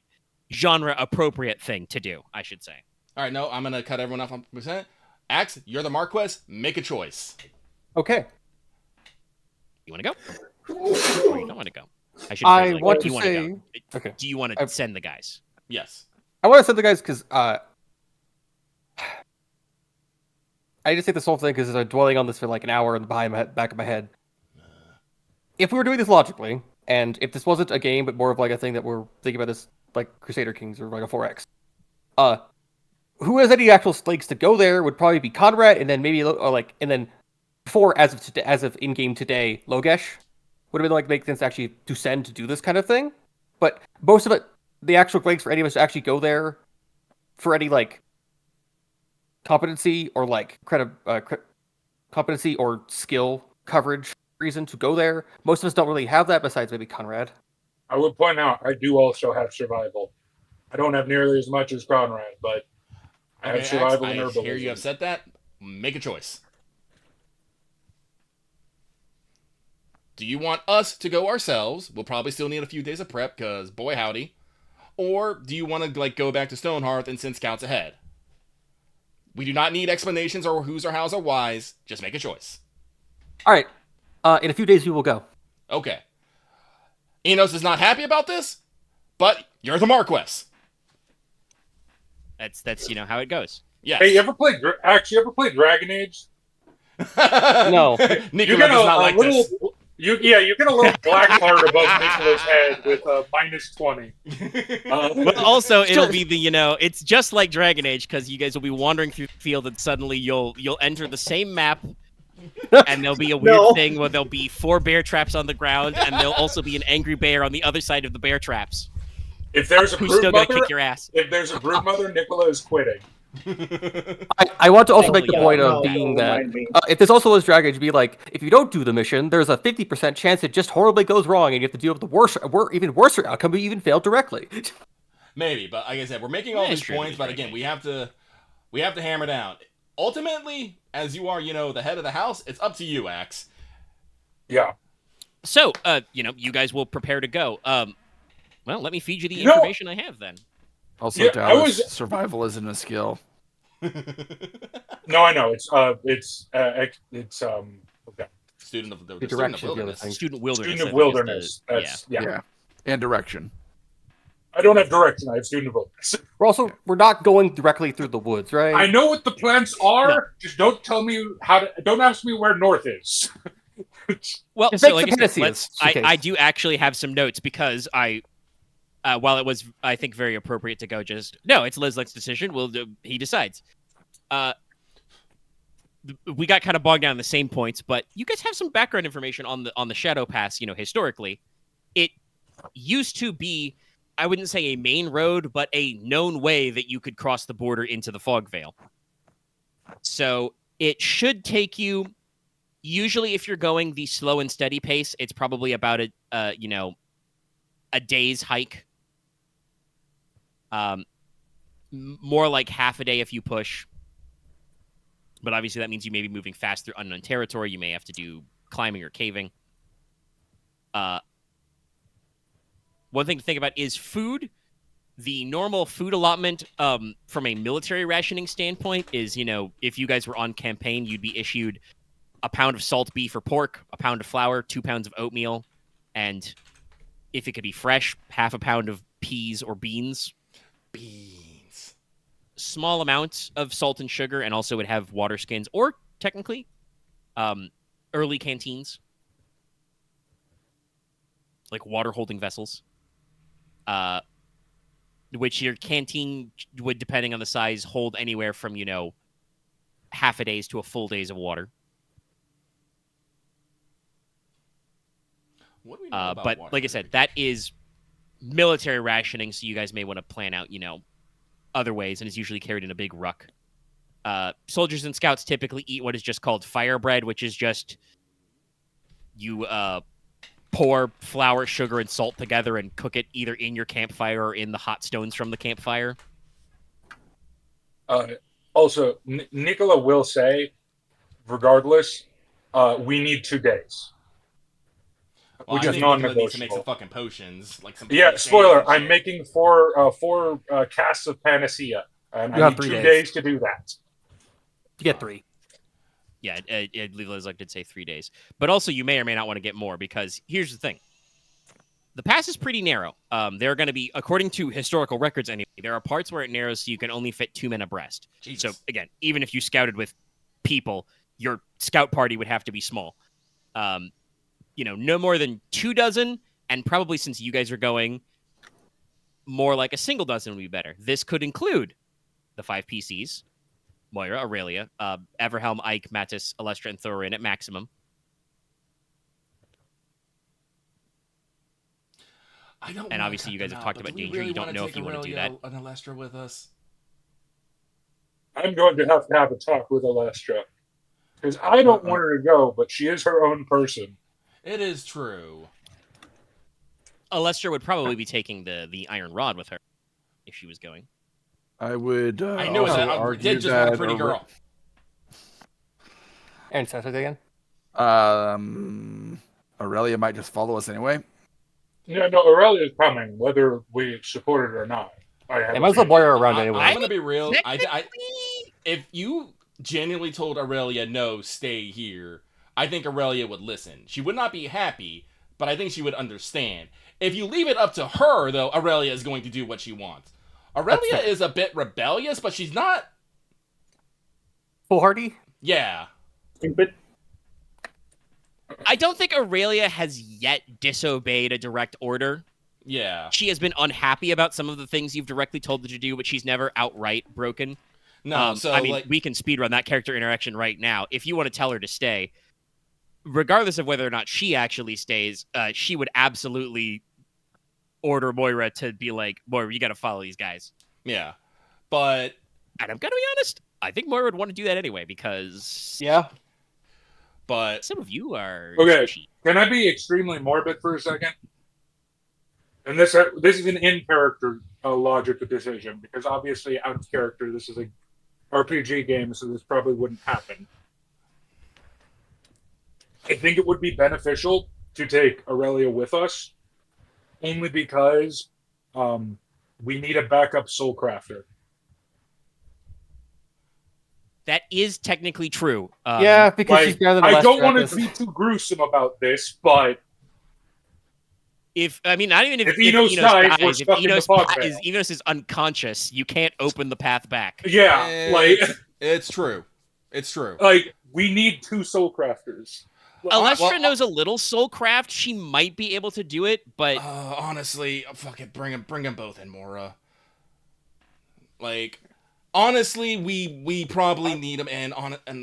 genre appropriate thing to do, I should say. All right, no, I'm gonna cut everyone off on percent. Axe, you're the Marquess. Make a choice. Okay. You want to go? Or you don't want to go? I want do to you say. wanna go? Okay. Do you want to send the guys? Yes. I want to send the guys because I just think this whole thing because I'm dwelling on this for like an hour in the back of my head. If we were doing this logically, and if this wasn't a game but more of like a thing that we're thinking about this like Crusader Kings or like a 4X, who has any actual stakes to go there would probably be Konrad, and then maybe and then before as of in game today, Logesh would have been like make sense actually to send to do this kind of thing. But most of it, the actual stakes for any of us to actually go there for any like competency or like competency or skill coverage reason to go there. Most of us don't really have that besides maybe Konrad. I would point out I do also have survival. I don't have nearly as much as Konrad, but I have survival and herbalism. I hear you have said that. Make a choice. Do you want us to go ourselves? We'll probably still need a few days of prep, because boy howdy. Or do you want to go back to Stonehearth and send scouts ahead? We do not need explanations or who's or how's or whys. Just make a choice. All right. In a few days, we will go. Okay. Inos is not happy about this, but you're the Marquess. That's how it goes. Yes. Hey, you ever played Dragon Age? No. Nicola does not like this. You get a little black heart above Nicola's head with a -20. But also, it'll be it's just like Dragon Age because you guys will be wandering through the field and suddenly you'll enter the same map, and there'll be a weird thing where there'll be 4 bear traps on the ground, and there'll also be an angry bear on the other side of the bear traps. If there's a who's still brood gonna kick your ass. If there's a brood mother, Nicola is quitting. I want to also make the Yeah, point no, of being don't that remind me. if this also was Dragon Age, be like, if you don't do the mission, there's a 50% chance it just horribly goes wrong, and you have to deal with the even worse outcome, but you even failed directly. Maybe, but like I said, we're making all these points, but again, we have to hammer down. Ultimately, as you are, the head of the house, it's up to you, Axe. Yeah. So, you guys will prepare to go. Well, let me feed you the information I have then. Also, Yeah, Dallas, survival isn't a skill. No, I know. It's okay. Student of the direction, wilderness. Student wilderness. Student of I think, wilderness. is the- That's Yeah. And direction. I don't have direction. I have student of wilderness. We're not going directly through the woods, right? I know what the plants are. Just don't tell me don't ask me where north is. Well, Just so make like some I said, Hennessy, just in I case. do actually have some notes because while it was, I think, very appropriate to go it's Leslok's decision. He decides. We got kind of bogged down in the same points, but you guys have some background information on the Shadow Pass. Historically, it used to be I wouldn't say a main road, but a known way that you could cross the border into the Fogveil. So it should take you, usually if you're going the slow and steady pace, it's probably about a day's hike. More like half a day if you push. But obviously that means you may be moving fast through unknown territory. You may have to do climbing or caving. One thing to think about is food. The normal food allotment from a military rationing standpoint is, if you guys were on campaign, you'd be issued a pound of salt beef or pork, a pound of flour, 2 pounds of oatmeal, and if it could be fresh, half a pound of peas or beans. Beans. Small amounts of salt and sugar, and also would have water skins, or technically, early canteens. Like water holding vessels. Which your canteen would, depending on the size, hold anywhere from, half a day's to a full day's of water. What do we know about but water like I said, that is military rationing, so you guys may want to plan out, other ways, and it's usually carried in a big ruck. Soldiers and scouts typically eat what is just called fire bread, which is just you pour flour, sugar, and salt together and cook it either in your campfire or in the hot stones from the campfire. Also, Nicola will say, regardless, we need 2 days. Well, Which I is think Nicola needs to make non-negotiable. some fucking potions, like some. Yeah, PSAs spoiler, and I'm shit. making four casts of Panacea, and You I have need 3 2 days. days to do that. You get 3. Yeah, I believe Leslok did say 3 days. But also, you may or may not want to get more, because here's the thing. The pass is pretty narrow. There are going to be, according to historical records anyway, there are parts where it narrows so you can only fit 2 men abreast. Jesus. So, again, even if you scouted with people, your scout party would have to be small. No more than 2 dozen, and probably since you guys are going, more like a single dozen would be better. This could include the 5 PCs, Moira, Aurelia, Everhelm, Ike, Mattis, Alestra, and Thorin at maximum. I don't. And wanna obviously cut you guys them have out, talked but about do we danger. really You don't wanna know if take you want to do Aurelia that. and Alestra with us. I'm going to have a talk with Alestra. Because I don't want her to go, but she is her own person. It is true. Alestra would probably be taking the iron rod with her if she was going. I would I knew it. also I argue did just want a that pretty girl. And say that again. Aurelia might just follow us anyway. Yeah, no, Aurelia is coming, whether we support it or not. They might as well boy her around anyway. I'm gonna be real. Technically- If you genuinely told Aurelia, no, stay here, I think Aurelia would listen. She would not be happy, but I think she would understand. If you leave it up to her, though, Aurelia is going to do what she wants. Aurelia is a bit rebellious, but she's not. Foolhardy? Yeah. Stupid. I don't think Aurelia has yet disobeyed a direct order. Yeah. She has been unhappy about some of the things you've directly told her to do, but she's never outright broken. No, we can speedrun that character interaction right now. If you want to tell her to stay, regardless of whether or not she actually stays, she would absolutely order Moira to be like, Moira, you got to follow these guys. Yeah. But. And I'm going to be honest, I think Moira would want to do that anyway, because Yeah. But. some of you are Okay, squishy. can I be extremely morbid for a second? And this is an in-character logic decision, because obviously out of character, this is a RPG game, so this probably wouldn't happen. I think it would be beneficial to take Aurelia with us, only because we need a backup soul crafter. That is technically true. Yeah, because Like, she's better than I Alestra don't want at to this. be too gruesome about this, but Not even if Enos dies, we're if stuck in the Fogveil. Enos is unconscious, you can't open the path back. yeah, like It's true. It's true. like we need 2 soul crafters. Alestra knows a little soulcraft. She might be able to do it, but Honestly, fuck it. Bring them both in, Mora. Like, honestly, we probably need them, and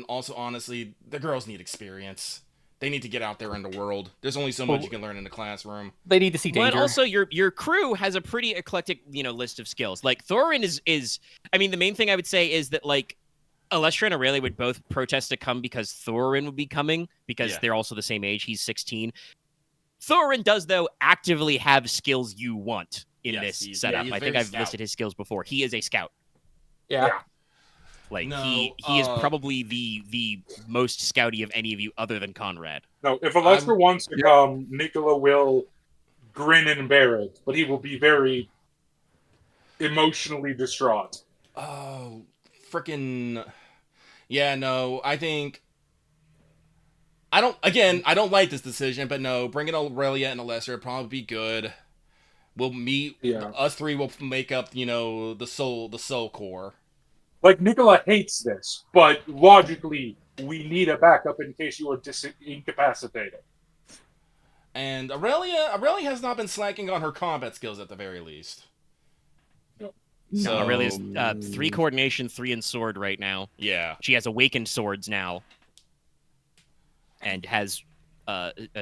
also honestly, the girls need experience. They need to get out there in the world. There's only so much you can learn in the classroom. They need to see danger. But also, your crew has a pretty eclectic, list of skills. Like Thorin is. I mean, the main thing I would say is that like Alestra and Aurelia would both protest to come because Thorin would be coming because they're also the same age. He's 16. Thorin does though actively have skills you want in this setup. I think I've listed his skills before. He is a scout. Yeah. Like he is probably the most scouty of any of you other than Konrad. No, if Alestra wants to come, Nicola will grin and bear it, but he will be very emotionally distraught. Oh, freaking. Yeah, no, I think. I don't like this decision, but no, bringing Aurelia and Alestra would probably be good. We'll meet. Us three will make up, the soul core. Like, Nicola hates this, but logically, we need a backup in case you are incapacitated. And Aurelia has not been slacking on her combat skills at the very least. So Aurelia's 3 coordination, 3 in sword right now. Yeah. She has awakened swords now. And has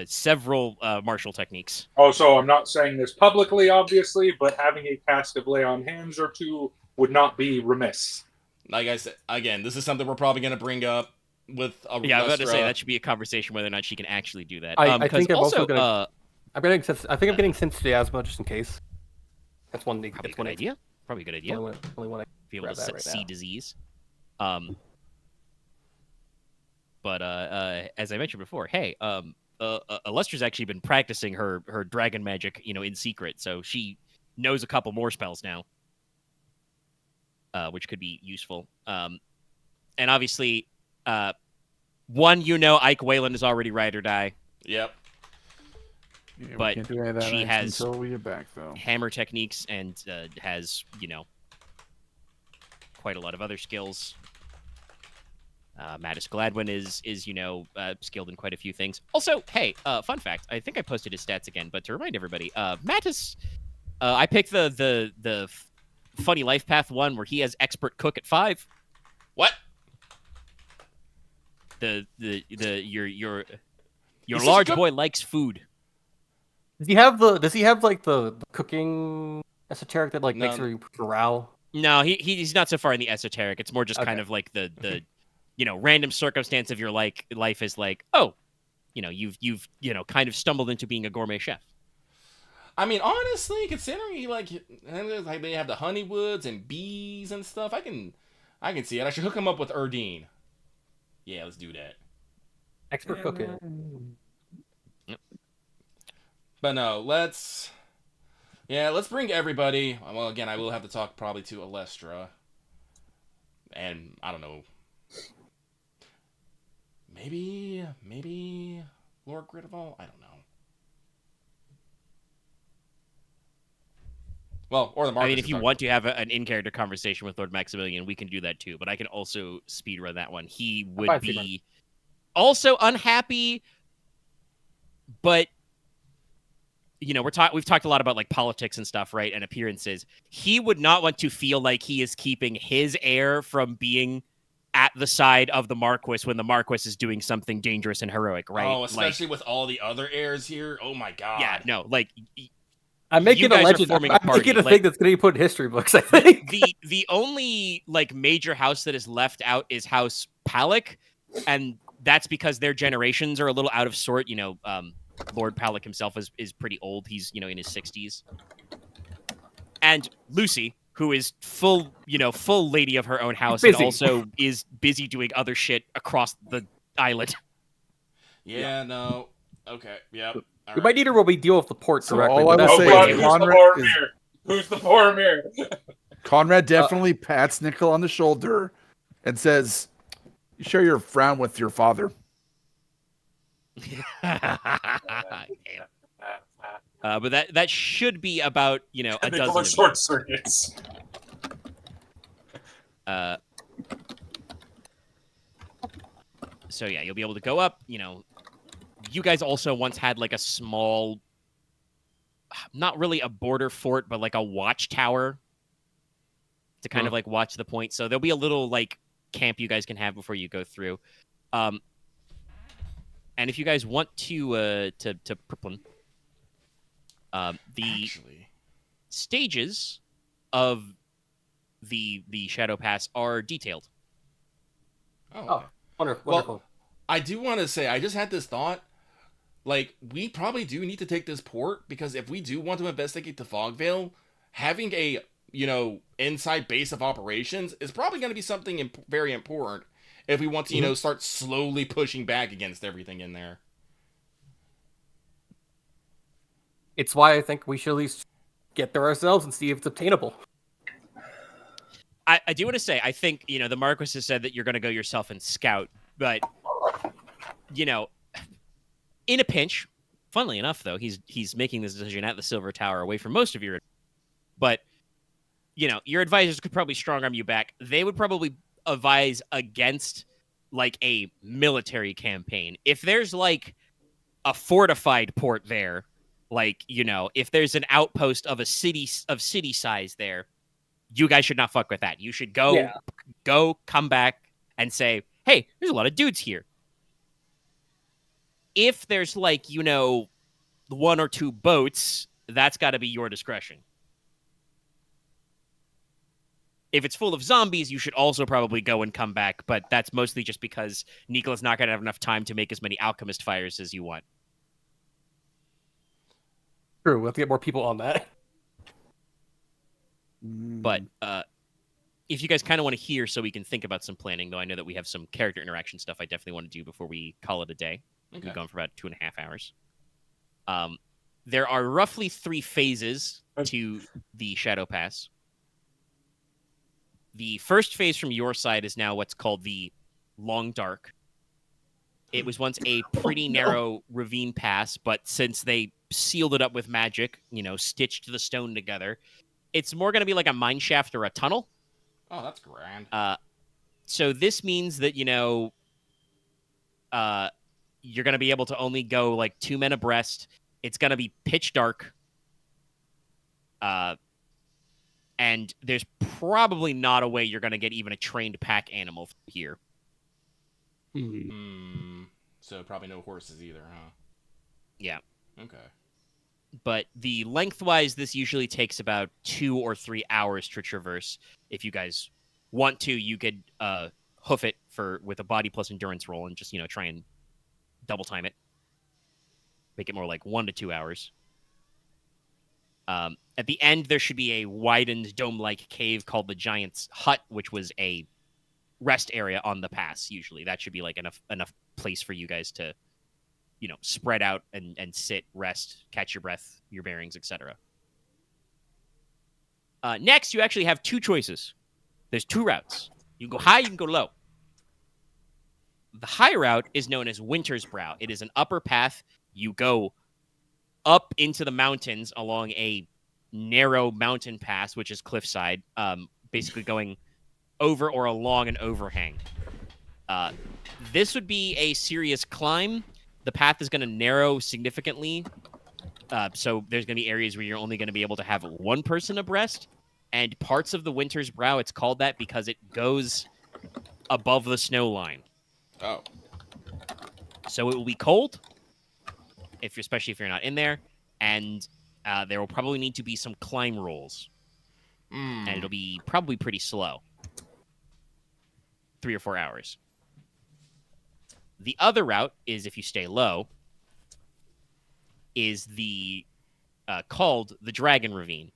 several martial techniques. Also, I'm not saying this publicly, obviously, but having a cast of lay on hands or 2 would not be remiss. Like I said, again, this is something we're probably going to bring up with Alestra. Yeah, I was about to say that should be a conversation whether or not she can actually do that. I think I'm also gonna. I'm getting sense to asthma just in case. That's one. Probably a good idea. Probably a good idea. Only one I be able to right see now. disease. But as I mentioned before, hey, Alestra's actually been practicing her dragon magic, in secret, so she knows a couple more spells now, which could be useful. And obviously, Ike Wayland is already ride or die. Yep. Yeah, but we can't do any of that she has until we get back, though. hammer techniques and has, quite a lot of other skills. Mattis Gladwin is skilled in quite a few things. Also, hey, fun fact, I think I posted his stats again, but to remind everybody, Mattis, I picked the funny life path one where he has expert cook at 5. What? Your large boy likes food. Does he have the cooking esoteric that makes her morale? No, he's not so far in the esoteric. It's more just kind of like the random circumstance of your life is like, oh, you've kind of stumbled into being a gourmet chef. I mean, honestly, considering they have the honeywoods and bees and stuff, I can see it. I should hook him up with Erdine. Yeah, let's do that. Expert cooking. Yep. But no, let's bring everybody. Well, again, I will have to talk probably to Alestra. And I don't know. Maybe Lord Gridarvol? I don't know. Well, or the Marquess. I mean, if you want to have an in-character conversation with Lord Maximilian, we can do that too. But I can also speedrun that one. He would be also unhappy, but we've talked a lot about politics and stuff, right? And appearances. He would not want to feel like he is keeping his heir from being at the side of the Marquess when the Marquess is doing something dangerous and heroic, right? Oh, especially with all the other heirs here. Oh my god. Yeah, no, I'm making a legend. I'm making a thing that's going to be put in history books, I think. The only major house that is left out is House Palak, and that's because their generations are a little out of sort. Lord Palak himself is pretty old. He's in his 60s, and Lucy, who is full lady of her own house, and also is busy doing other shit across the island. Yeah. No. Okay. Yep. We might need her when we deal with the port directly. All I will say is who's the Boromir? Conrad definitely pats Nicola on the shoulder and says, "You share your frown with your father." But that should be about a dozen short circuits. So yeah, you'll be able to go up. You guys also once had a small, not really a border fort, but a watchtower to kind of watch the point. So there'll be a little camp you guys can have before you go through. And if you guys want to Priplin, the Actually, stages of the Shadow Pass are detailed. oh, Oh, okay. wonderful. Well, I do want to say, I just had this thought. Like, we probably do need to take this port, because if we do want to investigate the Fogveil, having a, inside base of operations is probably going to be something very important if we want to, start slowly pushing back against everything in there. It's why I think we should at least get there ourselves and see if it's obtainable. I do want to say, I think, the Marquess has said that you're going to go yourself and scout, but, in a pinch, funnily enough, though, he's making this decision at the Silver Tower away from most of your, but, your advisors could probably strong-arm you back. They would probably advise against, like, a military campaign. If there's, like, a fortified port there, like, if there's an outpost of city size there, you guys should not fuck with that. You should go, come back, and say, hey, there's a lot of dudes here. If there's, like, 1 or 2 boats, that's got to be your discretion. If it's full of zombies, you should also probably go and come back, but that's mostly just because Nicola's not going to have enough time to make as many alchemist fires as you want. True, we'll have to get more people on that. But if you guys kind of want to hear so we can think about some planning, though I know that we have some character interaction stuff I definitely want to do before we call it a day. Okay. We've gone for about 2.5 hours. There are roughly 3 phases to the Shadow Pass. The first phase from your side is now what's called the Long Dark. It was once a pretty narrow ravine pass, but since they sealed it up with magic, stitched the stone together, it's more going to be like a mine shaft or a tunnel. Oh, that's grand. So this means that, you're going to be able to only go like 2 men abreast. It's going to be pitch dark. And there's probably not a way you're going to get even a trained pack animal here. So probably no horses either, huh? Yeah. Okay. But the lengthwise, this usually takes about 2 or 3 hours to traverse. If you guys want to, you could hoof it with a body plus endurance roll and just, try and double time it. Make it more like 1 to 2 hours. At the end, there should be a widened dome-like cave called the Giant's Hut, which was a rest area on the pass, usually. That should be like enough place for you guys to, spread out and sit, rest, catch your breath, your bearings, etc. Next, you actually have 2 choices. There's 2 routes. You can go high, you can go low. The high route is known as Winter's Brow. It is an upper path. You go up into the mountains along a narrow mountain pass, which is cliffside, basically going over or along an overhang. This would be a serious climb. The path is going to narrow significantly, so there's going to be areas where you're only going to be able to have 1 person abreast, and parts of the Winter's Brow, it's called that because it goes above the snow line. Oh. So it will be cold, especially if you're not in there, and there will probably need to be some climb rolls. And it'll be probably pretty slow. 3 or 4 hours. The other route is, if you stay low, is called the Dragon Ravine.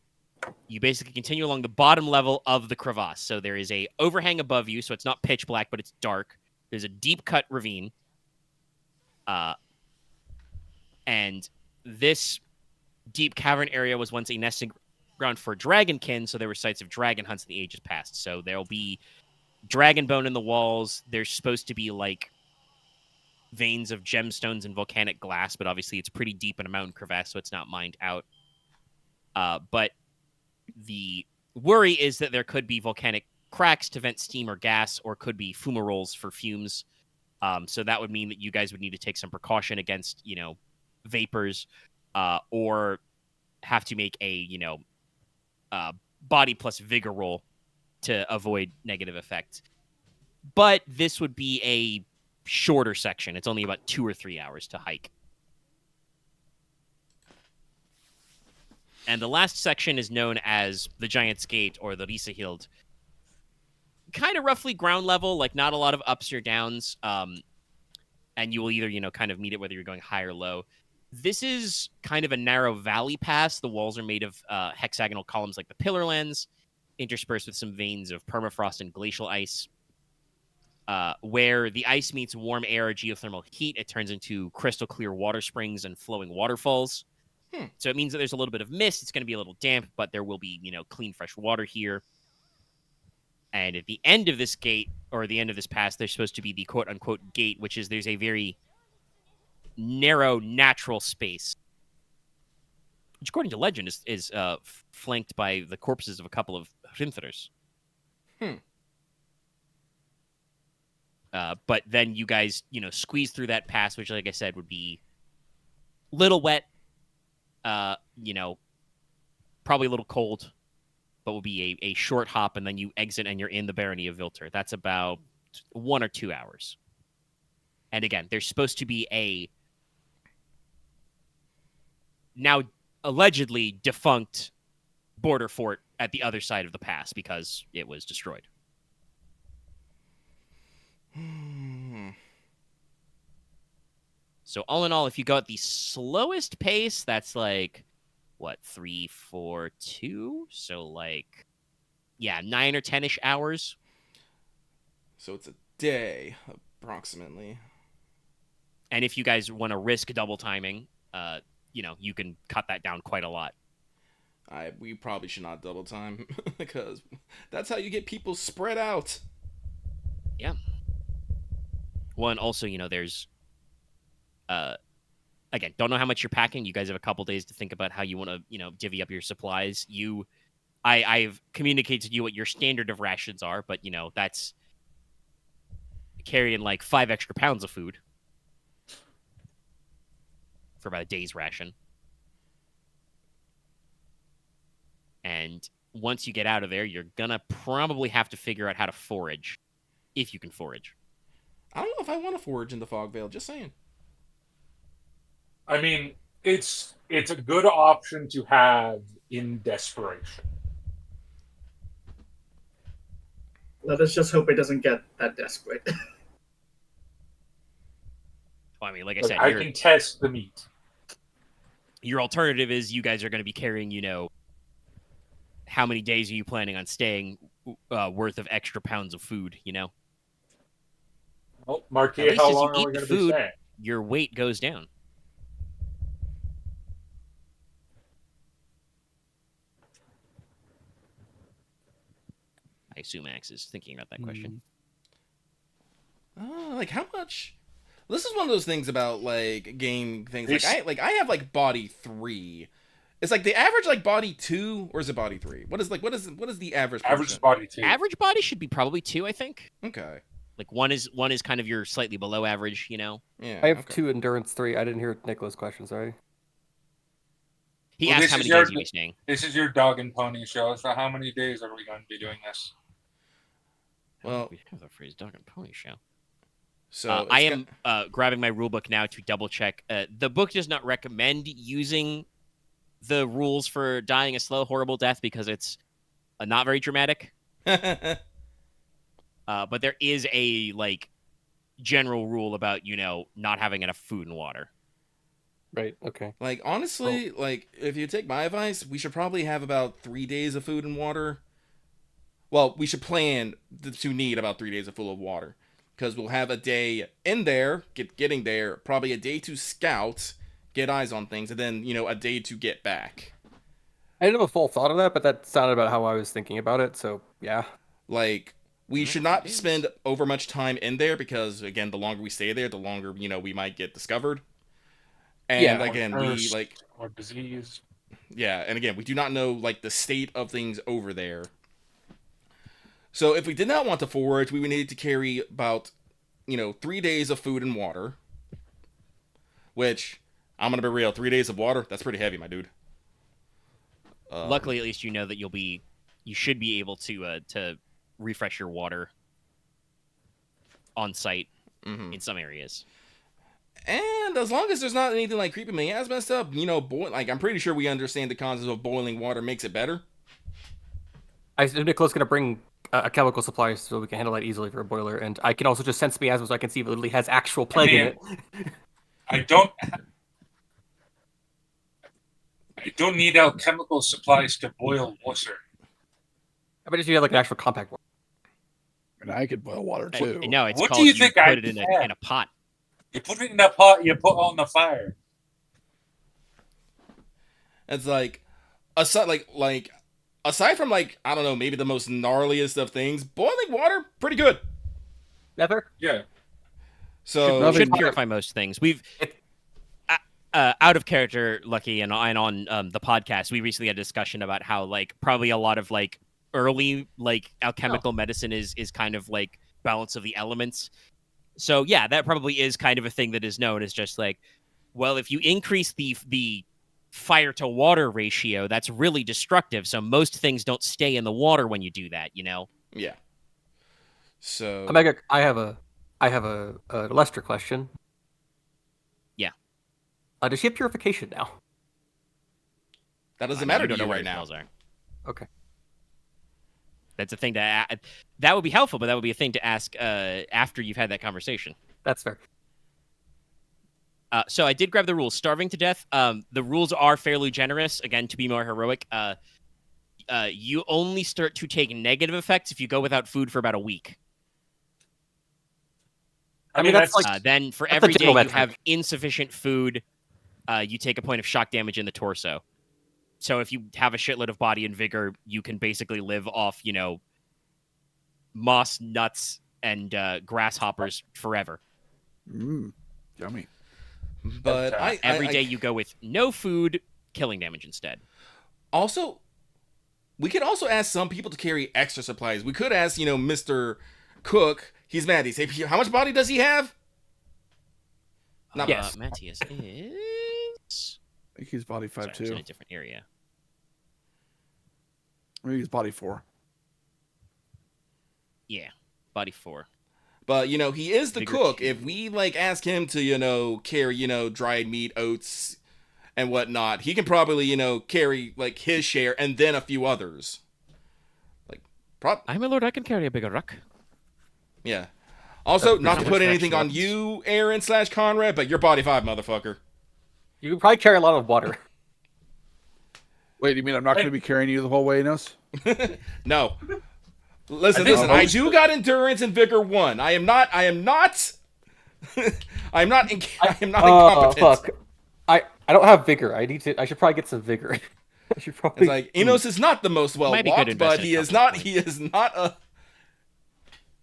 You basically continue along the bottom level of the crevasse. So there is a overhang above you, so it's not pitch black, but it's dark. There's a deep cut ravine. And this deep cavern area was once a nesting ground for dragonkin, so there were sites of dragon hunts in the ages past. So there'll be dragon bone in the walls. There's supposed to be like veins of gemstones and volcanic glass, but obviously it's pretty deep in a mountain crevasse, so it's not mined out. But the worry is that there could be volcanic cracks to vent steam or gas, or could be fumaroles for fumes. So that would mean that you guys would need to take some precaution against, vapors, or have to make a, body plus vigor roll to avoid negative effects. But this would be a shorter section. It's only about 2 or 3 hours to hike. And the last section is known as the Giant's Gate or the Risahild. Kind of roughly ground level, like not a lot of ups or downs. And you will either, kind of meet it whether you're going high or low. This is kind of a narrow valley pass. The walls are made of hexagonal columns like the Pillarlands, interspersed with some veins of permafrost and glacial ice. Where the ice meets warm air or geothermal heat, it turns into crystal clear water springs and flowing waterfalls. So it means that there's a little bit of mist. It's going to be a little damp, but there will be, clean, fresh water here. And at the end of this gate, or the end of this pass, there's supposed to be the quote-unquote gate, which is there's a very narrow, natural space, which, according to legend, is flanked by the corpses of a couple of Hrinthers. But then you guys, squeeze through that pass, which, like I said, would be a little wet, probably a little cold, but will be a short hop, and then you exit and you're in the barony of Vilter. That's about 1 or 2 hours. And again, there's supposed to be a now allegedly defunct border fort at the other side of the pass because it was destroyed. So all in all, if you go at the slowest pace, that's like, 3, 4, 2? So 9 or 10-ish hours. So it's a day, approximately. And if you guys want to risk double timing, you can cut that down quite a lot. We probably should not double time, because that's how you get people spread out. Yeah. Well, and also, there's... Again, don't know how much you're packing. You guys have a couple days to think about how you want to, divvy up your supplies. I've communicated to you what your standard of rations are, but, that's carrying 5 extra pounds of food for about a day's ration. And once you get out of there, you're gonna probably have to figure out how to forage, if you can forage. I don't know if I want to forage in the Fogveil, just saying. I mean, it's a good option to have in desperation. Let us just hope it doesn't get that desperate. Well, I mean, like I Like, said, I can test the meat. Your alternative is you guys are going to be carrying, how many days are you planning on staying worth of extra pounds of food, Well, At Marquis, least how as you long are eat we the going to be food, staying? your weight goes down. I assume Axe is thinking about that question. How much? This is one of those things about game things. This- I have body 3. It's the average body 2, or is it body 3? What is the average? Average is person? body 2. Average body should be probably 2, I think. Okay. One is kind of your slightly below average, Yeah. I have okay. 2 endurance 3. I didn't hear Nicola's question. Sorry. He Well, asked this how is many your- days you'd be staying. This is your dog and pony show, so how many days are we going to be doing this? Well, We have the phrase dog and pony show. so I am grabbing my rule book now to double check. The book does not recommend using the rules for dying a slow, horrible death because it's not very dramatic. But there is a general rule about not having enough food and water. Right. Okay. Honestly, if you take my advice, we should probably have about 3 days of food and water. Well, we should plan to need about 3 days of full of water, because we'll have a day in there, getting there, probably a day to scout, get eyes on things, and then a day to get back. I didn't have a full thought of that, but that sounded about how I was thinking about it. So yeah. We should not spend over much time in there, because again, the longer we stay there, the longer we might get discovered. And Yeah. again, we or disease. yeah, and again, we do not know the state of things over there. So if we did not want to forage, we would need to carry about 3 days of food and water. Which, I'm gonna be real, 3 days of water, that's pretty heavy, my dude. Luckily, at least you know that you should be able to refresh your water on site. in some areas. And as long as there's not anything like creepy miasma stuff, like I'm pretty sure we understand the concept of boiling water makes it better. I assume Nicola's going to bring a chemical supply so we can handle that easily for a boiler, and I can also just sense miasma so I can see if it literally has actual plague in it. I don't need alchemical supplies to boil water. I bet if you had like an actual compact one. And I could boil water too. No, it's What do called you think put I it in have? a pot. You put it in a pot, you put on the fire. It's like, aside from like, I don't know, maybe the most gnarliest of things, boiling water, pretty good. Never? Yeah. So Should purify most things. We've out of character, Lucky, and on the podcast, we recently had a discussion about how like probably a lot of like early like alchemical medicine is kind of like balance of the elements. So yeah, that probably is kind of a thing that is known as just like, well, if you increase the fire to water ratio, that's really destructive. So most things don't stay in the water when you do that, Yeah. So Omega, I have a Lester question. Yeah. Does she have purification now? that doesn't matter to don't know you where right the now. spells are. Okay. That's a thing that would be helpful, but that would be a thing to ask after you've had that conversation. That's fair. So I did grab the rules. Starving to death. The rules are fairly generous. Again, to be more heroic, you only start to take negative effects if you go without food for about a week. I mean, that's like then for that's every a day general you metric. have insufficient food, you take a point of shock damage in the torso. So if you have a shitload of body and vigor, you can basically live off, moss, nuts, and grasshoppers forever. Yummy. But Every day you go with no food, killing damage instead. Also, we could also ask some people to carry extra supplies. We could ask, Mr. Cook. He's mad. He say, how much body does he have? Not Yes, Matthias is. I think he's body 5 Sorry, too. he's in a different area. Maybe he's body 4. Yeah, body 4. But he is the Vigor cook. 2. If we ask him to carry dried meat, oats, and whatnot, he can probably carry like his share and then a few others. I'm a lord. I can carry a bigger ruck. Yeah. Also, not to How put much anything on extra you, Aren / Konrad, but you're body 5, motherfucker. You can probably carry a lot of water. Wait, you mean I'm not going to be carrying you the whole way, Inos? No. Listen. I do got endurance and vigor 1. I am not incompetent. Fuck. I don't have vigor. I should probably get some vigor. I should probably. It's like Inos is not the most well Might be good walked, but investment he is at not. some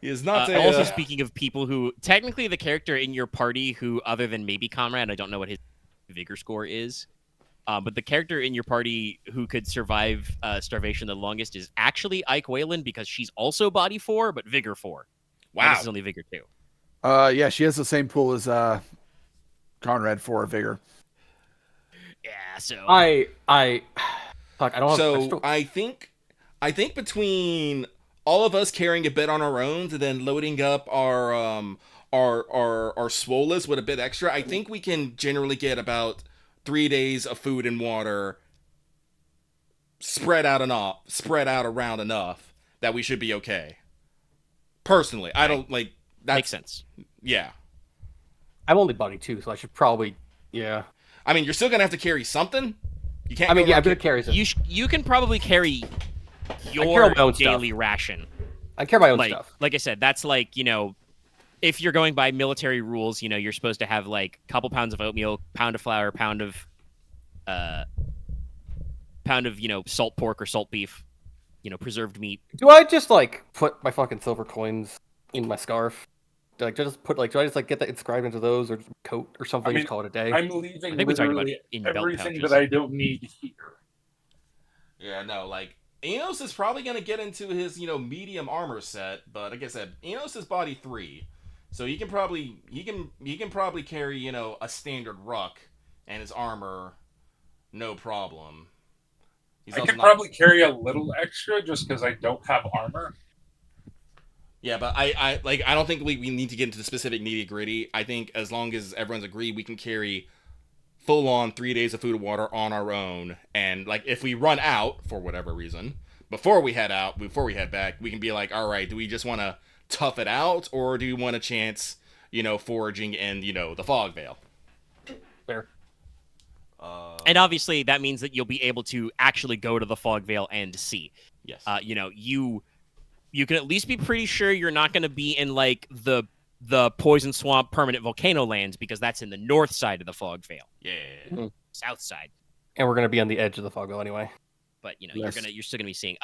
He is not. Also, speaking of people who technically the character in your party who, other than maybe Conrad, I don't know what his vigor score is. But the character in your party who could survive starvation the longest is actually Ike Whalen because she's also body 4 but vigor 4. Wow. This is only vigor 2. Yeah, she has the same pool as Conrad for vigor. Yeah, so Fuck, I don't. So I think between all of us carrying a bit on our own and then loading up our swoles with a bit extra, I think we can generally get about 3 days of food and water spread out around enough that we should be okay. Personally, I don't like that. Makes sense. Yeah. I'm only body 2, so I should probably. Yeah. I mean, you're still gonna have to carry something. You can't. I mean, go yeah, I'm around gonna carry some. You can probably carry carry your my own daily ration. I carry my own Like stuff. I said, that's like, if you're going by military rules, you're supposed to have like a couple pounds of oatmeal, pound of flour, pound of salt pork or salt beef, preserved meat. Do I just like put my fucking silver coins in my scarf? Do I just get that inscribed into those or coat or something? I mean, just call it a day. I'm leaving I think we talked about literally in belt everything pouches. that I don't need here. Yeah, no, like Inos is probably gonna get into his, medium armor set, but like I said, Inos is body 3, so he can probably carry, a standard ruck and his armor, no problem. I could probably carry a little extra just because I don't have armor. Yeah, but I don't think we need to get into the specific nitty gritty. I think as long as everyone's agreed, we can carry full on 3 days of food and water on our own. And like if we run out for whatever reason before we head back, we can be like, all right, do we just want to tough it out, or do we want a chance, foraging in the Fogveil? Fair. And obviously, that means that you'll be able to actually go to the Fogveil and see. Yes. You can at least be pretty sure you're not going to be in like the poison swamp permanent volcano lands, because that's in the north side of the Fogveil. Yeah. South side. And we're gonna be on the edge of the Fogveil anyway. But Yes. you're still gonna be seeing.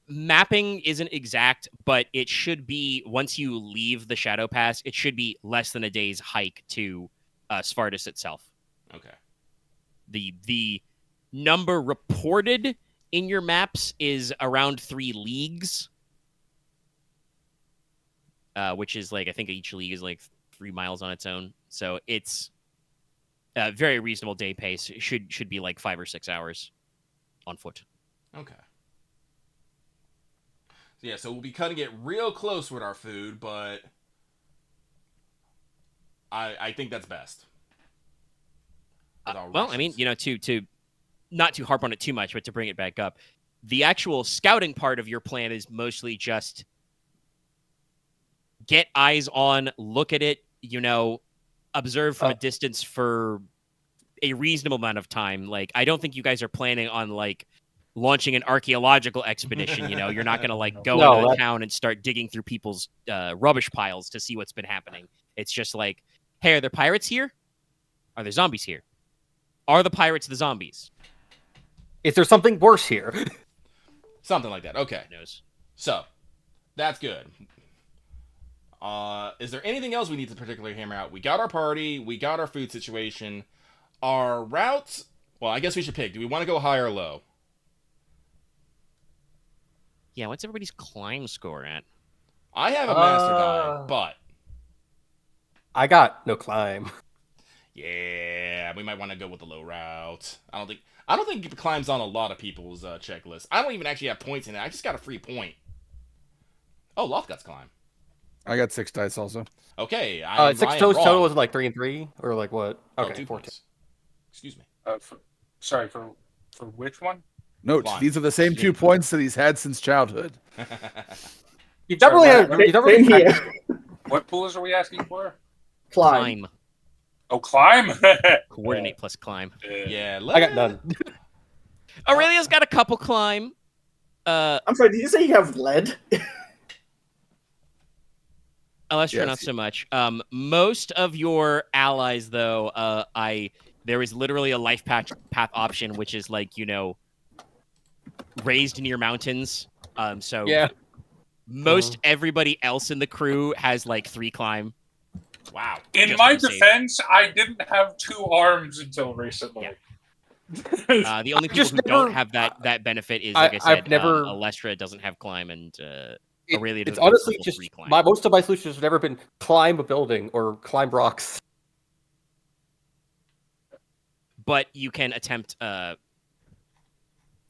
Mapping isn't exact, but it should be, once you leave the Shadow Pass, it should be less than a day's hike to Svartis itself. Okay. The number reported in your maps is around 3 leagues, which is like, I think each league is like 3 miles on its own. So it's a very reasonable day pace. It should be like 5 or 6 hours on foot. Okay. Yeah, so we'll be cutting it real close with our food, but I think that's best. Well, I mean, to not to harp on it too much, but to bring it back up, the actual scouting part of your plan is mostly just get eyes on, look at it, observe from a distance for a reasonable amount of time. Like, I don't think you guys are planning on like launching an archaeological expedition. You're not going to like go into the town and start digging through people's rubbish piles to see what's been happening. It's just like, hey, are there pirates here? Are there zombies here? Are the pirates the zombies? Is there something worse here? Something like that. Okay. Who knows? So, that's good. Is there anything else we need to particularly hammer out? We got our party. We got our food situation. Our routes... Well, I guess we should pick. Do we want to go high or low? Yeah, what's everybody's climb score at? I have a master die, but... I got no climb. Yeah, we might want to go with the low route. I don't think it climbs on a lot of people's checklist. I don't even actually have points in it. I just got a free point. Oh, Loth got climb. I got 6 dice also. Okay, 6 total was like 3 and 3, or like what? Okay, 2 4. points. Excuse me. For which one? Note, Climb. these are the same 2 points that he's had since childhood. You've never really Same had. here. What pools are we asking for? Climb. Oh, climb. Coordinate plus climb. Yeah, I got none. Aurelia's got a couple climb. I'm sorry, did you say you have lead? Alestra, Yes. not so much. Most of your allies, though, there is literally a life path option, which is like, raised near mountains. So Yeah. most everybody else in the crew has like 3 climb. Wow. In Just my to be safe. defense, I didn't have 2 arms until recently. The only people just who never- don't have that benefit is, like I I've said, never- Alestra doesn't have climb, and Aurelia It's doesn't have honestly level just 3 climb. most of my solutions have never been climb a building or climb rocks. But you can attempt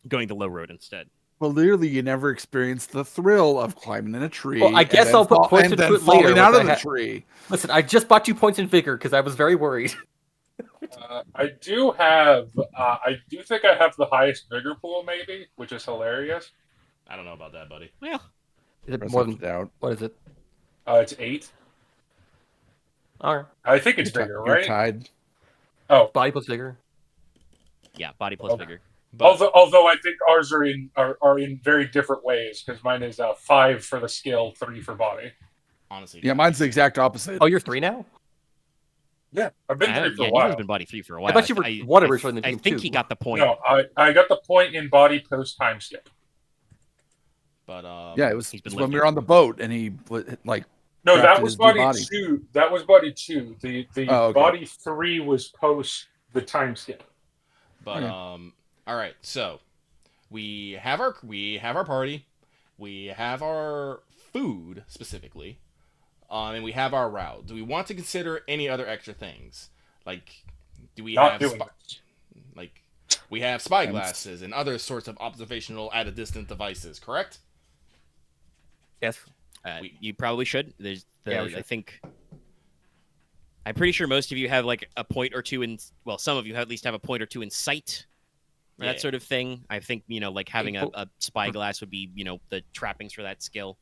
going the low road instead. Well, literally, you never experienced the thrill of climbing in a tree. Well, I guess and then I'll put points and into then it later, falling out once of I the tree. Listen, I just bought 2 points in vigor because I was very worried. I do think I have the highest vigor pool, maybe, which is hilarious. I don't know about that, buddy. Well, Is it Press more up than to doubt. what is it? It's 8. All right, I think it's You're bigger, you're right? tied. Oh, body plus vigor. yeah, body plus Okay. vigor. But although I think ours are in very different ways, because mine is 5 for the skill, 3 for body. honestly, Yeah, mine's the exact opposite. Oh, you're 3 now. Yeah, I've been 3 for a Nico's while. been body 3 for a while. thought you were one originally in the I team, think too. he got the point. No, I got the point in body post time skip. but Yeah, it was He's been when we lifting. were on the boat and he like. No, that Crafted was his new body body. 2. That was body 2. The Oh, okay. body 3 was post the time skip. But Okay. all right. So we have our party, we have our food specifically, and we have our route. Do we want to consider any other extra things? Like, do we Not have doing it. like we have spyglasses and other sorts of observational at a distance devices? Correct. Yes. You probably should. There's Yeah, we should. I think. I'm pretty sure most of you have like a point or two in. Well, some of you at least have a point or two in sight, or that sort of thing. I think like having a spyglass would be the trappings for that skill.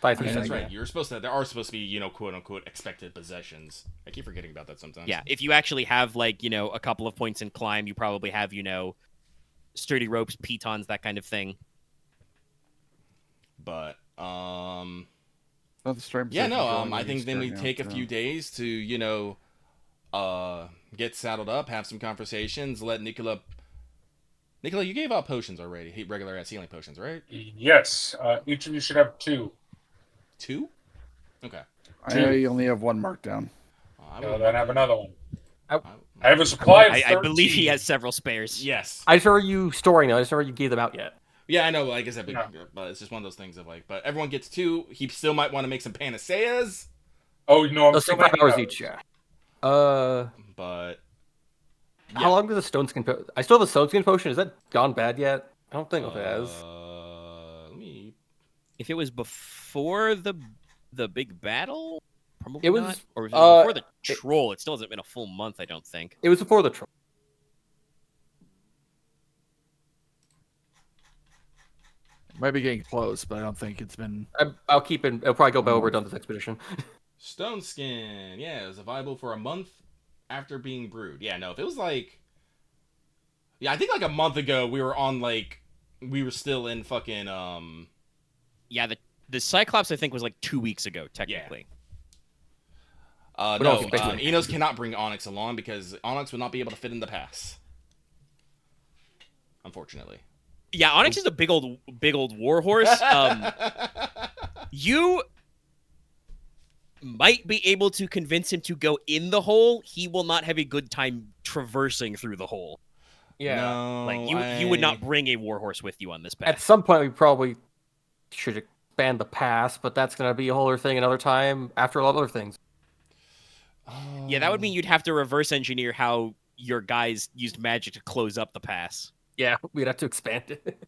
5 Yeah, that's yeah. right. You're supposed to. There are supposed to be, quote unquote, expected possessions. I keep forgetting about that sometimes. Yeah, if you actually have like a couple of points in climb, you probably have sturdy ropes, pitons, that kind of thing. But Not the stream yeah, position's no. really I think then we starting take a out, few days to get saddled up, have some conversations, let Nicola. Nicola, you gave out potions already, regular ass healing potions, right? Yes. Each of you should have 2. 2? Okay. I only have 1 marked down. Then have another one. I I have a supply of I believe 13. he has several spares. Yes. I just remember you storing them. I just remember you gave them out yet. Yeah, I know. Like I said, Yeah. but it's just one of those things of like. But everyone gets 2. He still might want to make some panaceas. Oh no, I'm Those still take 5 making hours those. each. Yeah. But How long does the stone skin? I still have a stone skin potion. Is that gone bad yet? I don't think it has. Let me. If it was before the big battle, probably It was, not. Or if it was before the it- troll, it still hasn't been a full month, I don't think. It was before the troll. Might be getting close, but I don't think it's been. I'll keep it. It'll probably go well. We're done this expedition. Stone skin. Yeah, it was available for a month after being brewed. Yeah, no, if it was like. Yeah, I think like a month ago we were on like. We were still in fucking. Yeah, the Cyclops, I think, was like 2 weeks ago, technically. No, also basically- Inos cannot bring Onyx along because Onyx would not be able to fit in the pass. Unfortunately. Yeah, Onyx is a big old warhorse. You might be able to convince him to go in the hole. He will not have a good time traversing through the hole. Yeah. No, Like you would not bring a warhorse with you on this path. At some point, we probably should expand the pass, but that's going to be a whole other thing another time after a lot of other things. Yeah, that would mean you'd have to reverse engineer how your guys used magic to close up the pass. Yeah, we'd have to expand it.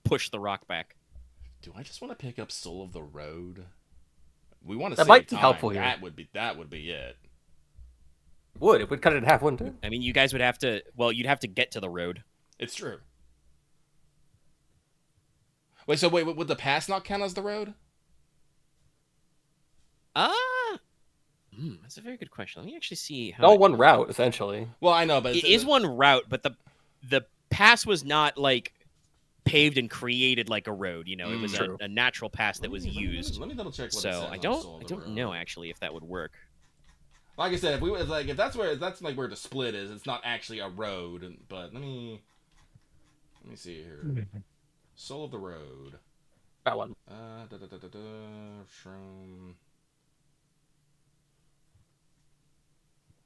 Push the rock back. Do I just want to pick up Soul of the Road? We want to That save might be time. helpful here. That would be it. It would cut it in half, wouldn't it? I mean, you guys would have to. Well, you'd have to get to the road. It's true. Wait, would the pass not count as the road? That's a very good question. Let me actually see how. All one route, essentially. Well, I know, but It is one route, but the pass was not like paved and created like a road. It was True. a natural pass that was used. Let me double check. What it So says I on don't Soul of I the don't Road. know actually if that would work. Like I said, if that's where the split is, it's not actually a road. But let me see here. Soul of the Road. That one. From.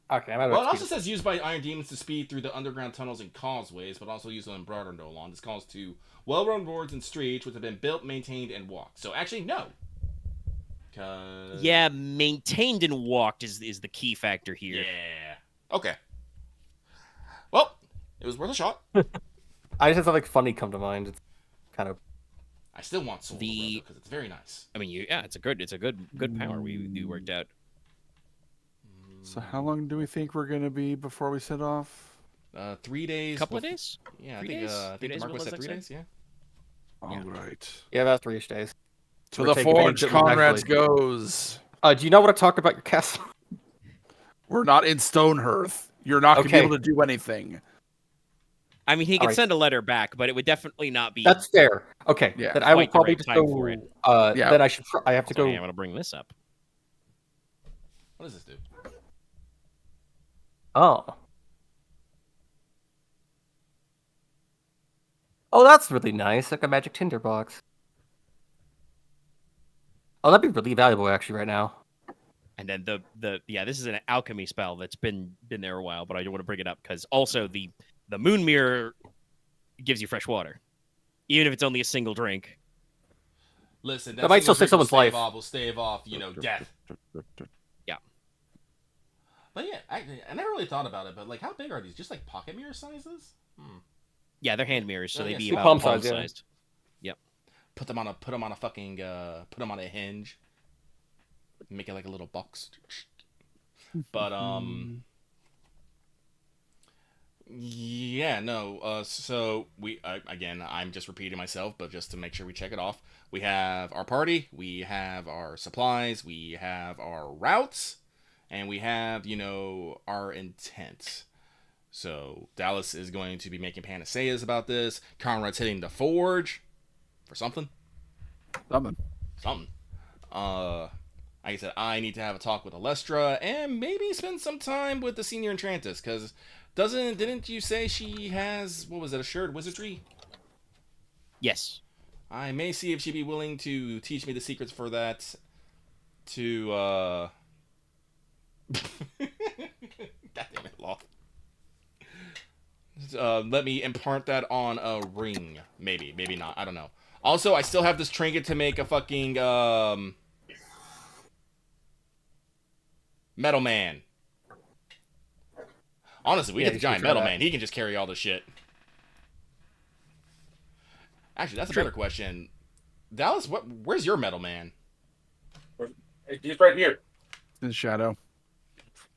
Okay, I'm Well, it out also says used by Iron Demons to speed through the underground tunnels and causeways, but also used on broader no long. This calls to well-run roads and streets which have been built, maintained, and walked. So actually, no. Yeah, maintained and walked is the key factor here. Yeah. Okay. Well, it was worth a shot. I just had something funny come to mind. It's kind of. I still want Soul of the Road because it's very nice. I mean, it's a good power we worked out. So how long do we think we're gonna be before we set off? 3 days. Couple of days? Yeah, 3 I days? think 3 days, Marquess what said was 3 that days. Yeah. All right. Yeah, about 3-ish days. To We're the taking forge, advantage of it, Conrad's actually. goes. Do you not want to talk about your castle? We're not in Stonehearth. You're not gonna Okay. be able to do anything. I mean, he could Alright. send a letter back, but it would definitely not be. That's fair. Okay. Yeah. Then I will Quite the probably right just time go. for it. Yeah. Then I have to Sorry, go. I'm gonna bring this up. What does this do? Oh. Oh, that's really nice. Like a magic tinderbox. Oh, that'd be really valuable actually right now. And then this is an alchemy spell that's been there a while, but I don't want to bring it up because also the moon mirror gives you fresh water, even if it's only a single drink. Listen, That might still save someone's life. Will stave off, death. Yeah. But yeah, I never really thought about it. But like, how big are these? Just like pocket mirror sizes? Yeah, they're hand mirrors, so Oh, they'd yeah, be so about palm palm size, yeah. sized. Yep. put them on a fucking put them on a hinge, make it like a little box. But yeah, no. So we again, I'm just repeating myself, but just to make sure we check it off, we have our party, we have our supplies, we have our routes, and we have our intent. So Dallas is going to be making panaceas about this. Konrad's hitting the forge for something. Something. Like I said, I need to have a talk with Alestra and maybe spend some time with the senior Enchantress, because didn't you say she has, what was it, assured wizardry? Yes. I may see if she'd be willing to teach me the secrets for that to God damn it, Loth. Let me impart that on a ring. Maybe not. I don't know. Also, I still have this trinket to make a fucking Metal Man. Honestly, we get the giant Metal Man. He can just carry all the shit. Actually, that's a better question. Dallas, where's your Metal Man? He's right here. In the shadow.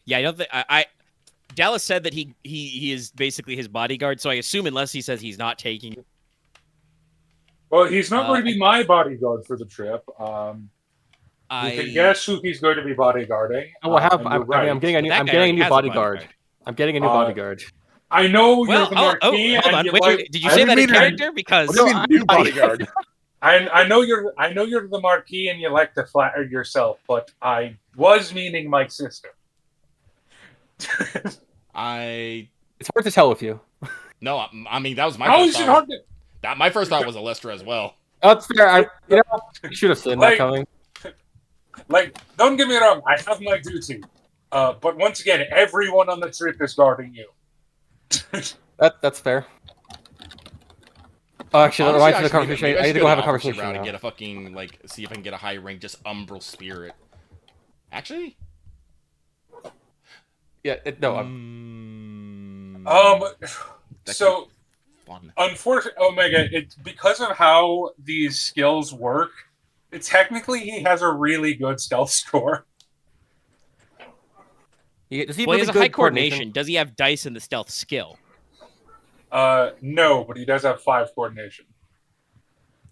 Yeah, I don't think Dallas said that he is basically his bodyguard, so I assume unless he says he's not taking it. Well, he's not going to be my bodyguard for the trip. You can guess who he's going to be bodyguarding. Oh, I'm getting a new bodyguard. I'm getting a new bodyguard. I know you're the Marquis. Hold on. Did you say that in character? Because new bodyguard. I know you're the Marquis and you like to flatter yourself, but I was meaning my sister. It's hard to tell with you. No, I mean that was my How first is it thought. hard to... My first thought was Alestra as well. Oh, it's fair. You should have seen that coming. Like, don't get me wrong, I have my duty. But once again, everyone on the trip is guarding you. That's fair. Oh, actually, no, I need to go have a conversation now. And get a fucking see if I can get a high rank, just Umbral Spirit. Actually, yeah, so unfortunately, Omega, it's because of how these skills work. Technically, he has a really good stealth score. He has a high coordination. Does he have dice in the stealth skill? No, but he does have 5 coordination.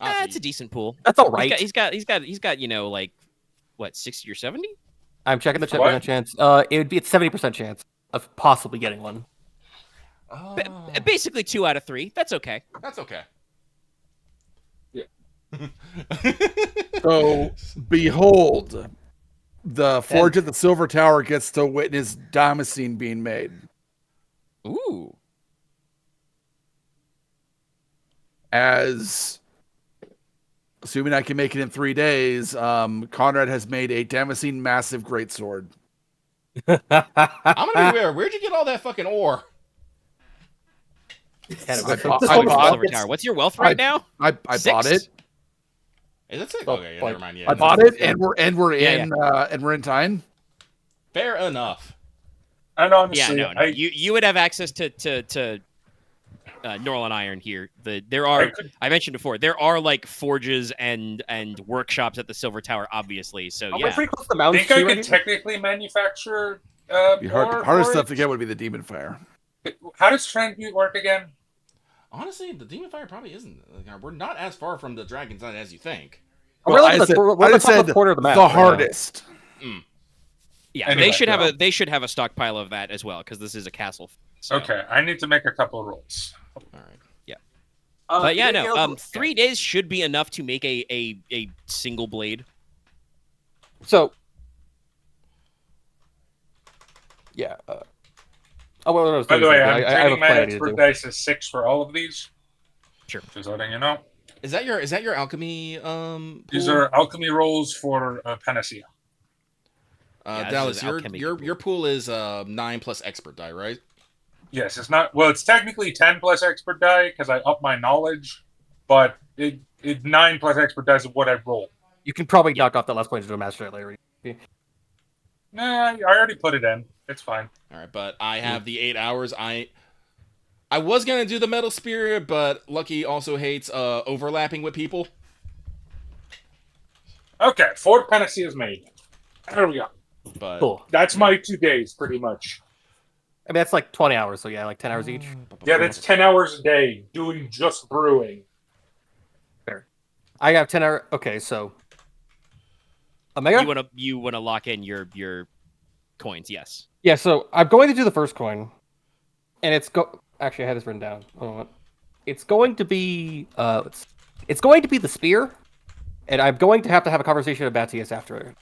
That's a decent pool. That's all right. He's got 60 or 70? I'm checking the chance. It would be a 70% chance of possibly getting one. Basically 2 out of 3. That's okay. That's okay. Yeah. So, behold, the Forge at the Silver Tower gets to witness Damascene being made. Ooh. As, assuming I can make it in 3 days, Konrad has made a Damascene massive greatsword. I'm gonna be weird. Where'd you get all that fucking ore? What's your wealth right now? I bought it. Is that 6? Okay, yeah, never mind. Yeah, I bought it, and we're in time. Fair enough. And honestly, no. You would have access to Norland Iron here. I mentioned before, there are like forges and workshops at the Silver Tower, obviously. So yeah, pretty close to the I mountains. think I could technically manufacture. Hardest stuff to get would be the Demon Fire. How does transmute work again? Honestly, the Demon Fire probably isn't. We're not as far from the Dragon's Eye as you think. We're at the corner of the map. The hardest. Yeah, Anyway, they should have a stockpile of that as well because this is a castle. So. Okay, I need to make a couple of rolls. All right. Yeah. But yeah, no. 3 days should be enough to make a single blade. So. Yeah. By the way, I'm taking my expert dice as 6 for all of these. Sure. Just letting you know. Is that your alchemy? These are alchemy rolls for Panacea. Dallas, your pool is 9 plus expert die, right? Yes, it's not. Well, it's technically 10 plus expert die because I up my knowledge, but it 9 plus expert die is what I roll. You can probably knock off that last point to do a master later. Nah, I already put it in. It's fine. All right, but I have the 8 hours. I was gonna do the metal spirit, but Lucky also hates overlapping with people. Okay, Fort Panacea is made. There we go. But Cool. That's my 2 days, pretty much. I mean, that's like 20 hours, so yeah, like 10 hours each. Yeah, that's 10 hours a day doing just brewing. Fair. I have 10 hours. Okay, so Omega. You wanna lock in your coins? Yes. Yeah, so I'm going to do the first coin, and Actually, I had this written down. Hold on. It's going to be it's going to be the spear, and I'm going to have a conversation with Matthias after it.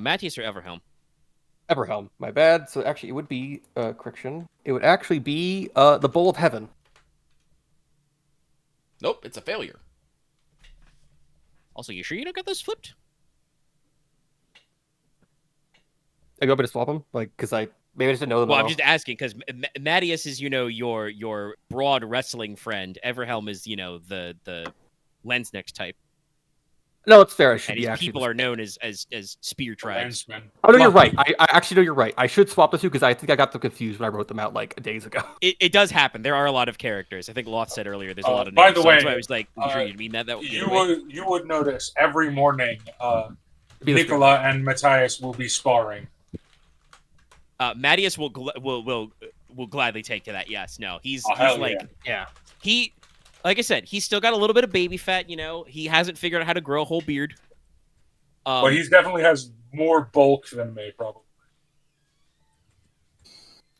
Matthias or Everhelm? Everhelm, my bad. So actually, it would be correction. It would actually be the Bowl of Heaven. nope, it's a failure. Also, you sure you don't got those flipped? I go to swap them, like, because maybe I just didn't know them. Well, all. I'm just asking because Matthias is, your broad wrestling friend. Everhelm is, the Lensnex type. No, it's fair. I should And be his actually. people are known as spear tribes. Landsman. Oh no, you're right. I actually know you're right. I should swap the two because I think I got them confused when I wrote them out like days ago. It does happen. There are a lot of characters. I think Loth said earlier there's a lot of By names. the So that's way, why I was like, you sure you mean that? You would notice every morning Be the Nicola and Matthias will be sparring. Matthias will gladly take to that. Yes, no, he's hell like Yeah. he, like I said, he's still got a little bit of baby fat. He hasn't figured out how to grow a whole beard. But he definitely has more bulk than me, probably.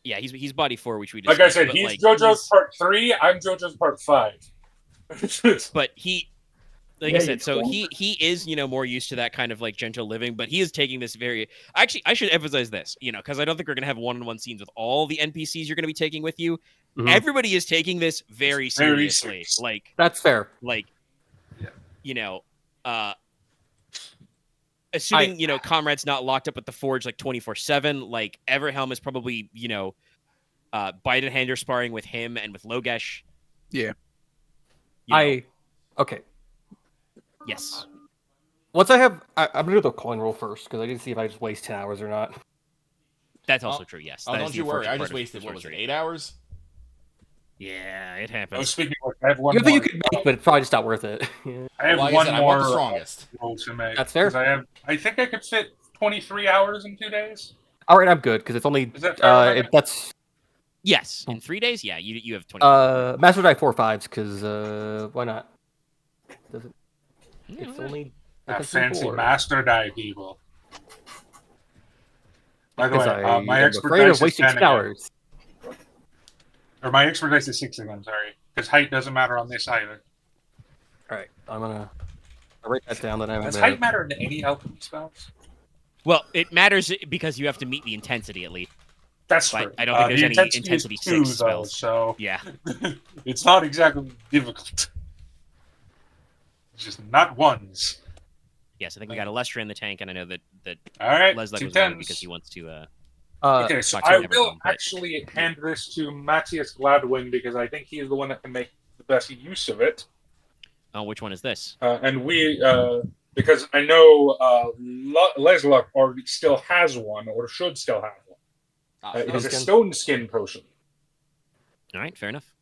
Yeah, he's body 4, which we Like discussed. I said, but, he's like, JoJo's part 3. I'm JoJo's part 5. But he, like Yeah, I said, you so troll. he is more used to that kind of like gentle living. But he is taking this very. Actually, I should emphasize this, because I don't think we're gonna have one-on-one scenes with all the NPCs you're gonna be taking with you. Mhm. Everybody is taking this very Very seriously. serious. Like, That's fair. assuming Comrade's not locked up at the forge like 24/7. Like Everhelm is probably Biden hander sparring with him and with Logesh. Yeah. Okay. Yes. Once I'm gonna do the coin roll first because I need to see if I just waste 10 hours or not. That's also true. Yes. Oh, That is don't the you worry. unfortunate I part just of wasted, what was it, sorcery. 8 hours? Yeah, it Oh, happens. speaking of which, I have one You think you more. could make, but it's probably just not worth it. I have Well, like I one said, I more want the strongest. roll to make. That's fair. 'Cause I think I could fit 23 hours in 2 days. All right, I'm good because it's only Is that fair? that's Yes. In 3 days, yeah, you have 20. Master Die 4/5s because why not? Does it? Yeah, It's all right. only Fancy 4. master die people. By the Because way, I my am expert afraid dice of is wasting 10 10 again. hours. Or my expert dice is 6 again, sorry. Because height doesn't matter on this either. All right, I'm gonna write that down. Then I'm Does gonna. height matter in any alchemy spells? Well, it matters because you have to meet the intensity at least. That's But true. I don't think there's the any intensity is intensity 2, 6 though, spells. so Yeah. it's not exactly difficult. It's just not ones. Yes, I think we got Alestra in the tank, and I know that All right, Leslok 2 was on it 10s. because he wants to. Okay, so talk to I everyone, will but- actually hand this to Matthias Gladwin because I think he is the one that can make the best use of it. Oh, which one is this? And we, because I know Leslok already still has one, or should still have one. It is a stone skin potion. All right, fair enough.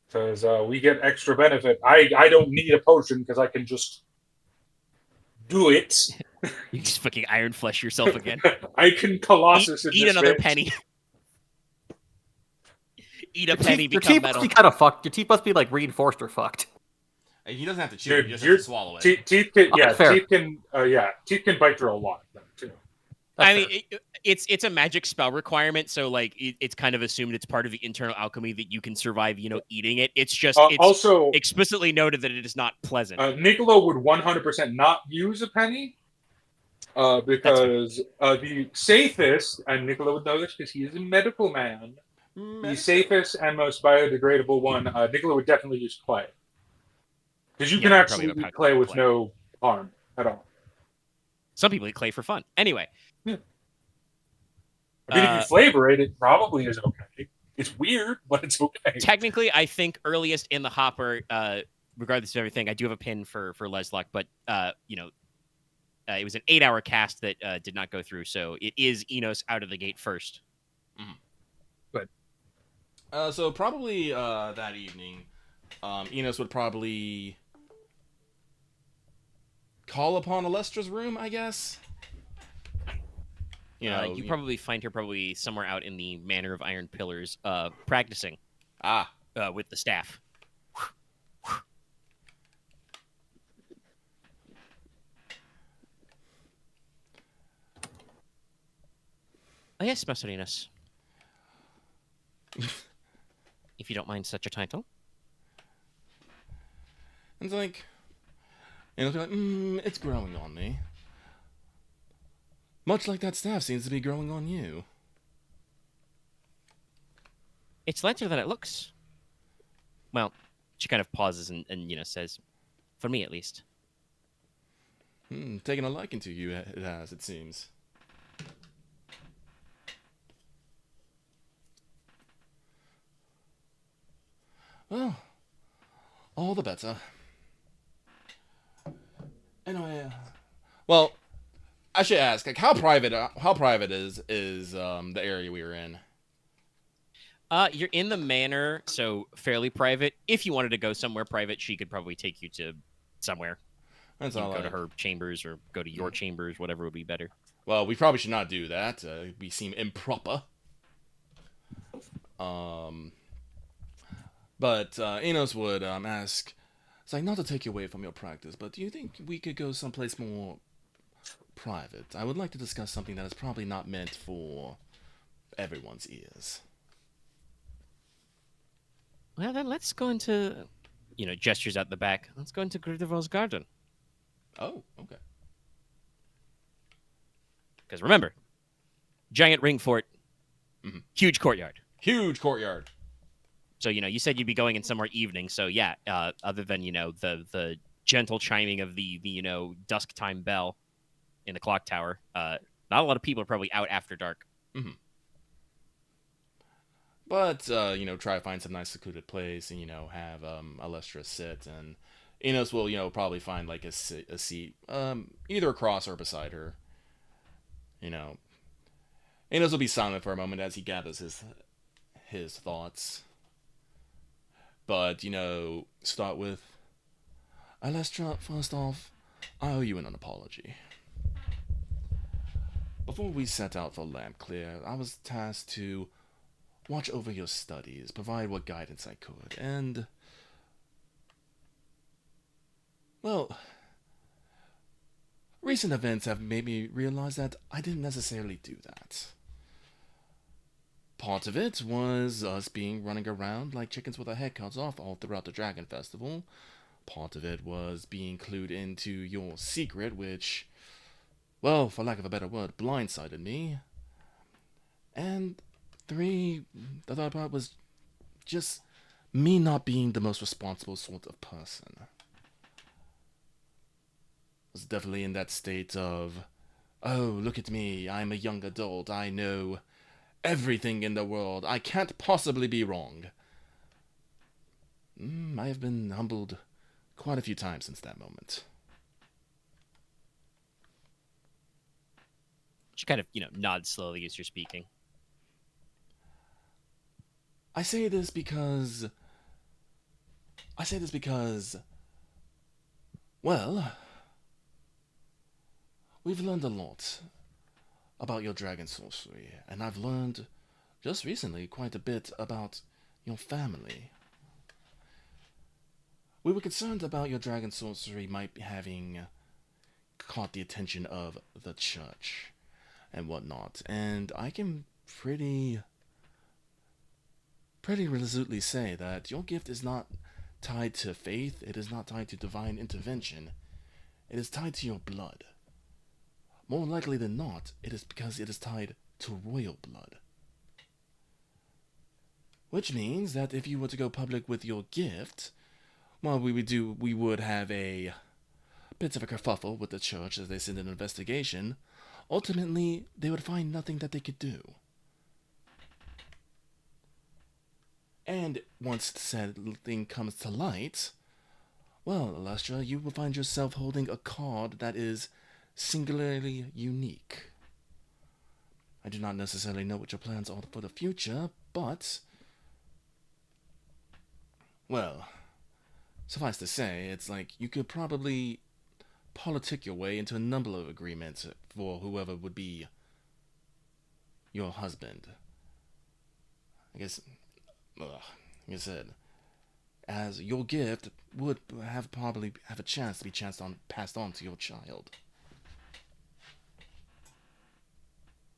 Because we get extra benefit. I don't need a potion because I can just do it. You just fucking iron flesh yourself again. I can Colossus in Eat this another bitch. penny. Eat a Your penny, teeth become must metal. be kind of fucked. Your teeth must be like reinforced or fucked. He doesn't have to chew, Dude, he just your has to swallow it. Teeth can, Oh, fair. teeth can bite through a lot too. That's I mean, fair. it's a magic spell requirement, so like it's kind of assumed it's part of the internal alchemy that you can survive, eating it. It's just it's Also, explicitly noted that it is not pleasant. Nicola would 100% not use a penny because the safest, and Nicola would know this because he is a medical man, the safest and most biodegradable one, Nicola would definitely use clay. Because you Yeah, can you're actually probably eat clay with clay. no harm at all. Some people eat clay for fun. Anyway, I mean, if you flavor it, it probably is okay. It's weird, but it's okay. technically, I think earliest in the hopper, regardless of everything, I do have a pin for Leslok, but it was an 8-hour cast that did not go through, so it is Inos out of the gate first. So probably that evening, Inos would probably call upon Alestra's room, I guess. You probably find her probably somewhere out in the Manor of Iron Pillars, practicing with the staff. Oh yes, Master Inos. If you don't mind such a title. It's like, it's growing on me. Much like that staff seems to be growing on you. It's lighter than it looks. Well, she kind of pauses and says, for me at least. Taking a liking to you, it has, it seems. Well, all the better. Anyway, well, I should ask, like, how private is the area we were in? You're in the manor, so fairly private. If you wanted to go somewhere private, she could probably take you to somewhere. That's You all. go to her chambers or go to your chambers, whatever would be better. Well, we probably should not do that. We seem improper. But Inos would ask, it's like, not to take you away from your practice, but do you think we could go someplace more private? I would like to discuss something that is probably not meant for everyone's ears. Well, then let's go into, gestures out the back. Let's go into Gridarvol's garden. Oh, okay. Because remember, giant ring fort, huge courtyard. Huge courtyard. So, you said you'd be going in somewhere evening. So, yeah, other than, the gentle chiming of the dusk time bell in the clock tower, not a lot of people are probably out after dark. Mm-hmm. But, try to find some nice secluded place and, have Alestra sit. And Inos will, probably find, like, a seat, either across or beside her. Inos will be silent for a moment as he gathers his thoughts. But, start with, Alestra, first off, I owe you an apology. Before we set out for Lampclear, I was tasked to watch over your studies, provide what guidance I could, and, well, recent events have made me realize that I didn't necessarily do that. Part of it was us running around like chickens with our head cut off all throughout the Dragon Festival. Part of it was being clued into your secret, which, well, for lack of a better word, blindsided me. And the third part was just me not being the most responsible sort of person. I was definitely in that state of, oh, look at me, I'm a young adult, I know everything in the world, I can't possibly be wrong. I have been humbled quite a few times since that moment. She kind of, nods slowly as you're speaking. I say this because, well, we've learned a lot about your dragon sorcery, and I've learned, just recently, quite a bit about your family. We were concerned about your dragon sorcery might be having caught the attention of the church and whatnot, and I can pretty resolutely say that your gift is not tied to faith, it is not tied to divine intervention, it is tied to your blood. More likely than not, it is because it is tied to royal blood. Which means that if you were to go public with your gift, well, we would have a bit of a kerfuffle with the church as they send an investigation. Ultimately, they would find nothing that they could do. And once said thing comes to light, well, Alestra, you will find yourself holding a card that is singularly unique. I do not necessarily know what your plans are for the future, but, well, suffice to say, it's like you could probably politic your way into a number of agreements for whoever would be your husband. I guess, like I said, as your gift would probably have a chance to be passed on to your child.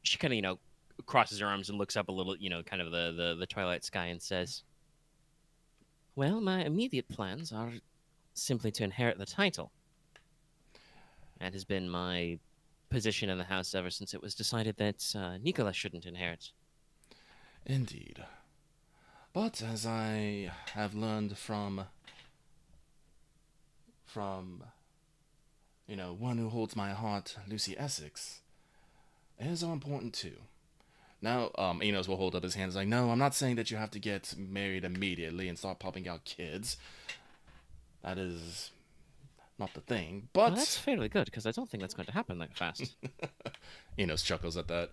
She kind of, crosses her arms and looks up a little, kind of the twilight sky and says, "Well, my immediate plans are simply to inherit the title. That has been my position in the house ever since it was decided that Nicola shouldn't inherit." Indeed. But as I have learned from one who holds my heart, Lucy Essex, heirs are important too. Now, Inos will hold up his hands like, no, I'm not saying that you have to get married immediately and start popping out kids. That is not the thing, but... Well, that's fairly good, because I don't think that's going to happen that fast. Inos chuckles at that.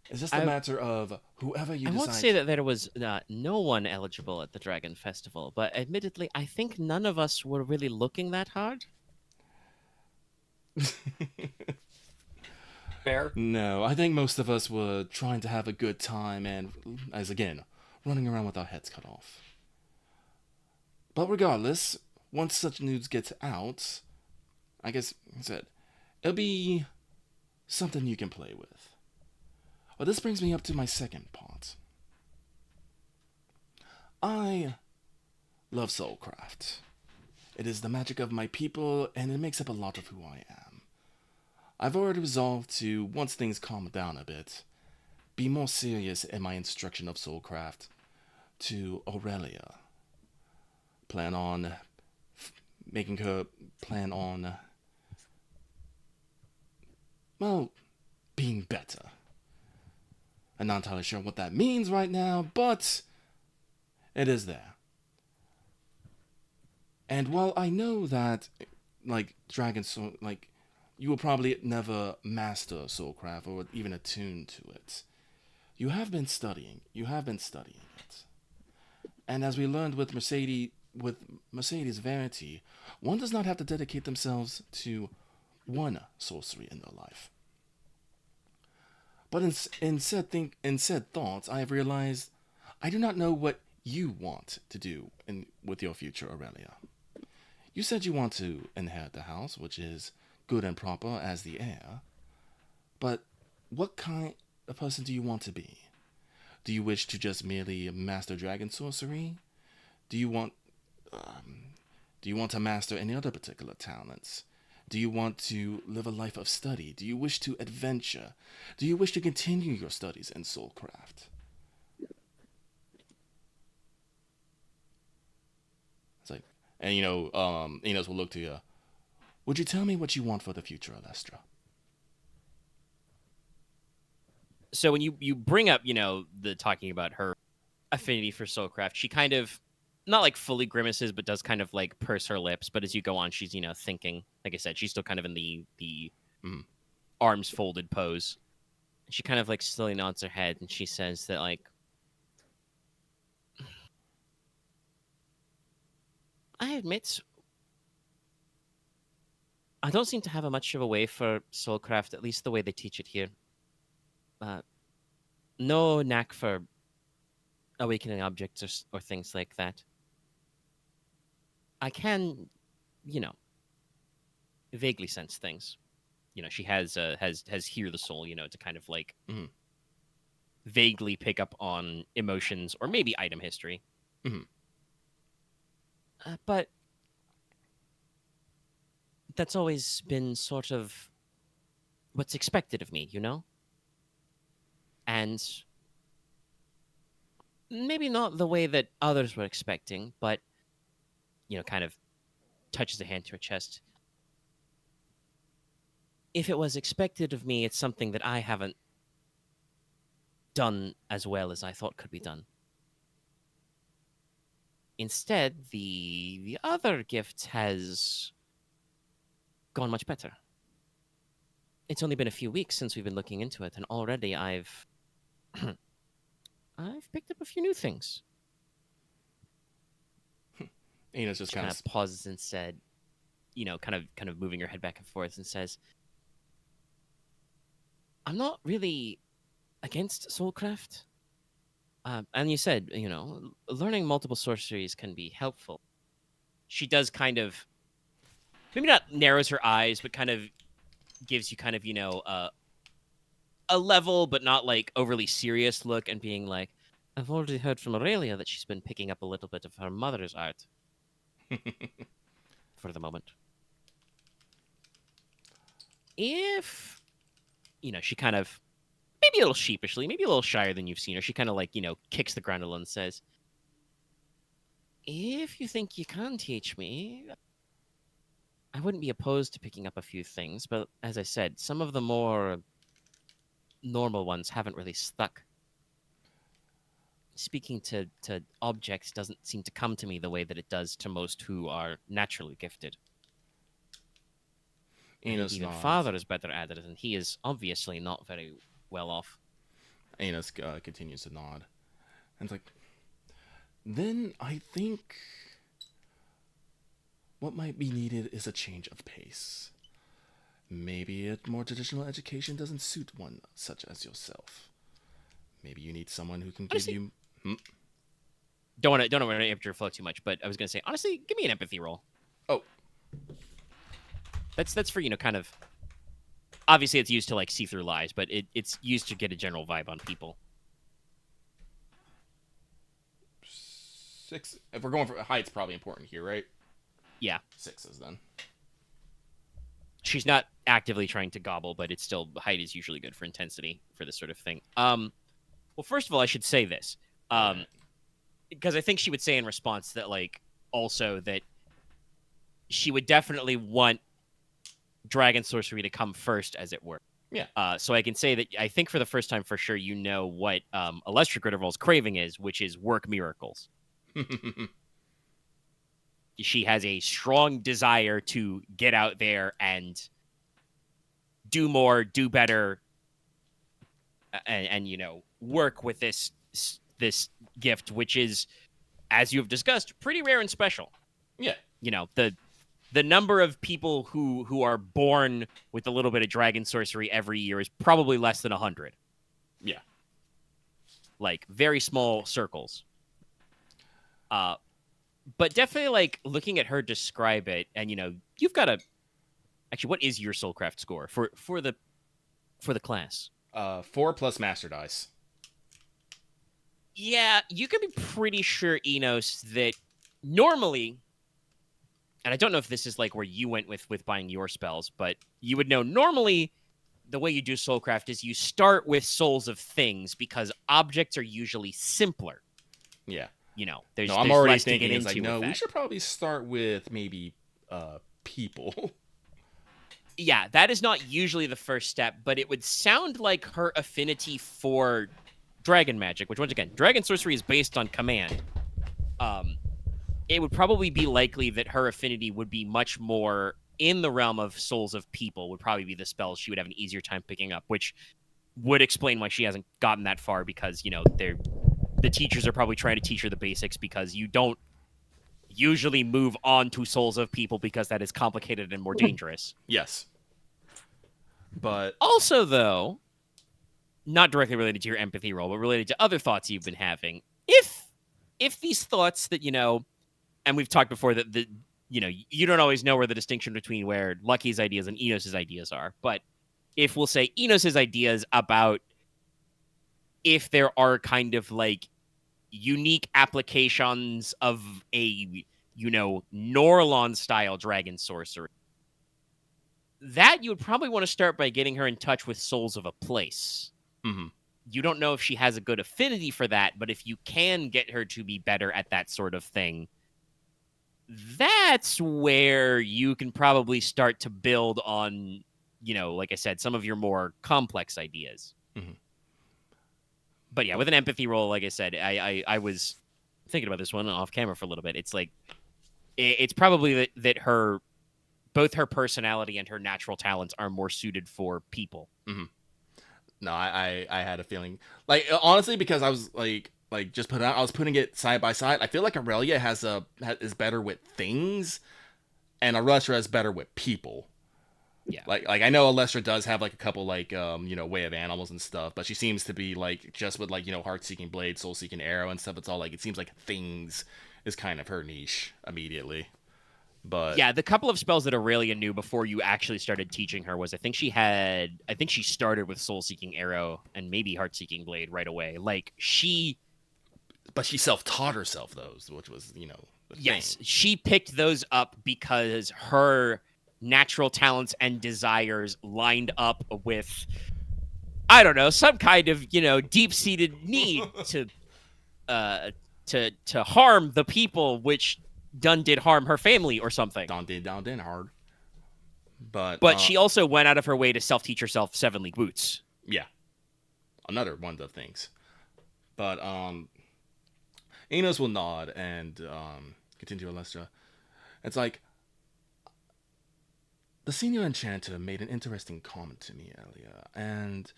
It's just a matter of whoever you decide... I won't say that there was no one eligible at the Dragon Festival, but admittedly, I think none of us were really looking that hard. Fair. No, I think most of us were trying to have a good time and, as again, running around with our heads cut off. But regardless, once such news gets out, I guess, it'll be something you can play with. Well, this brings me up to my second part. I love Soulcraft. It is the magic of my people, and it makes up a lot of who I am. I've already resolved to, once things calm down a bit, be more serious in my instruction of Soulcraft to Aurelia. Plan on making her plan on, well, being better. I'm not entirely sure what that means right now, but it is there. And while I know that, Dragon Soul, you will probably never master Soulcraft or even attune to it, you have been studying it. And as we learned with Mercedes Verity, one does not have to dedicate themselves to one sorcery in their life. But in said thoughts, I have realized I do not know what you want to do with your future, Aurelia. You said you want to inherit the house, which is good and proper as the heir. But what kind of person do you want to be? Do you wish to just merely master dragon sorcery? Do you want to master any other particular talents? Do you want to live a life of study? Do you wish to adventure? Do you wish to continue your studies in Soulcraft? It's like, and Inos will look to you. Would you tell me what you want for the future, Alestra? So when you bring up, the talking about her affinity for Soulcraft, she kind of, not fully grimaces, but does kind of purse her lips. But as you go on, she's, thinking. Like I said, she's still kind of in the arms folded pose. She kind of slowly nods her head and she says that I admit I don't seem to have much of a way for Soulcraft, at least the way they teach it here. No knack for awakening objects or things like that. I can, vaguely sense things. She has hear the soul, to kind of vaguely pick up on emotions or maybe item history. Mm-hmm. But that's always been sort of what's expected of me, And maybe not the way that others were expecting, but, kind of touches a hand to her chest. If it was expected of me, it's something that I haven't done as well as I thought could be done. Instead, the other gift has gone much better. It's only been a few weeks since we've been looking into it, and already I've picked up a few new things. Inos just kind of pauses and said, kind of moving her head back and forth and says, I'm not really against soulcraft. And you said, learning multiple sorceries can be helpful. She does kind of, maybe not narrows her eyes, but kind of gives you kind of, a level, but not like overly serious look, and being like, I've already heard from Aurelia that she's been picking up a little bit of her mother's art for the moment. If, she kind of, maybe a little sheepishly, maybe a little shyer than you've seen her, she kind of like, kicks the ground a little and says, if you think you can teach me, I wouldn't be opposed to picking up a few things, but as I said, some of the more normal ones haven't really stuck. Speaking to objects doesn't seem to come to me the way that it does to most who are naturally gifted. Inos Even nods. Father is better at it, and he is obviously not very well off. Inos continues to nod. And it's like, then I think what might be needed is a change of pace. Maybe a more traditional education doesn't suit one such as yourself. Maybe you need someone who can Honestly, give you... Don't want to interrupt your flow too much, but I was going to say, honestly, give me an empathy roll. Oh. That's for, kind of... Obviously, it's used to, like, see through lies, but it's used to get a general vibe on people. 6. If we're going for height's probably important here, right? Yeah. 6s then. She's not actively trying to gobble, but it's still, height is usually good for intensity for this sort of thing. Well, first of all, I should say this. Because I think she would say in response that, like, also that she would definitely want dragon sorcery to come first, as it were. Yeah. So I can say that I think for the first time for sure, what Alestra Gridarvol's craving is, which is work miracles. She has a strong desire to get out there and do more, do better, and work with this gift, which is, as you have discussed, pretty rare and special. Yeah. The number of people who are born with a little bit of dragon sorcery every year is probably less than 100. Yeah. Like, very small circles. But definitely, like, looking at her describe it, and, you've got a... Actually, what is your Soulcraft score for the class? 4 plus Master Dice. Yeah, you can be pretty sure, Inos, that normally... And I don't know if this is, like, where you went with buying your spells, but you would know normally the way you do Soulcraft is you start with Souls of Things, because objects are usually simpler. Yeah. There's I'm already less thinking, to get it's like, into no, with we that. should probably start with maybe people. Yeah, that is not usually the first step, but it would sound like her affinity for dragon magic, which, once again, dragon sorcery is based on command. It would probably be likely that her affinity would be much more in the realm of Souls of People, would probably be the spells she would have an easier time picking up, which would explain why she hasn't gotten that far, because, the teachers are probably trying to teach her the basics, because you don't usually move on to Souls of People because that is complicated and more dangerous. Yes. But also, though, not directly related to your empathy roll, but related to other thoughts you've been having, if these thoughts that, and we've talked before that you don't always know where the distinction between where Lucky's ideas and Enos's ideas are, but if we'll say Enos's ideas about if there are kind of like unique applications of a, Norlon style dragon sorcery, that you would probably want to start by getting her in touch with Souls of a Place. Mm-hmm. You don't know if she has a good affinity for that, but if you can get her to be better at that sort of thing, that's where you can probably start to build on, like I said, some of your more complex ideas. Mm-hmm. But yeah, with an empathy roll, like I said, I was thinking about this one off camera for a little bit. It's like, it's probably that both her personality and her natural talents are more suited for people. Mm-hmm. No, I had a feeling, like, honestly, because I was like just I was putting it side by side. I feel like Aurelia is better with things, and Alestra is better with people. Yeah. Like I know Alestra does have like a couple like way of animals and stuff, but she seems to be like just with like heart-seeking blade, soul-seeking arrow and stuff. It's all like it seems like things is kind of her niche immediately. But yeah, the couple of spells that Aurelia knew before you actually started teaching her was I think she started with Soul Seeking Arrow and maybe Heart Seeking Blade right away. But she self-taught herself those, which was the yes, thing. she picked those up because her natural talents and desires lined up with, I don't know, some kind of deep-seated need to harm the people, which did harm her family or something. Down did hard. But she also went out of her way to self-teach herself 7 League Boots. Yeah, another one of the things. But Inos will nod and continue Alestra. It's like the senior enchanter made an interesting comment to me earlier, and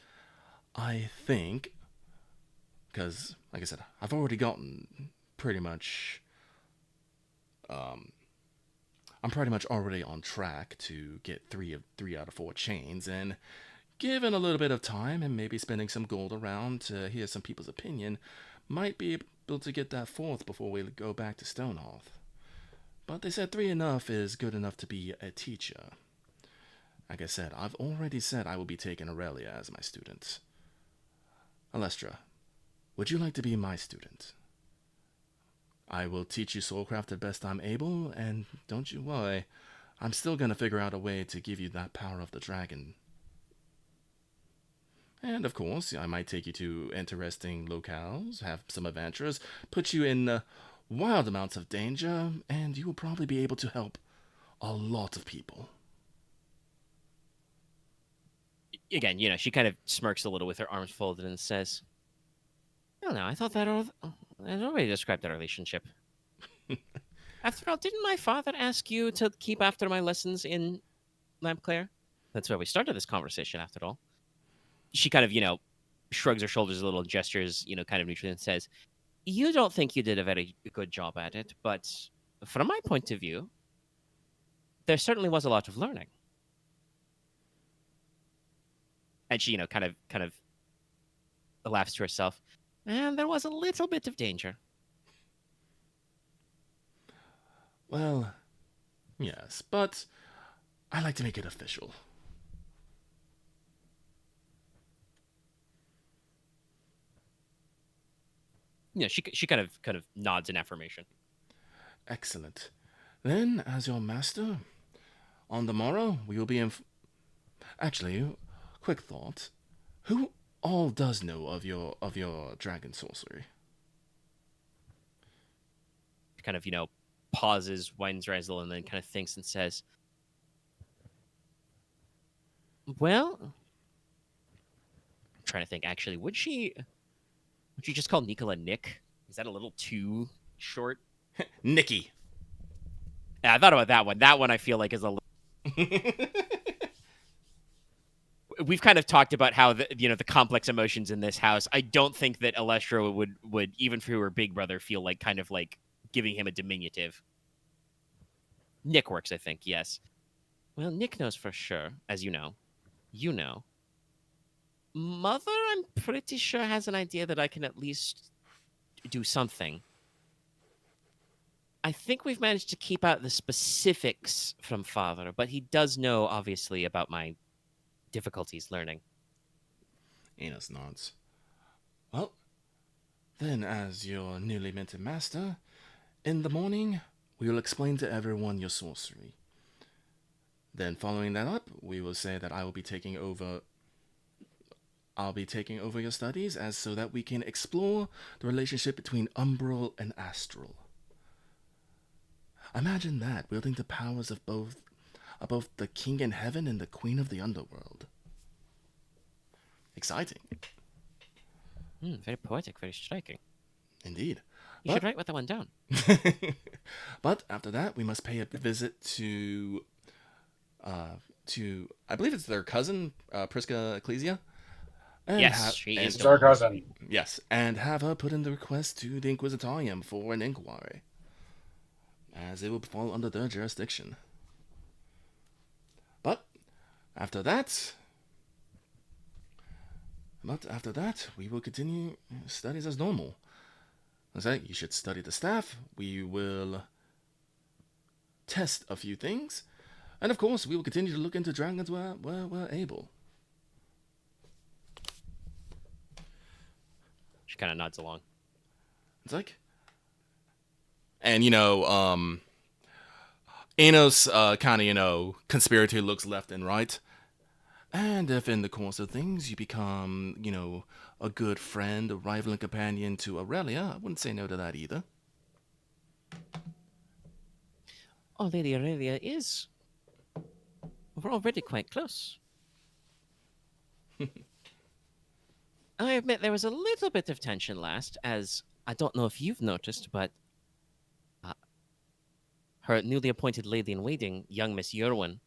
I think, because like I said, I've already gotten pretty much. I'm pretty much already on track to get 3 out of 4 chains, and given a little bit of time and maybe spending some gold around to hear some people's opinion, might be able to get that 4th before we go back to Stonehearth. But they said 3 enough is good enough to be a teacher. Like I said, I've already said I will be taking Aurelia as my student. Alestra, would you like to be my student? I will teach you Soulcraft the best I'm able, and don't you worry, I'm still gonna figure out a way to give you that power of the dragon. And of course, I might take you to interesting locales, have some adventures, put you in wild amounts of danger, and you will probably be able to help a lot of people. Again, she kind of smirks a little with her arms folded and says, I don't know, I thought that I'd already described that relationship. After all, didn't my father ask you to keep after my lessons in Lampclair? That's where we started this conversation, after all. She kind of, shrugs her shoulders a little, gestures, kind of neutrally, and says, you don't think you did a very good job at it, but from my point of view, there certainly was a lot of learning. And she, kind of laughs to herself. And there was a little bit of danger. Well, yes, but I like to make it official. She kind of nods in affirmation. Excellent. Then, as your master, on the morrow we will be in. Actually, quick thought: who all does know of your dragon sorcery? Kind of pauses, winds her eyes a little, and then kind of thinks and says, "Well, I'm trying to think. Actually, would she just call Nicola Nick? Is that a little too short?" Nikki. Yeah, I thought about that one. That one I feel like is a We've kind of talked about how the complex emotions in this house. I don't think that Alestra would even for her big brother feel like kind of like giving him a diminutive. Nick works, I think. Yes. Well, Nick knows for sure, as you know. Mother, I'm pretty sure has an idea that I can at least do something. I think we've managed to keep out the specifics from Father, but he does know, obviously, about my difficulties learning. Inos nods. Well, then, as your newly minted master, in the morning we will explain to everyone your sorcery. Then, following that up, we will say that I'll be taking over your studies, as so that we can explore the relationship between umbral and astral. Imagine that, wielding the powers of both the king in heaven and the queen of the underworld. Exciting. Very poetic, very striking. Indeed. You should write that one down. But after that, we must pay a visit to I believe it's their cousin, Prisca Ecclesia. And yes, she is our cousin. Yes, and have her put in the request to the Inquisitorium for an inquiry, as it will fall under their jurisdiction. After that, we will continue studies as normal. I say you should study the staff. We will test a few things, and of course, we will continue to look into dragons where we're able. She kind of nods along. It's like, and Inos kind of conspirator looks left and right. And if in the course of things you become, a good friend, a rival and companion to Aurelia, I wouldn't say no to that either. Oh, Lady Aurelia is. We're already quite close. I admit there was a little bit of tension last, as I don't know if you've noticed, but her newly appointed lady-in-waiting, young Miss Yerwin,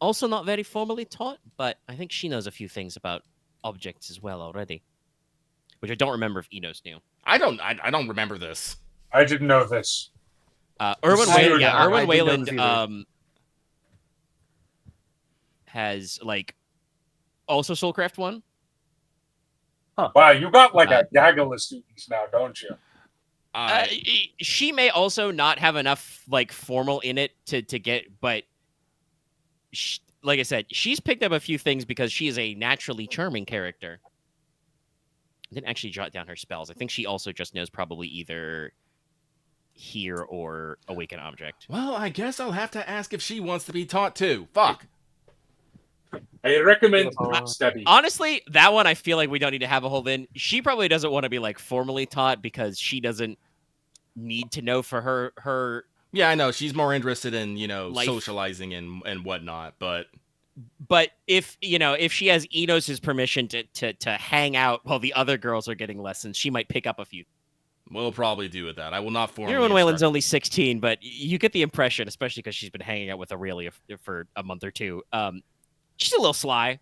also not very formally taught, but I think she knows a few things about objects as well already, which I don't remember if Inos knew. I don't remember this. I didn't know this. Erwin I Wayland, didn't Erwin know Wayland this either. has also Soulcraft 1. Wow, you got like a gaggle of students now, don't you? She may also not have enough formal in it to get, but like I said, she's picked up a few things because she is a naturally charming character. I didn't actually jot down her spells. I think she also just knows probably either Hear or Awaken Object. Well, I guess I'll have to ask if she wants to be taught too. Fuck. I recommend Stebby. Honestly, that one I feel like we don't need to have a hold in. She probably doesn't want to be formally taught because she doesn't need to know for her. Yeah, I know. She's more interested in, life. socializing and whatnot, but if she has Enos's permission to hang out while the other girls are getting lessons, she might pick up a few. we'll probably do with that. I will not formally Erwin Wayland's instruct- only 16, but you get the impression, especially because she's been hanging out with Aurelia for a month or two. She's a little sly.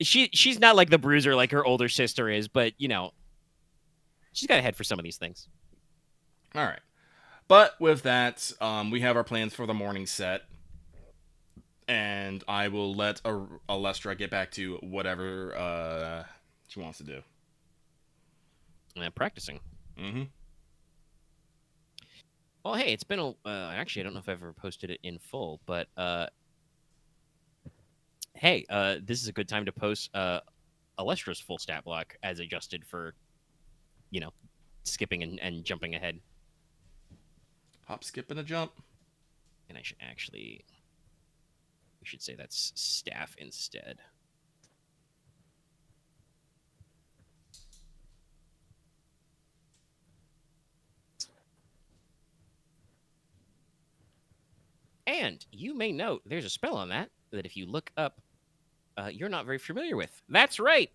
She's not like the bruiser like her older sister is, but she's got a head for some of these things. All right. But with that, we have our plans for the morning set. And I will let Alestra get back to whatever she wants to do. Practicing. Mm-hmm. Well, hey, it's been actually, I don't know if I've ever posted it in full, but hey, this is a good time to post Alestra's full stat block as adjusted for, skipping and jumping ahead. Hop, skip, and a jump. And I should actually... We should say that's staff instead. And you may note there's a spell on that if you look up, you're not very familiar with. That's right.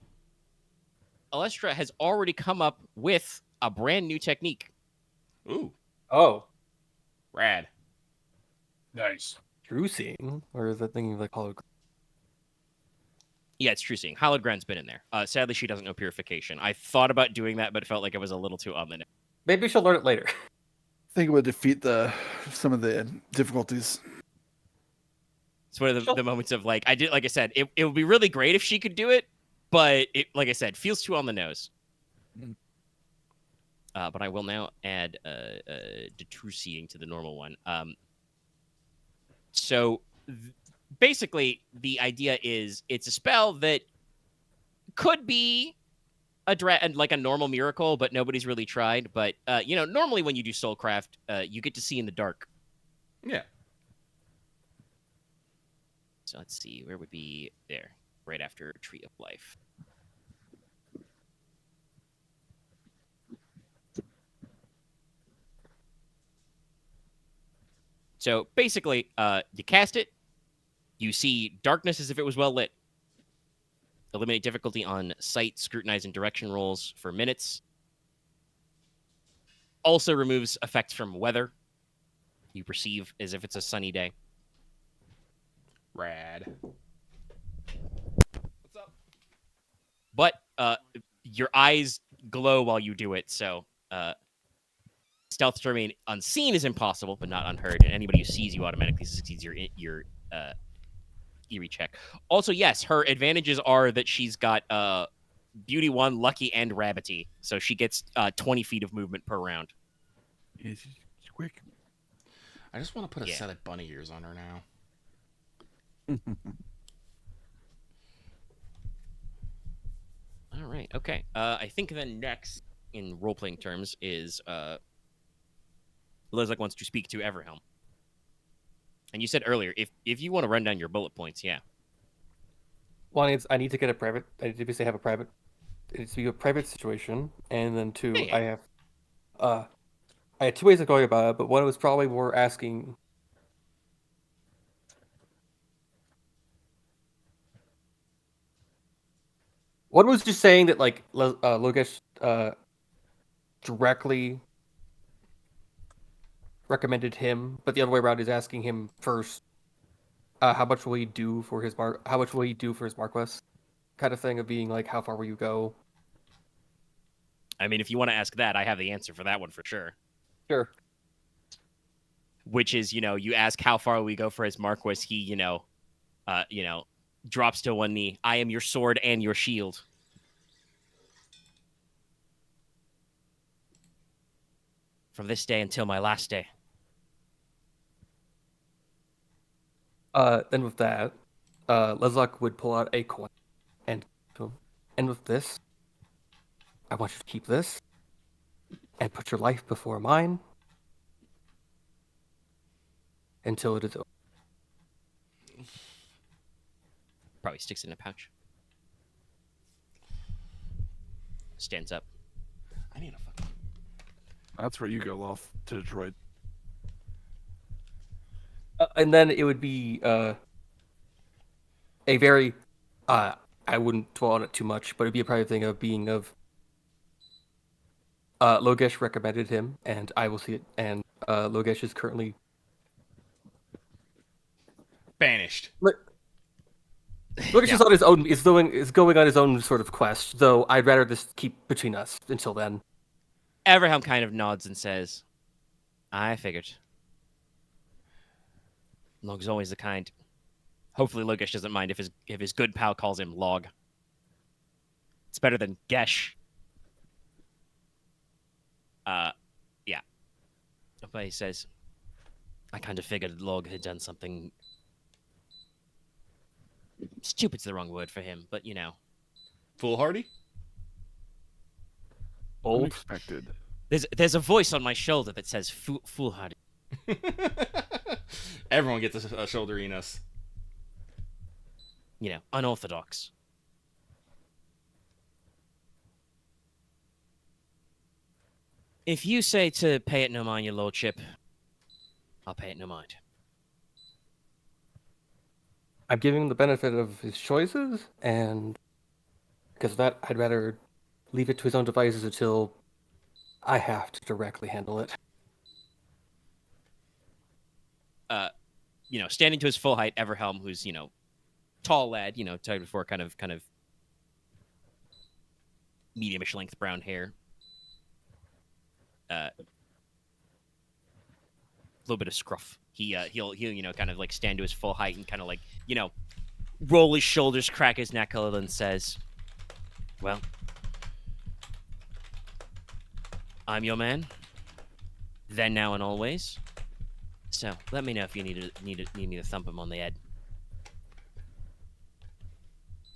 Alestra has already come up with a brand new technique. Ooh, Oh, rad. Nice. true seeing, or is that thing like hologram? Yeah, it's true seeing. Hallowed Ground's been in there. Sadly, she doesn't know Purification. I thought about doing that, but it felt like it was a little too on the nose. Maybe she'll learn it later. I think it would defeat some of the difficulties. It's one of the moments of like I said, it would be really great if she could do it, but it, like I said, feels too on the nose. But I will now add the true seeing to the normal one. So basically, the idea is it's a spell that could be like a normal miracle, but nobody's really tried. But normally when you do Soulcraft, you get to see in the dark. Yeah. So let's see, where would be there, right after Tree of Life. So basically, you cast it, you see darkness as if it was well lit. Eliminate difficulty on sight, scrutinize, and direction rolls for minutes. Also removes effects from weather. You perceive as if it's a sunny day. Rad. What's up? But your eyes glow while you do it, so stealth to remain unseen is impossible, but not unheard. And anybody who sees you automatically succeeds your eerie check. Also, yes, her advantages are that she's got Beauty 1, Lucky, and Rabbity. So she gets 20 feet of movement per round. It's quick. I just want to put a Yeah. set of bunny ears on her now. All right. Okay. I think then next, in role-playing terms, is Leslok wants to speak to Everhelm. And you said earlier, if you want to run down your bullet points, yeah. One, I need to get a private. I need to basically have a private. It needs to be a private situation, and then two, Yeah. I had two ways of going about it, but one was probably more asking. One was just saying that like Logesh directly recommended him, but the other way around is asking him first. How much will he do for his How much will he do for his Marquess? Kind of thing of being like, how far will you go? I mean, if you want to ask that, I have the answer for that one for sure. Sure. Which is, you ask how far we go for his Marquess. He, drops to one knee. I am your sword and your shield. From this day until my last day. Then with that, Leslok would pull out a coin and with this, I want you to keep this and put your life before mine until it is over. Probably sticks it in a pouch. Stands up. I need a fucking... That's where you go, Loth, to Detroit. And then it would be a very, I wouldn't dwell on it too much, but it'd be a private thing of being of, Logesh recommended him, and I will see it, and Logesh is currently banished. Logesh is on his own, is going on his own sort of quest, though I'd rather this keep between us until then. Everhelm kind of nods and says, I figured. Log's always the kind. Hopefully Logesh doesn't mind if his good pal calls him Log. It's better than Gesh. Yeah. But he says, I kind of figured Log had done something... Stupid's the wrong word for him, but Foolhardy? Bold. Unexpected. There's a voice on my shoulder that says foolhardy. Everyone gets a shoulder, Enos. Unorthodox. If you say to pay it no mind, your lordship, I'll pay it no mind. I'm giving him the benefit of his choices, and because of that, I'd rather leave it to his own devices until I have to directly handle it. Standing to his full height, Everhelm, who's, tall lad, talked before, kind of medium-ish length brown hair. A little bit of scruff. He'll kind of like stand to his full height and kind of like, roll his shoulders, crack his neck a little, and says, well, I'm your man. Then, now, and always. So, let me know if you need me to thump him on the head.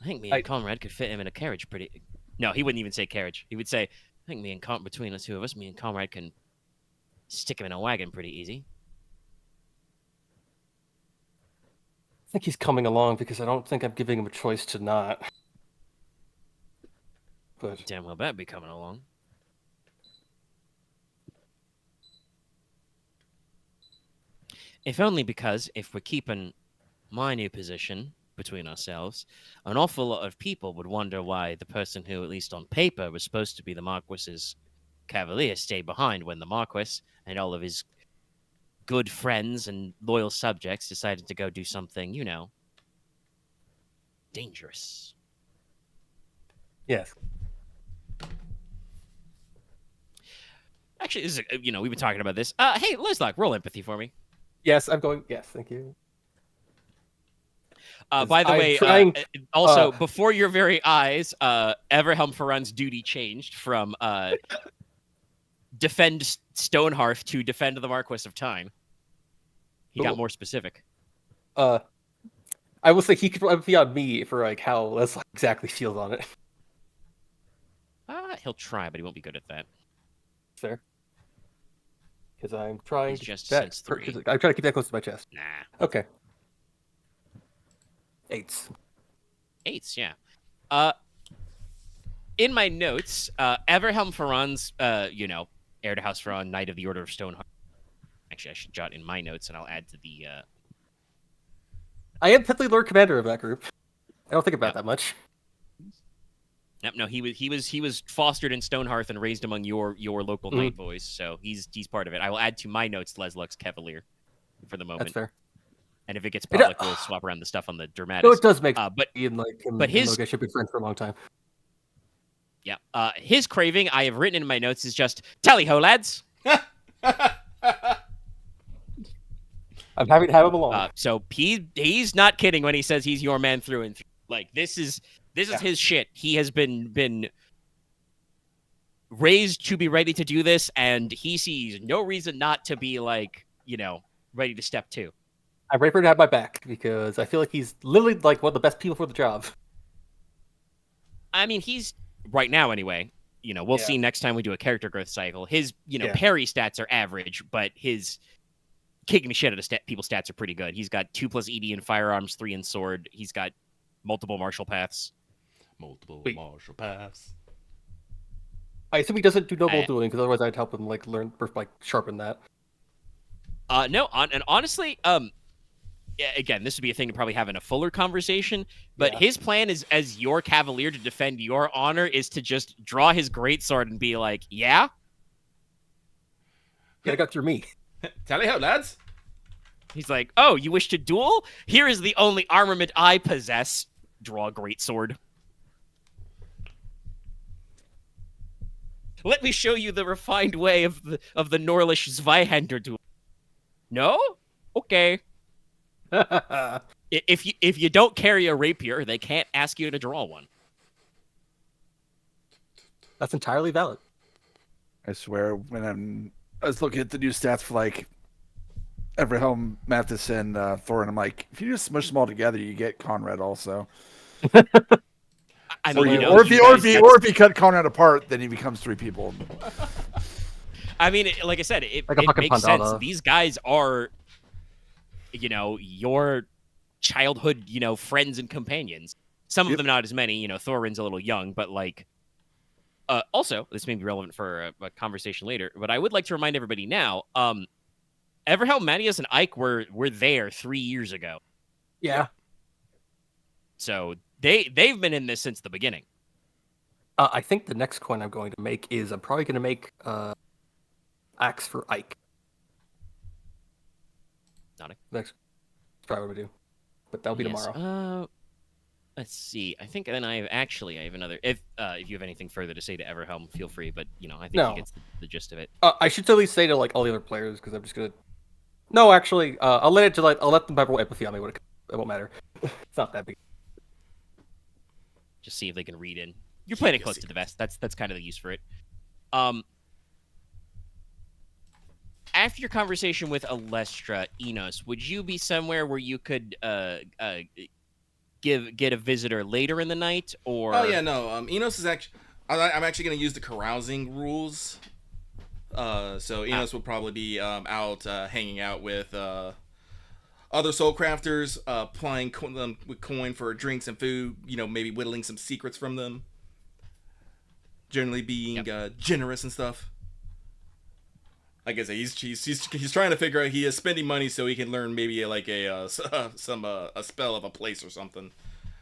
I think me and Konrad could fit him in a carriage pretty... No, he wouldn't even say carriage. He would say, I think between the two of us, me and Konrad can stick him in a wagon pretty easy. I think he's coming along because I don't think I'm giving him a choice to not. But Damn well better be coming along. If only because if we're keeping my new position between ourselves, an awful lot of people would wonder why the person who, at least on paper, was supposed to be the Marquess's Cavalier stayed behind when the Marquess and all of his good friends and loyal subjects decided to go do something, dangerous. yes. Actually, this is, we've been talking about this. Hey, Leslok, roll empathy for me. Yes, I'm going. Yes, thank you. By the I'm way, trying- also before your very eyes, Everhelm Farran's duty changed from defend Stonehearth to defend the Marquess of Teine. He got Cool. more specific. I will say he could probably be on me for like how Leslok exactly feels on it. He'll try, but he won't be good at that. Fair. Because I'm trying He's to just keep that, sense 3. I'm trying to keep that close to my chest. Nah. Okay. 8s. 8s, yeah. In my notes, Everhelm Farran's, heir to House Farran, Knight of the Order of Stonehearth. Actually, I should jot in my notes, and I'll add to the. I am technically Lord Commander of that group. I don't think about that much. Yep, no, he was fostered in Stonehearth and raised among your local Knight boys, so he's part of it. I will add to my notes Leslok's Cavalier for the moment. That's fair. And if it gets public, we'll swap around the stuff on the Dramatics. No, it does make but Ian like him but his and Logesh have been friends for a long time. Yeah. His craving, I have written in my notes, is just tally-ho, lads. I'm happy to have him along. So he's not kidding when he says he's your man through and through. Like this is his shit. He has been raised to be ready to do this, and he sees no reason not to be like, ready to step 2. I'm ready for him to have my back because I feel like he's literally like one of the best people for the job. I mean, he's right now anyway. We'll see next time we do a character growth cycle. His, parry stats are average, but his kicking the shit out of people's stats are pretty good. He's got 2+ ED in firearms, 3 in sword. He's got multiple martial paths. Martial paths. I assume he doesn't do noble dueling because otherwise I'd help him like learn, like sharpen that. No, and honestly, again, this would be a thing to probably have in a fuller conversation, but his plan is, as your Cavalier to defend your honor, is to just draw his greatsword and be like, yeah? Yeah, it got through me. Tally-ho, lads! He's like, oh, you wish to duel? Here is the only armament I possess. Draw a greatsword. Let me show you the refined way of the Norlish Zweihander duel. No? Okay. If you don't carry a rapier, they can't ask you to draw one. That's entirely valid. I swear, when I was looking at the new stats for like Everhelm, Mathis, and Thorin, I'm like, if you just smush them all together, you get Konrad also. I mean, or if you cut Konrad apart, then he becomes 3 people. I mean, like I said, it makes sense. These guys are, your childhood, friends and companions. Some of them not as many. Thorin's a little young, but like. Also, this may be relevant for a conversation later, but I would like to remind everybody now. Everhelm, Mattias, and Ike were there 3 years ago. Yeah. So they've been in this since the beginning. I think the next coin I'm going to make is I'm probably going to make axe for Ike. Not next. That's probably what I do, but that'll be tomorrow. Let's see. I think then I have another. If you have anything further to say to Everhelm, feel free. But I think he gets the gist of it. I should at least say to like all the other players because I'm just gonna. No, actually, I'll let them have empathy on me when it won't matter. It's not that big. Just see if they can read in. You're playing it close to the vest. That's kind of the use for it. After your conversation with Alestra, Inos, would you be somewhere where you could get a visitor later in the night, or? Oh yeah, no. Inos is actually. I'm actually going to use the carousing rules. So Inos will probably be out hanging out with other soul crafters, plying them with coin for drinks and food. Maybe whittling some secrets from them. Generally being generous and stuff. Like I said, he's trying to figure out he is spending money so he can learn maybe like a spell of a place or something.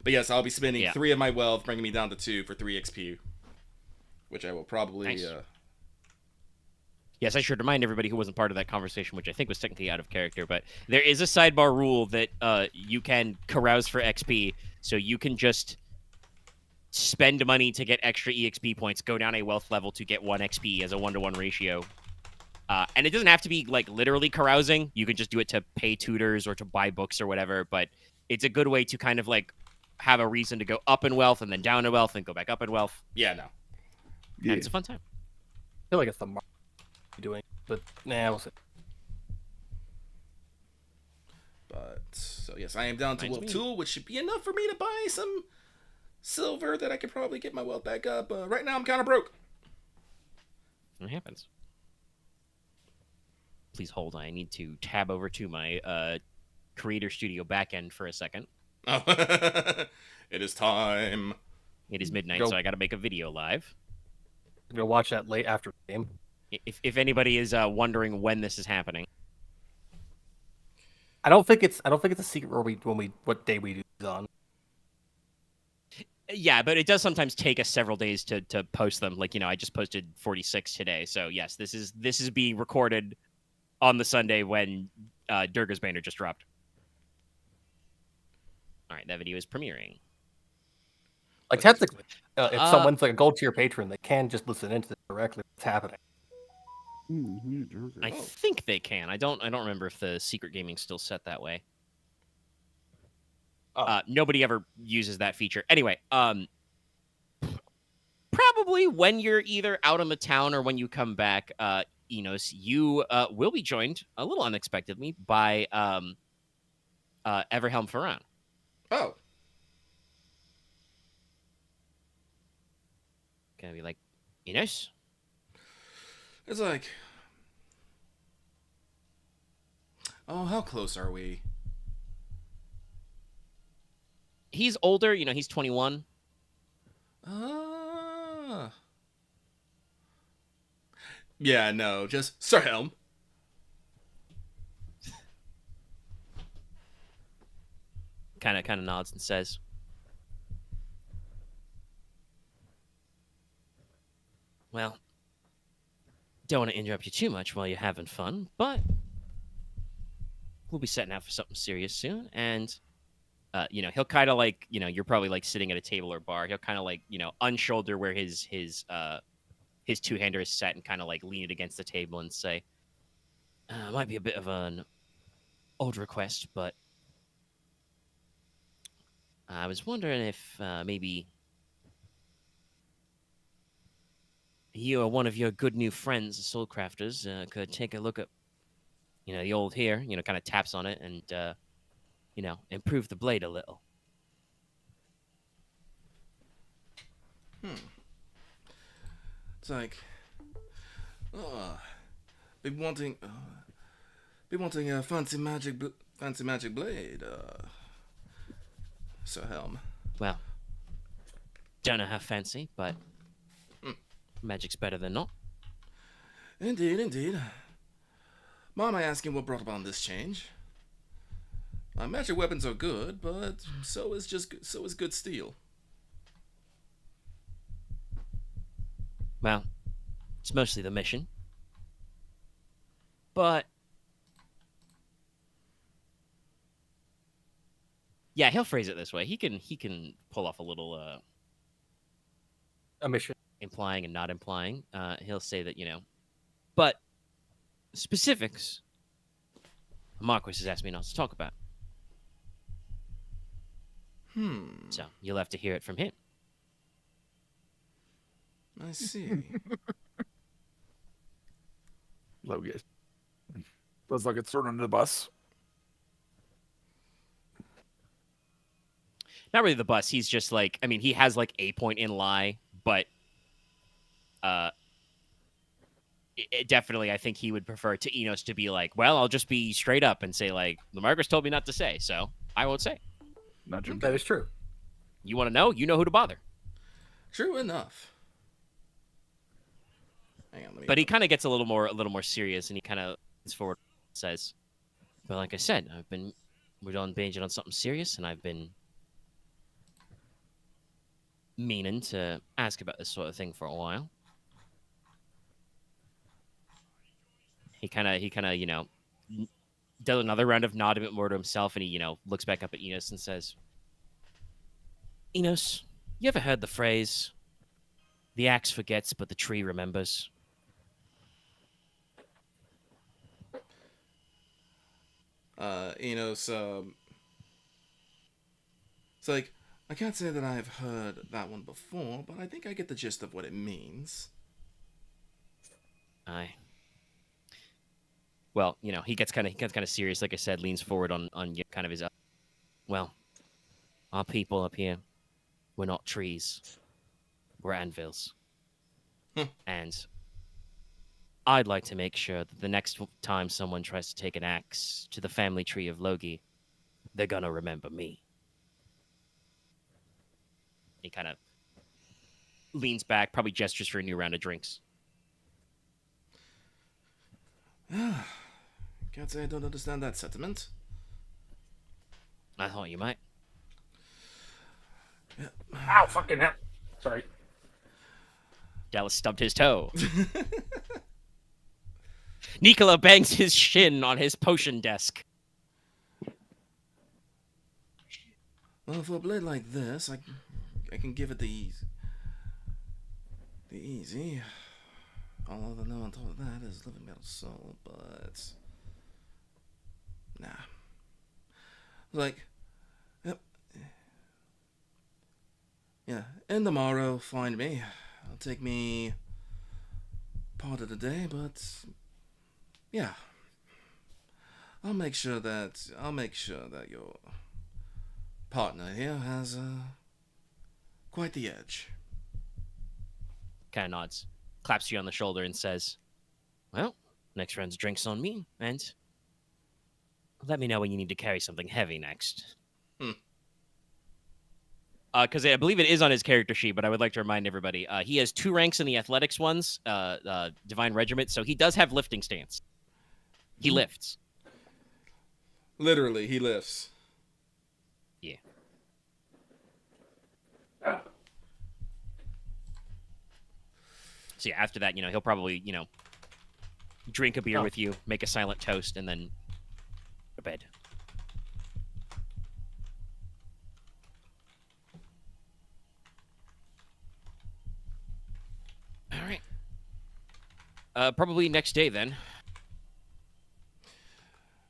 But yes, I'll be spending 3 of my wealth, bringing me down to 2 for 3 XP, which I will probably. Nice. Yes, I should remind everybody who wasn't part of that conversation, which I think was technically out of character, but there is a sidebar rule that you can carouse for XP, so you can just spend money to get extra EXP points, go down a wealth level to get 1 XP as a 1-to-1 ratio. And it doesn't have to be like literally carousing. You can just do it to pay tutors or to buy books or whatever, but it's a good way to kind of like have a reason to go up in wealth and then down in wealth and go back up in wealth. Yeah, no. Yeah. And it's a fun time. I feel like it's the market doing, but nah, we'll see. But so yes, I am down to Reminds wealth me. 2, which should be enough for me to buy some silver that I could probably get my wealth back up. Right now I'm kind of broke. It happens. Please hold. I need to tab over to my Creator Studio backend for a second. Oh, it is time. It is midnight, Go. so I got to make a video live. I'm gonna watch that late after the game. If anybody is wondering when this is happening, I don't think it's a secret what day we do these on. yeah, but it does sometimes take us several days to post them. Like I just posted 46 today, so yes, this is being recorded on the Sunday when Durga's banner just dropped. All right, that video is premiering. Like technically, if someone's like a gold tier patron, they can just listen into this directly. What's happening? I think they can. I don't remember if the secret gaming's still set that way. Nobody ever uses that feature. Anyway, probably when you're either out on the town or when you come back, Inos, you will be joined a little unexpectedly by Everhelm Ferran. Oh, Gonna be like, Inos? it's like, oh, how close are we? He's older, he's 21. Yeah, no, just Sir Helm. Kind of nods and says, well, don't want to interrupt you too much while you're having fun, but we'll be setting out for something serious soon. And, he'll kind of like, you're probably like sitting at a table or bar. He'll kind of like, unshoulder where his two-hander is set and kind of like lean it against the table and say, might be a bit of an old request, but I was wondering if maybe you or one of your good new friends, the Soul Crafters, could take a look at, the old here, kind of taps on it and, improve the blade a little. It's like, be wanting a fancy magic blade, Sir Helm. Well, don't know how fancy, but magic's better than not. Indeed. Mind my asking what brought about this change? Magic weapons are good, but so is good steel. Well, it's mostly the mission. But yeah, he'll phrase it this way. He can pull off a little A mission. implying and not implying. He'll say that, but specifics Marquess has asked me not to talk about. So you'll have to hear it from him. I see. Logesh. Feels like it's thrown under the bus. Not really the bus. He's just like, he has like a point in lie, but definitely I think he would prefer to Inos to be like, well, I'll just be straight up and say like, the Marquess told me not to say, so I won't say. Not Jim. That is true. You want to know? You know who to bother. True enough. Hang on, let me. But he kind of gets a little more serious, and he kind of leans forward and says, well, like I said, we're on binging on something serious, and I've been meaning to ask about this sort of thing for a while. He kind of, does another round of nod a bit more to himself, and he, looks back up at Inos and says, Inos, you ever heard the phrase, the axe forgets, but the tree remembers? Enos It's like, I can't say that I've heard that one before, but I think I get the gist of what it means. Aye. Well, he gets kind of serious. Like I said, leans forward on kind of his. Well, our people up here, we're not trees, we're anvils, and I'd like to make sure that the next time someone tries to take an axe to the family tree of Logi, they're gonna remember me. He kind of leans back, probably gestures for a new round of drinks. Can't say I don't understand that sentiment. I thought you might. Ow, fucking hell. Sorry. Dallas stubbed his toe. Nicola bangs his shin on his potion desk. Well, for a blade like this, I can give it the easy. The easy. All I know on top of that is living metal soul, but nah. Like, yep. Yeah, and tomorrow, find me. It'll take me part of the day, but yeah. I'll make sure that your partner here has quite the edge. Kind of nods, claps you on the shoulder, and says, "Well, next round's drinks on me, and let me know when you need to carry something heavy next." Because I believe it is on his character sheet, but I would like to remind everybody, he has 2 ranks in the athletics ones, Divine Regiment, so he does have lifting stance. He lifts. Literally, he lifts. Yeah. So yeah, after that, he'll probably, drink a beer with you, make a silent toast, and then to bed. All right. Probably next day then.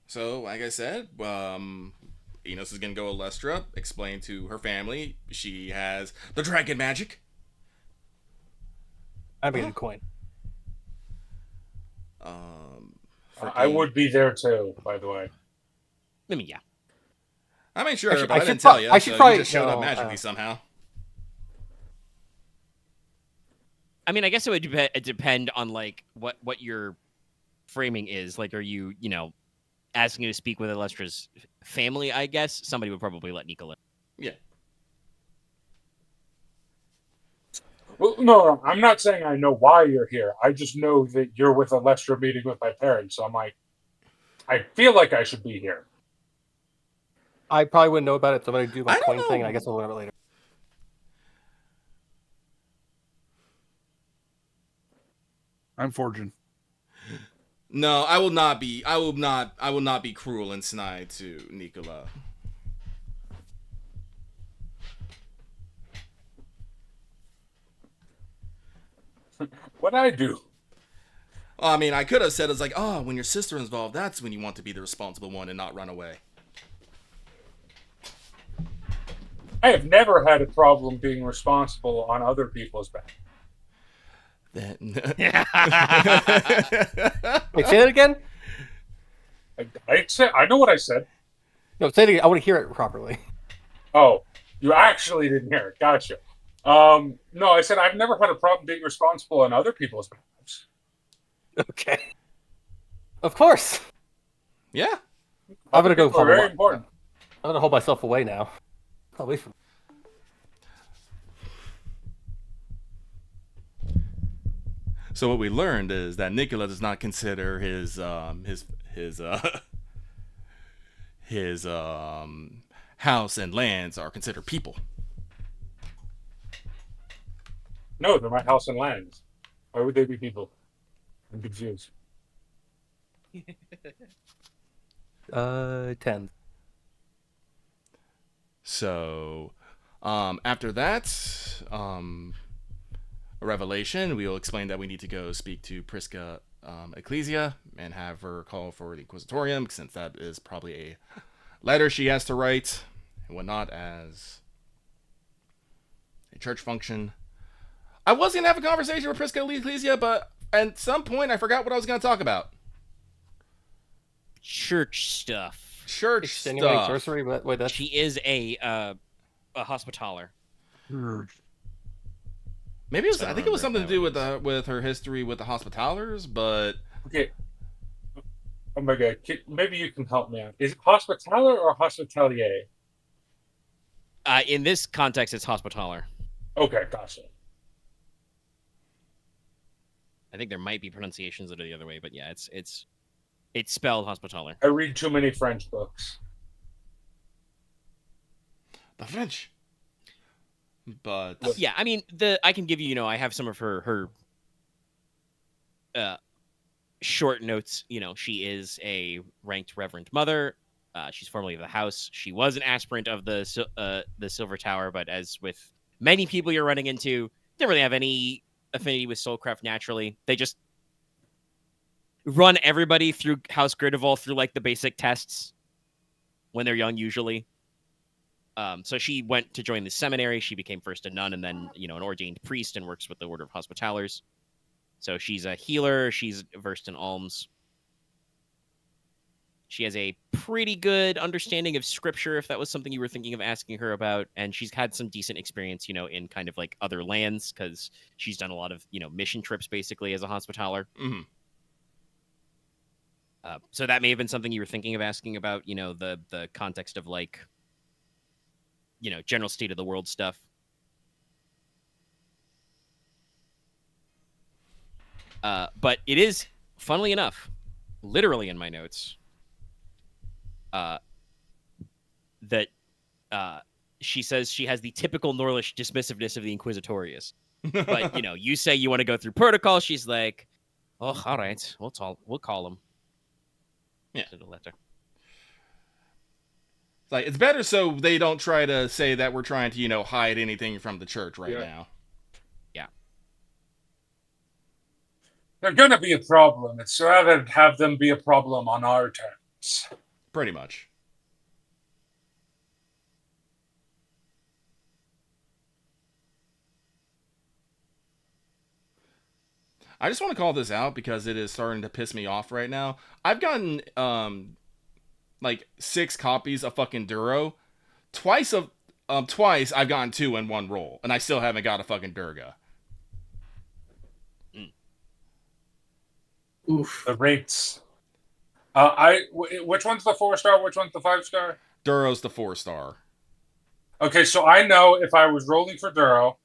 So, like I said, Inos is gonna go to Lestra, explain to her family she has the dragon magic. I'm getting a coin. I would be there too, by the way. I mean, yeah. I mean, sure, I but I should didn't tell you. I should So probably you just showed up no, magically somehow. I mean, I guess it would depend on like what your framing is. Like, are you asking you to speak with Alestra's family? I guess somebody would probably let Nicola. Yeah. Well, no, I'm not saying I know why you're here. I just know that you're with Alestra meeting with my parents. So I'm like, I feel like I should be here. I probably wouldn't know about it, so I'm going to do my I don't coin know. thing, and I guess we'll learn about it later. I'm forging. No, I will not be. I will not be cruel and snide to Nicola. What'd I do? Well, I mean, I could have said it's like, oh, when your sister's involved, that's when you want to be the responsible one and not run away. I have never had a problem being responsible on other people's back. That. Wait, say that again? I know what I said. No, say it again. I want to hear it properly. Oh, you actually didn't hear it. Gotcha. No, I said I've never had a problem being responsible on other people's behalves. Okay. Of course. Yeah. I'm gonna go. People are very important. I'm gonna hold myself away now. Away from. So what we learned is that Nicola does not consider his house and lands are considered people. No, they're my house and lands. Why would they be people? I'm confused. 10. So, after that, a revelation, we will explain that we need to go speak to Prisca Ecclesia and have her call for the Inquisitorium, since that is probably a letter she has to write and whatnot, as a church function. I was going to have a conversation with Prisca Ecclesia, but at some point I forgot what I was going to talk about. Church stuff. Church Extenuating stuff. sorcery, but wait, that's She is a hospitaller. Maybe it was. I I don't think it was remember something to if do that with her history with the Hospitalers, but Okay. Oh my god. Maybe you can help me out. Is it hospitaller or hospitalier? In this context, it's hospitaller. Okay, gotcha. I think there might be pronunciations that are the other way, but yeah, it's spelled hospitaller. I read too many French books. the French. But Yeah, I mean, I can give you, I have some of her short notes. She is a ranked Reverend Mother. She's formerly of the House. She was an aspirant of the Silver Tower, but as with many people you're running into, didn't really have any affinity with Soulcraft naturally. They just run everybody through House Gridarvol through like the basic tests when they're young, usually. So she went to join the seminary. She became first a nun and then, an ordained priest and works with the Order of Hospitallers. So she's a healer. She's versed in alms. She has a pretty good understanding of scripture, if that was something you were thinking of asking her about. And she's had some decent experience, in kind of like other lands because she's done a lot of, mission trips basically as a hospitaller. mhm. So that may have been something you were thinking of asking about, the context of like, general state of the world stuff. But it is, funnily enough, literally in my notes, that she says she has the typical Norlish dismissiveness of the Inquisitorius. But, you say you want to go through protocol, she's like, oh, all right, we'll call him. Yeah. To the letter. It's like, it's better so they don't try to say that we're trying to, hide anything from the church right now. They're gonna be a problem. It's rather have them be a problem on our terms. Pretty much. I just want to call this out because it is starting to piss me off right now. I've gotten like 6 copies of fucking Duro. Twice I've gotten 2 in one roll, and I still haven't got a fucking Durga. Oof. The rates. Which one's the 4-star? Which one's the 5-star? Duro's the 4-star. Okay, so I know if I was rolling for Duro,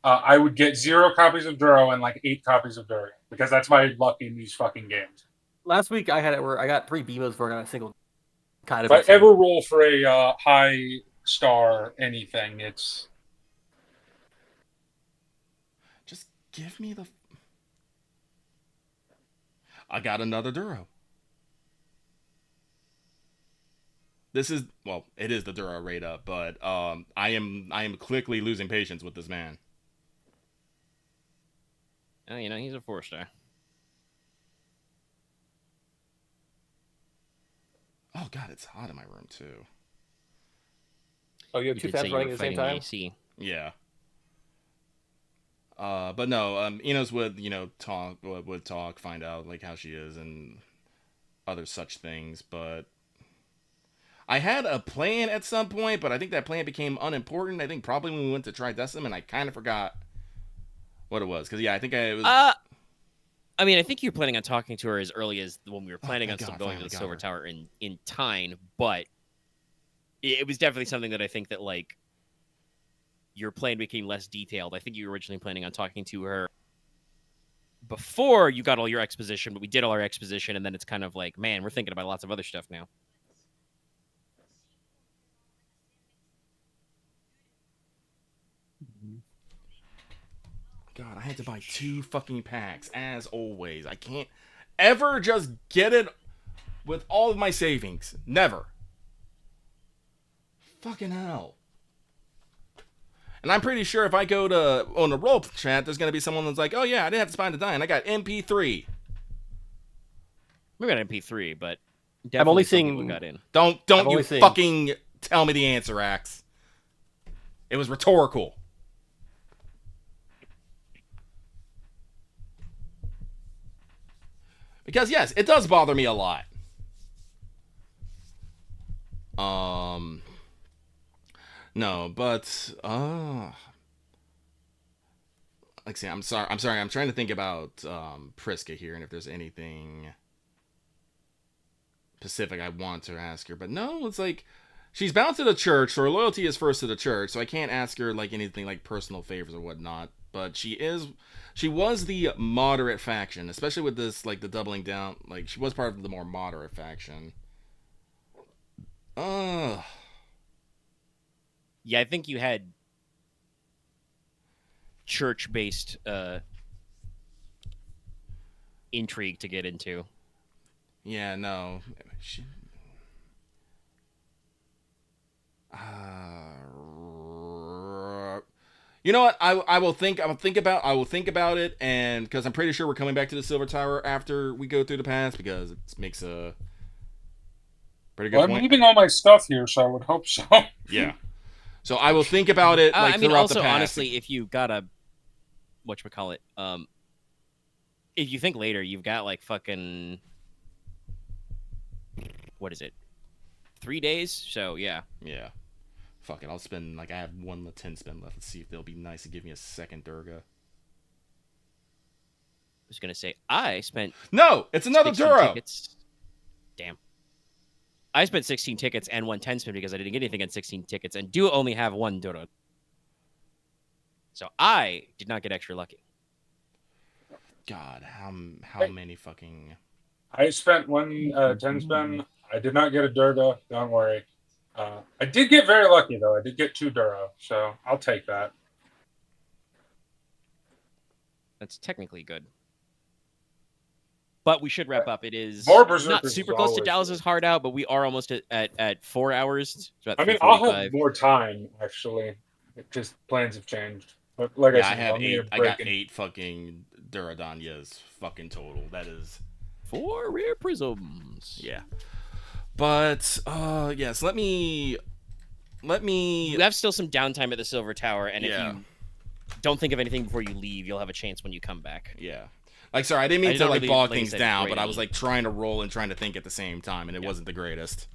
I would get 0 copies of Duro and like 8 copies of Duro because that's my luck in these fucking games. last week I had it where I got 3 Bimos for a single kind of. If I ever roll for a high star anything, it's Just give me the... I got another Duro. This is, well, it is the Duro rate up, but I am quickly losing patience with this man. Oh, he's a 4-star. Oh god, it's hot in my room too. Oh, you have You 2 did say fans you running were at the same fighting time? AC. Yeah. But no, Inos would, talk, find out like how she is and other such things, but I had a plan at some point, but I think that plan became unimportant. I think probably when we went to Tridecim, and I kind of forgot what it was. Because, yeah, I think it was... I mean, I think you're planning on talking to her as early as when we were planning on thank still God, going to the finally Silver got her. Tower in Teine, but it was definitely something that I think that, like, your plan became less detailed. I think you were originally planning on talking to her before you got all your exposition, but we did all our exposition, and then it's kind of like, man, we're thinking about lots of other stuff now. God, I had to buy 2 fucking packs, as always. I can't ever just get it with all of my savings. Never. Fucking hell. And I'm pretty sure if I go on a roll chat, there's going to be someone that's like, oh yeah, I didn't have to spend a dime. I got MP3. We got MP3, but I'm only definitely some people seeing- got in. Don't I'm you only saying- fucking tell me the answer, Axe. It was rhetorical. Because yes, it does bother me a lot. No, but like I say, I'm sorry. I'm trying to think about Priska here, and if there's anything specific I want to ask her. But no, it's like she's bound to the church, so her loyalty is first to the church. So I can't ask her like anything like personal favors or whatnot. But she was the moderate faction, especially with this like the doubling down. Like she was part of the more moderate faction. Yeah, I think you had church-based intrigue to get into. Yeah, no. You know what? I will think about it, and because I'm pretty sure we're coming back to the Silver Tower after we go through the past, because it makes a pretty good Well, I'm point. leaving all my stuff here, so I would hope so. Yeah. So I will think about it like I mean, throughout also, the past. honestly, if you got a whatchamacallit, if you think later, you've got like fucking what is it? 3 days? So yeah. Yeah. Fuck it, I'll spend like I have 1 10 spend left. Let's see if they'll be nice to give me a second Durga. I was gonna say I spent No, it's another 16 Duro. tickets. Damn. I spent 16 tickets and 1 10 spin because I didn't get anything on 16 tickets and do only have 1 Duro. So I did not get extra lucky. God, how many fucking... I spent 1 10 spin. I did not get a Durga. Don't worry. I did get very lucky, though. I did get 2 Duro, so I'll take that. That's technically good. But we should wrap up. It is More not Berserkers super is close to always Dallas's good. hard out, but we are almost at 4 hours. It's about I mean, I'll 3:45. have more time, actually. It just plans have changed. But like Yeah, I I said, have I'll need a 8. I break got in- 8 fucking Duradanyas fucking total. That is... 4 rare prisms. Yeah. But yes, let me You have still some downtime at the Silver Tower, and Yeah. if you don't think of anything before you leave, you'll have a chance when you come back. Yeah. Like, sorry, I didn't mean I to don't like really, bog like I things said, down, great but I was on like trying to roll and trying to think at the same time, and it Yeah. wasn't the greatest.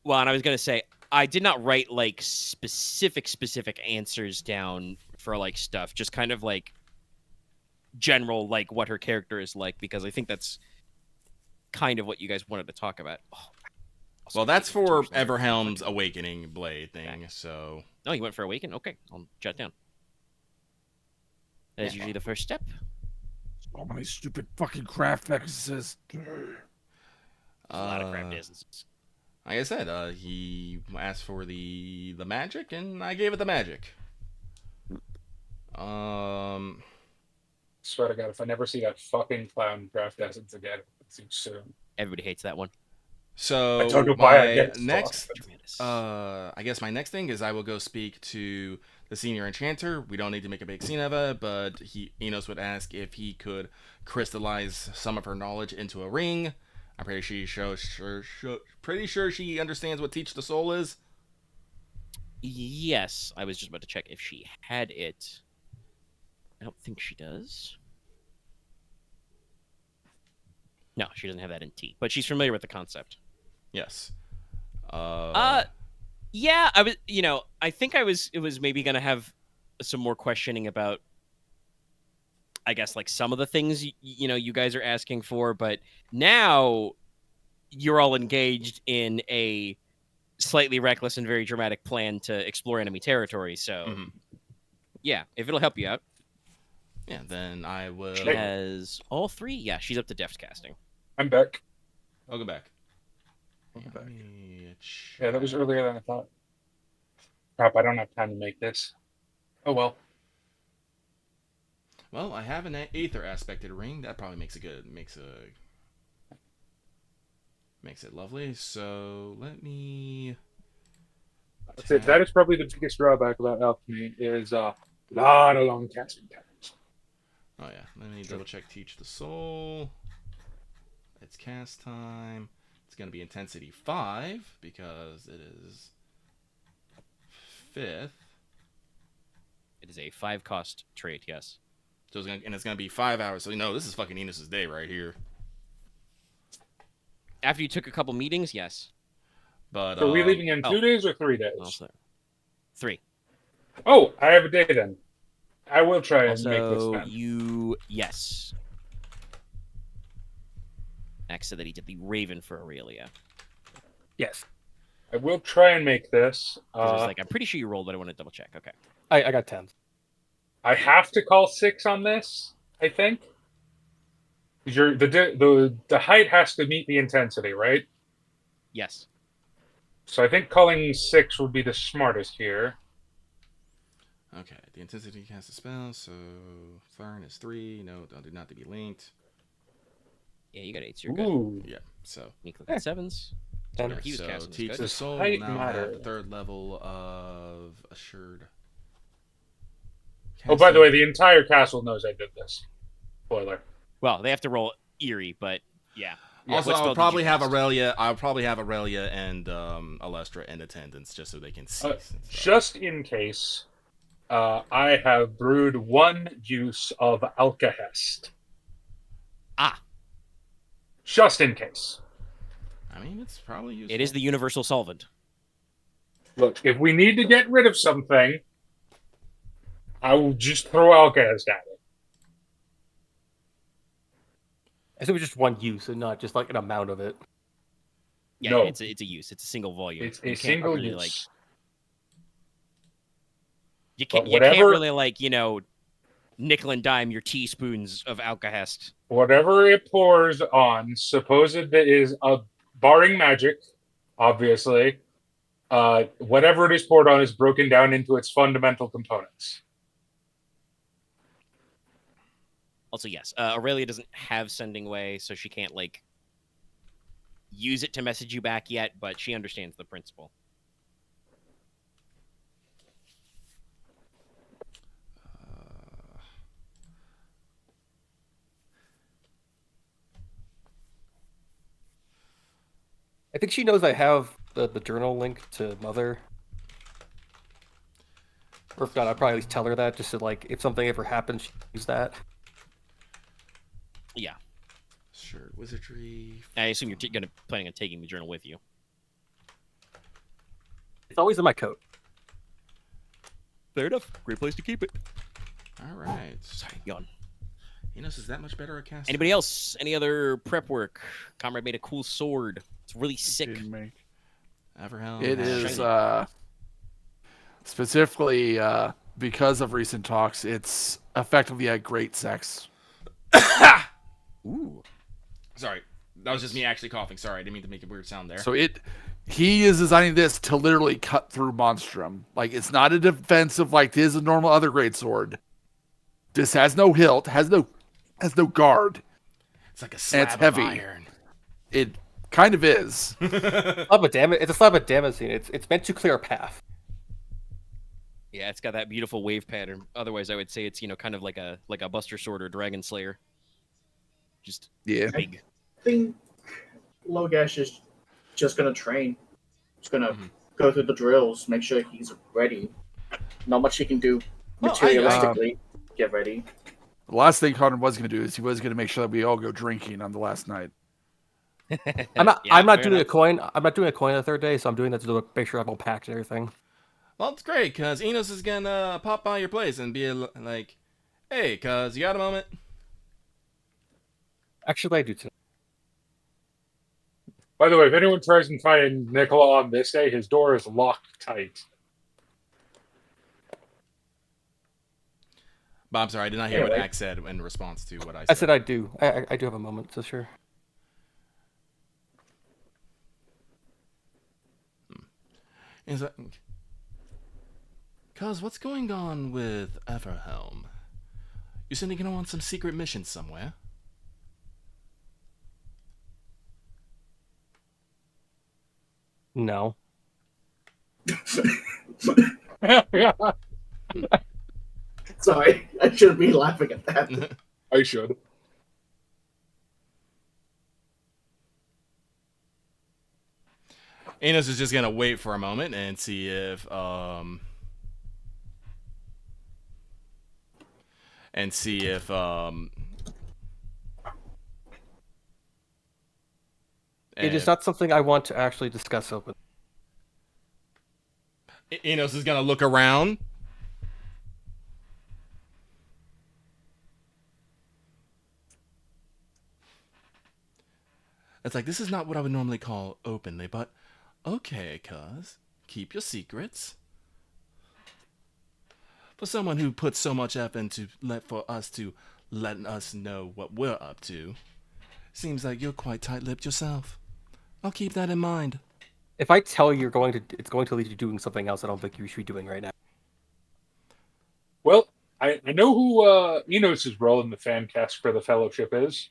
Well, and I was gonna say I did not write like specific answers down for like stuff, just kind of like general like what her character is like, because I think that's kind of what you guys wanted to talk about. Oh, Well, that's for Fucking- Everhelm's Awakening Blade thing, Okay. so... Oh, you went for Awaken? Okay, I'll jot it down. That is usually the first step. So many stupid fucking craft necklaces. There's a lot of crap businesses. Like I said, he asked for the magic, and I gave it the magic. Swear to God, if I never see that fucking clown craft essence again, it's soon. Everybody hates that one. So I don't know why I my get next, Tremendous. I guess my next thing is I will go speak to the senior enchanter. We don't need to make a big scene of it, but Inos would ask if he could crystallize some of her knowledge into a ring. I'm pretty sure she understands what Teach the Soul is. Yes, I was just about to check if she had it. I don't think she does. No, she doesn't have that in T, but she's familiar with the concept. Yes. Yeah, I was, I think it was maybe going to have some more questioning about, I guess, like some of the things, you guys are asking for, but now you're all engaged in a slightly reckless and very dramatic plan to explore enemy territory. So, yeah, if it'll help you out. Yeah, then I will. She has all 3. Yeah, she's up to depth casting. I'm back. I'll go back. Yeah, that was earlier than I thought. Crap, I don't have time to make this. Oh well. Well, I have an Aether aspected ring. That probably makes it good. Makes it lovely. So let me. That's it. That is probably the biggest drawback about alchemy is a lot of long casting times. Oh yeah, let me double check Teach the Soul. It's cast time. It's going to be intensity 5 because it is 5th. It is a 5-cost trait, yes. So it's going to be 5 hours. So this is fucking Enos' day right here. After you took a couple meetings, yes. But So are we leaving in 2 oh. days or 3 days? Also, 3. Oh, I have a day then. I will try and make this Also, then. yes. Max said that he did the Raven for Aurelia. Yes. I will try and make this. 'Cause I was like, I'm pretty sure you rolled, but I want to double check. Okay. I got 10. I have to call 6 on this, I think. The height has to meet the intensity, right? Yes. So I think calling 6 would be the smartest here. okay, the intensity casts a spell, so Tharn is 3. No, do not to be linked. Yeah, you got 8s. You're good. Ooh. Yeah, so Nicola got 7s. Ten. He was so casting this Teach good. the Soul will height now matter. have 3rd level of Assured. Oh, by the way, Casting. the entire castle knows I did this. Spoiler. Well, they have to roll eerie, but yeah. Also, What spell I'll did probably you have cast? Aurelia. I'll probably have Aurelia and Alestra in attendance just so they can see. and stuff. Just in case, I have brewed 1 use of Alkahest. Ah, Just in case. I mean, it's probably useful. it is the universal solvent. Look, if we need to get rid of something, I will just throw Alkahest at it. I assume it's just one use and not just like an amount of it. Yeah, No. it's a use. It's a single volume. It's You a can't single really, use. Like, you But can't whatever- really, like, nickel and dime your teaspoons of Alkahest. Whatever it pours on, supposed that is barring magic, obviously. Whatever it is poured on is broken down into its fundamental components. Also, yes, Aurelia doesn't have Sending Way, so she can't, like, use it to message you back yet, but she understands the principle. I think she knows I have the journal link to Mother. Or if not, I'd probably at least tell her that, just so, like, if something ever happens, she can use that. Yeah. Sure, wizardry. I assume you're planning on taking the journal with you. It's always in my coat. Fair enough. Great place to keep it. All right. Sorry, yawn. Inos is that much better at casting. Anybody else? Any other prep work? Comrade made a cool sword. It's really sick. Didn't make- Everhelm. It has- is specifically because of recent talks. It's effectively a great sex. Ooh. Sorry, that was just me actually coughing. Sorry, I didn't mean to make a weird sound there. So he is designing this to literally cut through Monstrum. Like, it's not a defensive like this is a normal other great sword. This has no hilt, has no guard. It's like a And slab it's of heavy. iron. It kind of is. It's a slab of damascene. It's meant to clear a path. Yeah, it's got that beautiful wave pattern. Otherwise, I would say it's kind of like a Buster Sword or Dragon Slayer. Just Yeah. big. I think Logesh is just gonna train. He's gonna go through the drills, make sure he's ready. Not much he can do materialistically. Get ready. The last thing Konrad was going to do is he was going to make sure that we all go drinking on the last night. I'm not Yeah, I'm not fair doing enough. a coin. I'm not doing a coin on the 3rd day, so I'm doing that to make sure I'm all packed and everything. Well, it's great, because Inos is going to pop by your place and be like, hey, cuz, you got a moment? Actually, I do too. By the way, if anyone tries and find Nicola on this day, his door is locked tight. But I'm sorry, I did not hear what Anyway. Axe said in response to what I said. I said I do. I do have a moment, so sure. Is that... Cuz, what's going on with Everhelm? You said you're going on some secret mission somewhere. No. Sorry, I shouldn't be laughing at that. I should. Inos is just going to wait for a moment and see if... It is not something I want to actually discuss openly. Inos is gonna look around. It's like, this is not what I would normally call openly, but okay, cuz. Keep your secrets. For someone who puts so much effort into for us to letting us know what we're up to, seems like you're quite tight-lipped yourself. I'll keep that in mind. If I tell you it's going to lead you to doing something else I don't think you should be doing right now. Well, I know who Enos' role in the fan cast for the Fellowship is.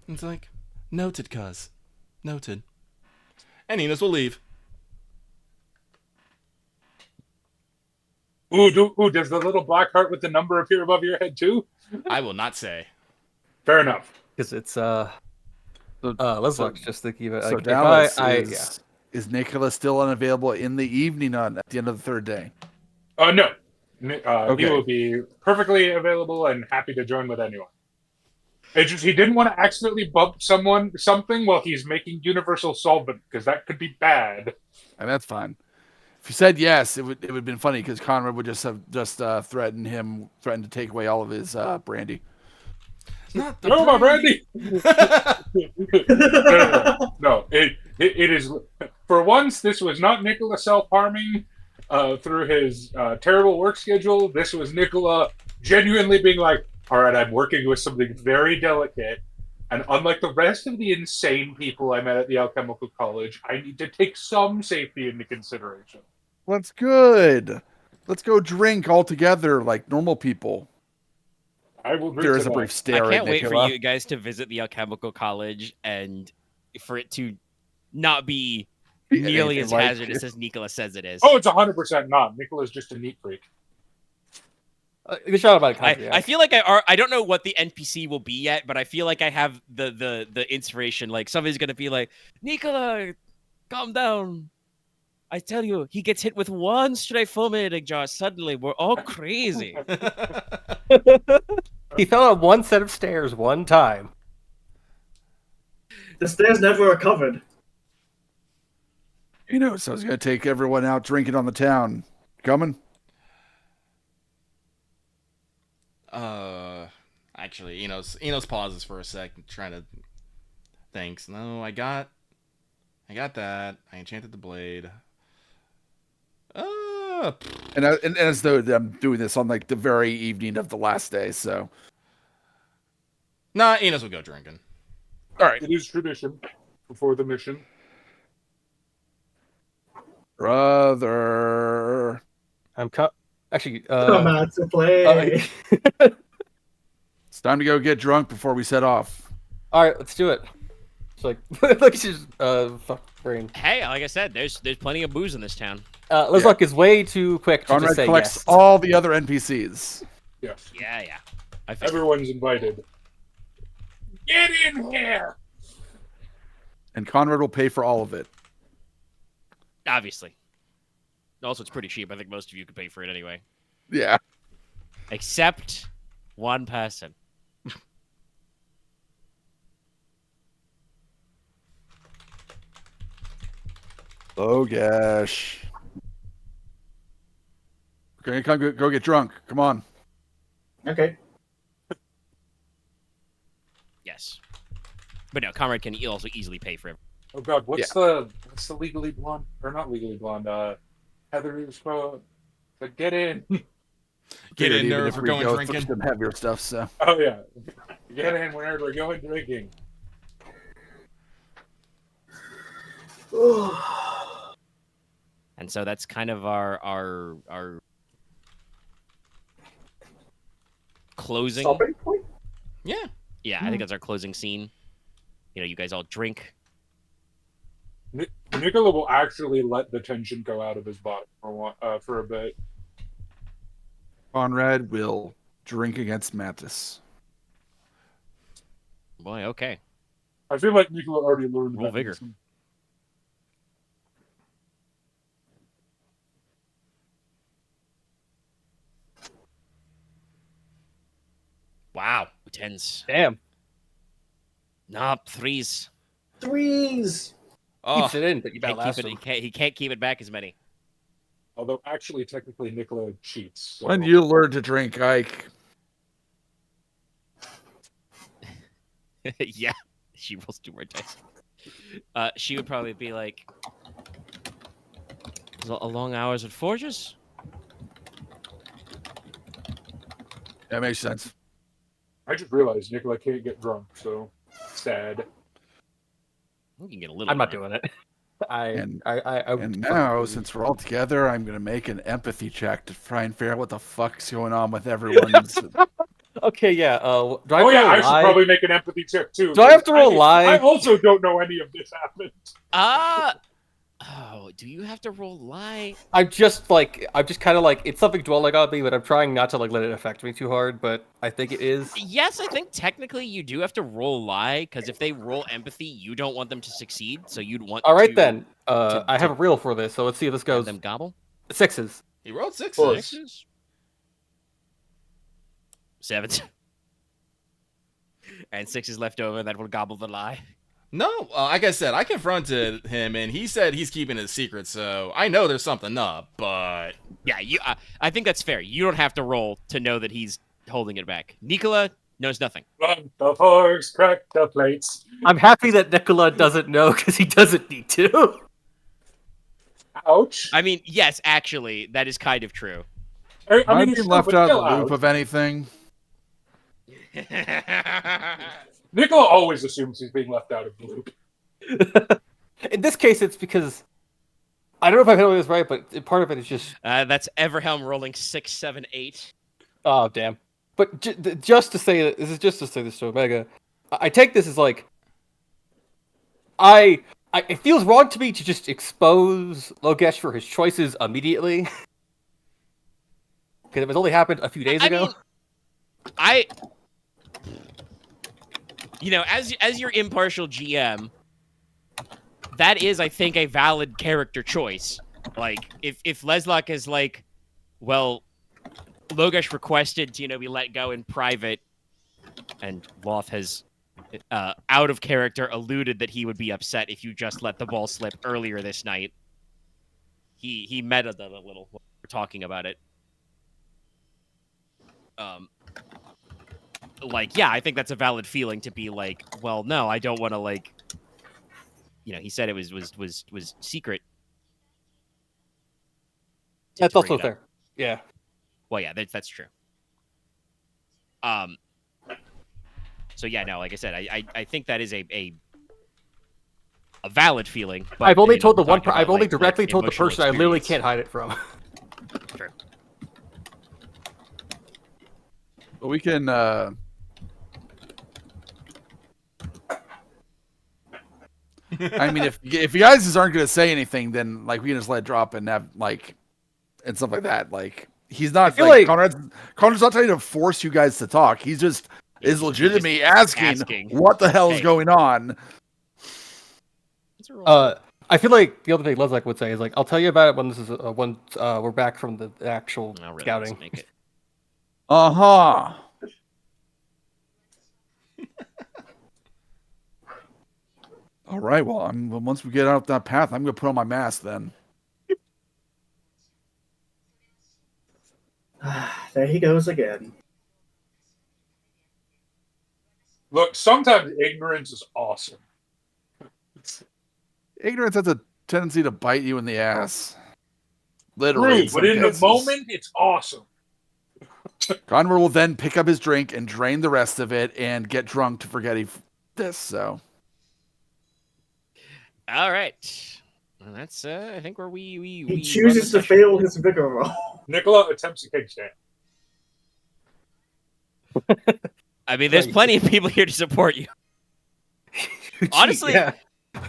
It's like, noted, cuz. Noted. And Inos will leave. Does the little black heart with the number appear above your head too? I will not say. Fair enough. Because it's Leslok just thinking about So like, Dallas yeah. is Nicola still unavailable in the evening at the end of the third day? No. Okay. He will be perfectly available and happy to join with anyone. It's just he didn't want to accidentally bump something while he's making universal solvent, because that could be bad. And that's fine. If you said yes, it would have been funny because Konrad would just have threatened to take away all of his brandy. Not the No, my brandy. No. It is. For once, this was not Nicola self-harming through his terrible work schedule. This was Nicola genuinely being like, all right, I'm working with something very delicate, and unlike the rest of the insane people I met at the Alchemical College, I need to take some safety into consideration. Well, that's good. Let's go drink all together like normal people. I will agree There to is a that. brief stare. I can't at wait for Nicola. you guys to visit the Alchemical College and for it to not be nearly Anything as like- hazardous as Nicola says it is. Oh, it's 100% not. Nicola's just a neat freak. The shout about country. I feel like I don't know what the NPC will be yet, but I feel like I have the inspiration. Like somebody's gonna be like, Nicola, calm down. I tell you, he gets hit with one stray fulminating jar. Suddenly, we're all crazy. He fell on one set of stairs one time. The stairs never recovered. So I was going to take everyone out drinking on the town. Coming? Actually, Enos pauses for a second, trying to think. No, I got that. I enchanted the blade. And as though I'm doing this on like the very evening of the last day, so. Nah, Enos will go drinking. All right. It is tradition before the mission. Brother. Actually, Come out to play. It's time to go get drunk before we set off. all right, let's do it. It's like, like she's fuck brain. Hey, like I said, there's plenty of booze in this town. Leslok is way too quick to Konrad just say collects yes. all the other NPCs. Yes. Yeah. I feel Everyone's invited. Get in here! And Konrad will pay for all of it. obviously. Also, it's pretty cheap. I think most of you could pay for it anyway. Yeah. Except one person. Logesh. Okay, go get drunk. Come on. Okay. Yes. But no, Conrad can also easily pay for it. Oh god, what's the legally blonde or not legally blonde? Heather's but get in. Get in Even there if if we're we going go drinking. for some heavier stuff. So Oh yeah, get in whenever we're going drinking. And so that's kind of our closing. Stopping point? Yeah. Yeah, I think that's our closing scene. You know, you guys all drink. Nicola will actually let the tension go out of his body for a bit. Konrad will drink against Mattis. Boy, okay. I feel like Nicola already learned Roll that vigor. lesson. Wow. Tens. Damn. Nah, threes. Threes. Oh, Keeps it in, but you better Can't last keep it, him. he can't keep it back as many. Although actually, technically, Nicola cheats. So. When you learn to drink, Ike. Yeah, she rolls 2 more dice. She would probably be like, a long hours at Forges? That makes sense. I just realized Nicola can't get drunk, so sad. We can get a little. I'm not drunk. doing it. I And now, since we're all together, I'm going to make an empathy check to try and figure out what the fuck's going on with everyone's. Okay, yeah. Do I Oh have to yeah, roll I should lie? probably make an empathy check too. Do I have to roll lie? I also don't know any of this happened. Oh, do you have to roll lie? I'm just kind of like, it's something dwelling on me, but I'm trying not to like let it affect me too hard. But I think it is. Yes, I think technically you do have to roll lie, because if they roll empathy, you don't want them to succeed, so you'd want All right to then. I have a reel for this, so let's see if this have goes. them gobble. 6s. he rolled 6s. Close. 6s. 7s. And 6 left over that will gobble the lie. No, like I said, I confronted him, and he said he's keeping it a secret, so I know there's something up, but... Yeah, I think that's fair. You don't have to roll to know that he's holding it back. Nicola knows nothing. Run the forks, crack the plates. I'm happy that Nicola doesn't know because he doesn't need to. Ouch. I mean, yes, actually, that is kind of true. I Am I mean, being left out of the loop of anything? Nicola always assumes he's being left out of the loop. In this case, it's because I don't know if I'm handling this right, but part of it is just That's Everhelm rolling 6, 7, 8. oh damn. But just to say that this is just to say this to Omega, I take this as like it feels wrong to me to just expose Logesh for his choices immediately because it was only happened a few days ago. Mean, as your impartial GM, that is, I think, a valid character choice. Like, if Leslok is like, well, Logesh requested to, be let go in private, and Loth has, out of character, alluded that he would be upset if you just let the ball slip earlier this night. He metaed that a little when we were talking about it. Yeah, I think that's a valid feeling to be like, well, no, I don't want to like, he said it was secret. That's to also bring it fair. up. Yeah. Well, yeah, that's true. So yeah, no, like I said, I think that is a valid feeling. But, I've only told the one. talking about, I've only like, directly told the emotional person I literally experience. can't hide it from. True. But we can. I mean, if you guys just aren't going to say anything, then like we can just let it drop and have like and stuff like that. Like he's not like Konrad's not trying to force you guys to talk. He's just is legitimately asking what the hell is going on. I feel like the other thing Leslok would say is like, I'll tell you about it when this is once we're back from the actual scouting. Make it. Uh-huh. All right, well, once we get out that path, I'm going to put on my mask then. There he goes again. Look, sometimes ignorance is awesome. Ignorance has a tendency to bite you in the ass. Literally. True, but in the moment, it's awesome. Konrad will then pick up his drink and drain the rest of it and get drunk to forget this, so. All right. Well, that's, I think, where we He chooses to fail his vigor roll. Nicola attempts a kickstand. I mean, there's plenty of people here to support you. Honestly, yeah.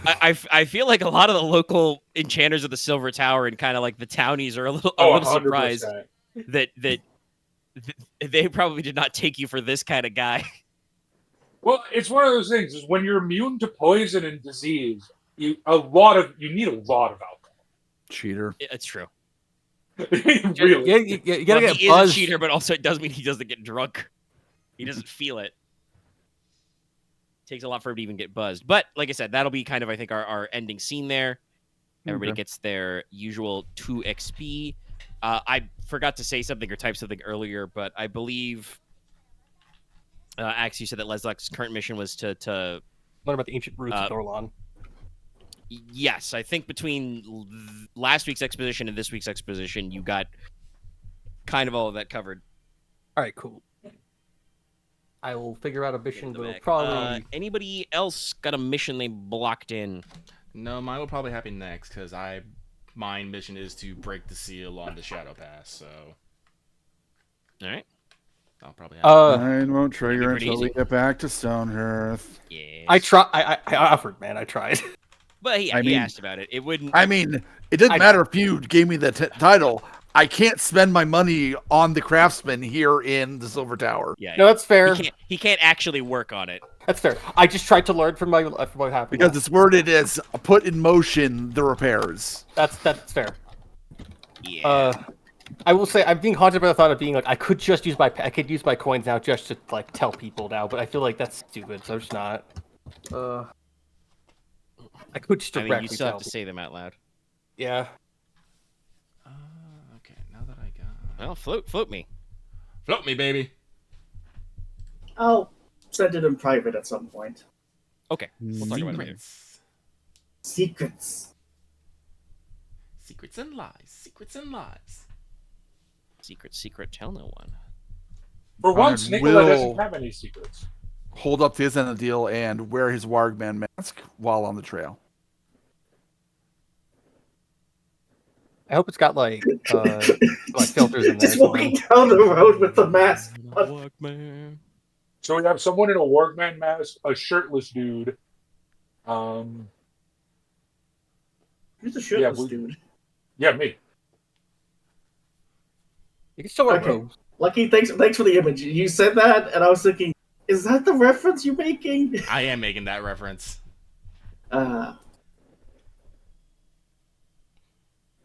I feel like a lot of the local enchanters of the Silver Tower and kind of like the townies are a little 100%. surprised that they probably did not take you for this kind of guy. Well, it's one of those things. Is when you're immune to poison and disease, you need a lot of alcohol. Cheater. It's true. Really? Yeah, you gotta get he buzzed. is a cheater, but also it does mean he doesn't get drunk. He doesn't feel it. takes a lot for him to even get buzzed. But like I said, that'll be kind of, I think, our ending scene there. Everybody Okay. gets their usual 2 XP. I forgot to say something or type something earlier, but I believe Axe, you said that Leslok's current mission was to Learn about the ancient roots of Norlon. yes, I think between last week's exposition and this week's exposition, you got kind of all of that covered. All right, cool. I will figure out a mission, but it'll Back. probably. Anybody else got a mission they blocked in? No, mine will probably happen next because my mission is to break the seal on the Shadow Pass. So All right. I'll probably have Mine won't trigger pretty until we easy. get back to Stonehearth. Yes. I try. I offered, man. I tried. But he I mean- asked about it. It wouldn't. I mean, it didn't matter if you gave me the title. I can't spend my money on the craftsman here in the Silver Tower. Yeah. No, that's fair. He can't actually work on it. That's fair. I just tried to learn from what happened. Because it's worded as put in motion the repairs. That's fair. Yeah. I will say I'm being haunted by the thought of being like I could use my coins now just to like tell people now, but I feel like that's stupid, so I'm just not. I could just I directly mean, you still tell have to say them out loud. Yeah. Okay, now that I got Well, float me. float me, baby. I'll send it in private at some point. Okay. We'll talk about it later. Secrets. Secrets. Secrets and lies. Secrets and lies. Secret. Tell no one. For once, Konrad Nicola will- doesn't have any secrets. Hold up his end of the deal and wear his Wargman mask while on the trail. I hope it's got like filters in there. Just walking down the road with the mask. So we have someone in a Wargman mask, a shirtless dude. Who's the shirtless dude? Yeah, me. You can still wear Okay. robes. Lucky, thanks for the image. You said that, and I was thinking, is that the reference you're making? I am making that reference.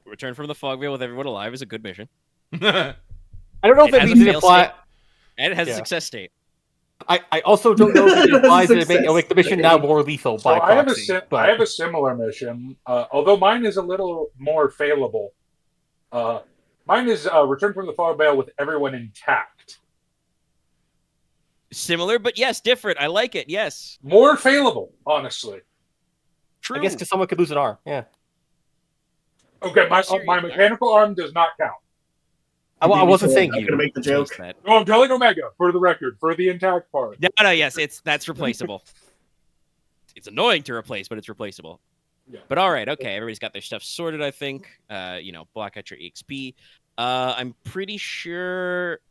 Return from the Fogveil with everyone alive is a good mission. I don't know if It that has a means it fail apply. state. And it has a Yeah. success state. I also don't know if it implies that it Success. make the mission now more lethal So by I have proxy. I have a similar mission, although mine is a little more failable. Mine is return from the Fogveil with everyone intact. Similar, but yes, different. I like it. Yes. More failable, honestly. True. I guess because someone could lose an arm. Yeah. Okay, my mechanical arm does not count. I wasn't saying I'm you. gonna make the joke. That. No, I'm telling Omega, for the record, for the intact part. No, yes, that's replaceable. It's annoying to replace, but it's replaceable. Yeah. But all right, okay, everybody's got their stuff sorted. I think. Block out your EXP. I'm pretty sure.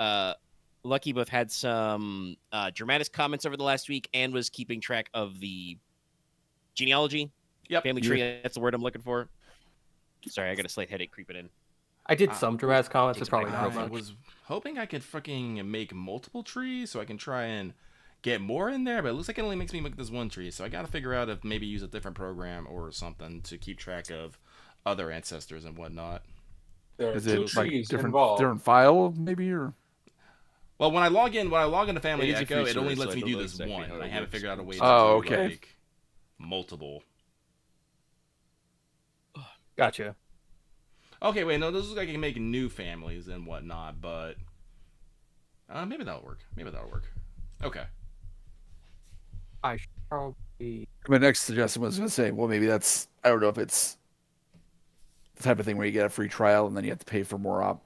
Lucky both had some dramatic comments over the last week and was keeping track of the genealogy. Yep. Family tree. That's the word I'm looking for. Sorry, I got a slight headache creeping in. I did some dramatic comments, but probably not I much. was hoping I could fucking make multiple trees so I can try and get more in there, but it looks like it only makes me make this one tree. So I got to figure out if maybe use a different program or something to keep track of other ancestors and whatnot. There are Is two it like trees different involved. file maybe or Well, when I log into Family It is a Echo, free it only service, lets so me I do don't know this exactly one. how I it haven't works. figured out a way to Oh, do okay. like multiple. Gotcha. Okay, wait, no, this looks like I can make new families and whatnot, but maybe that'll work. Okay. I should probably. my next suggestion was going to say, well, maybe that's, I don't know if it's the type of thing where you get a free trial and then you have to pay for more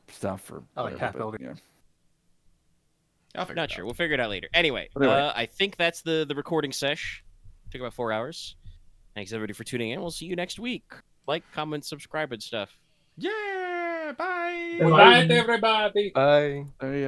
stuff or I like whatever, path but, building. yeah. I'll figure Not it sure. out. We'll figure it out later. Anyway, I think that's the recording sesh. Took about 4 hours. Thanks everybody for tuning in. We'll see you next week. Like, comment, subscribe, and stuff. Yeah, bye. Good night, everybody. Bye. There you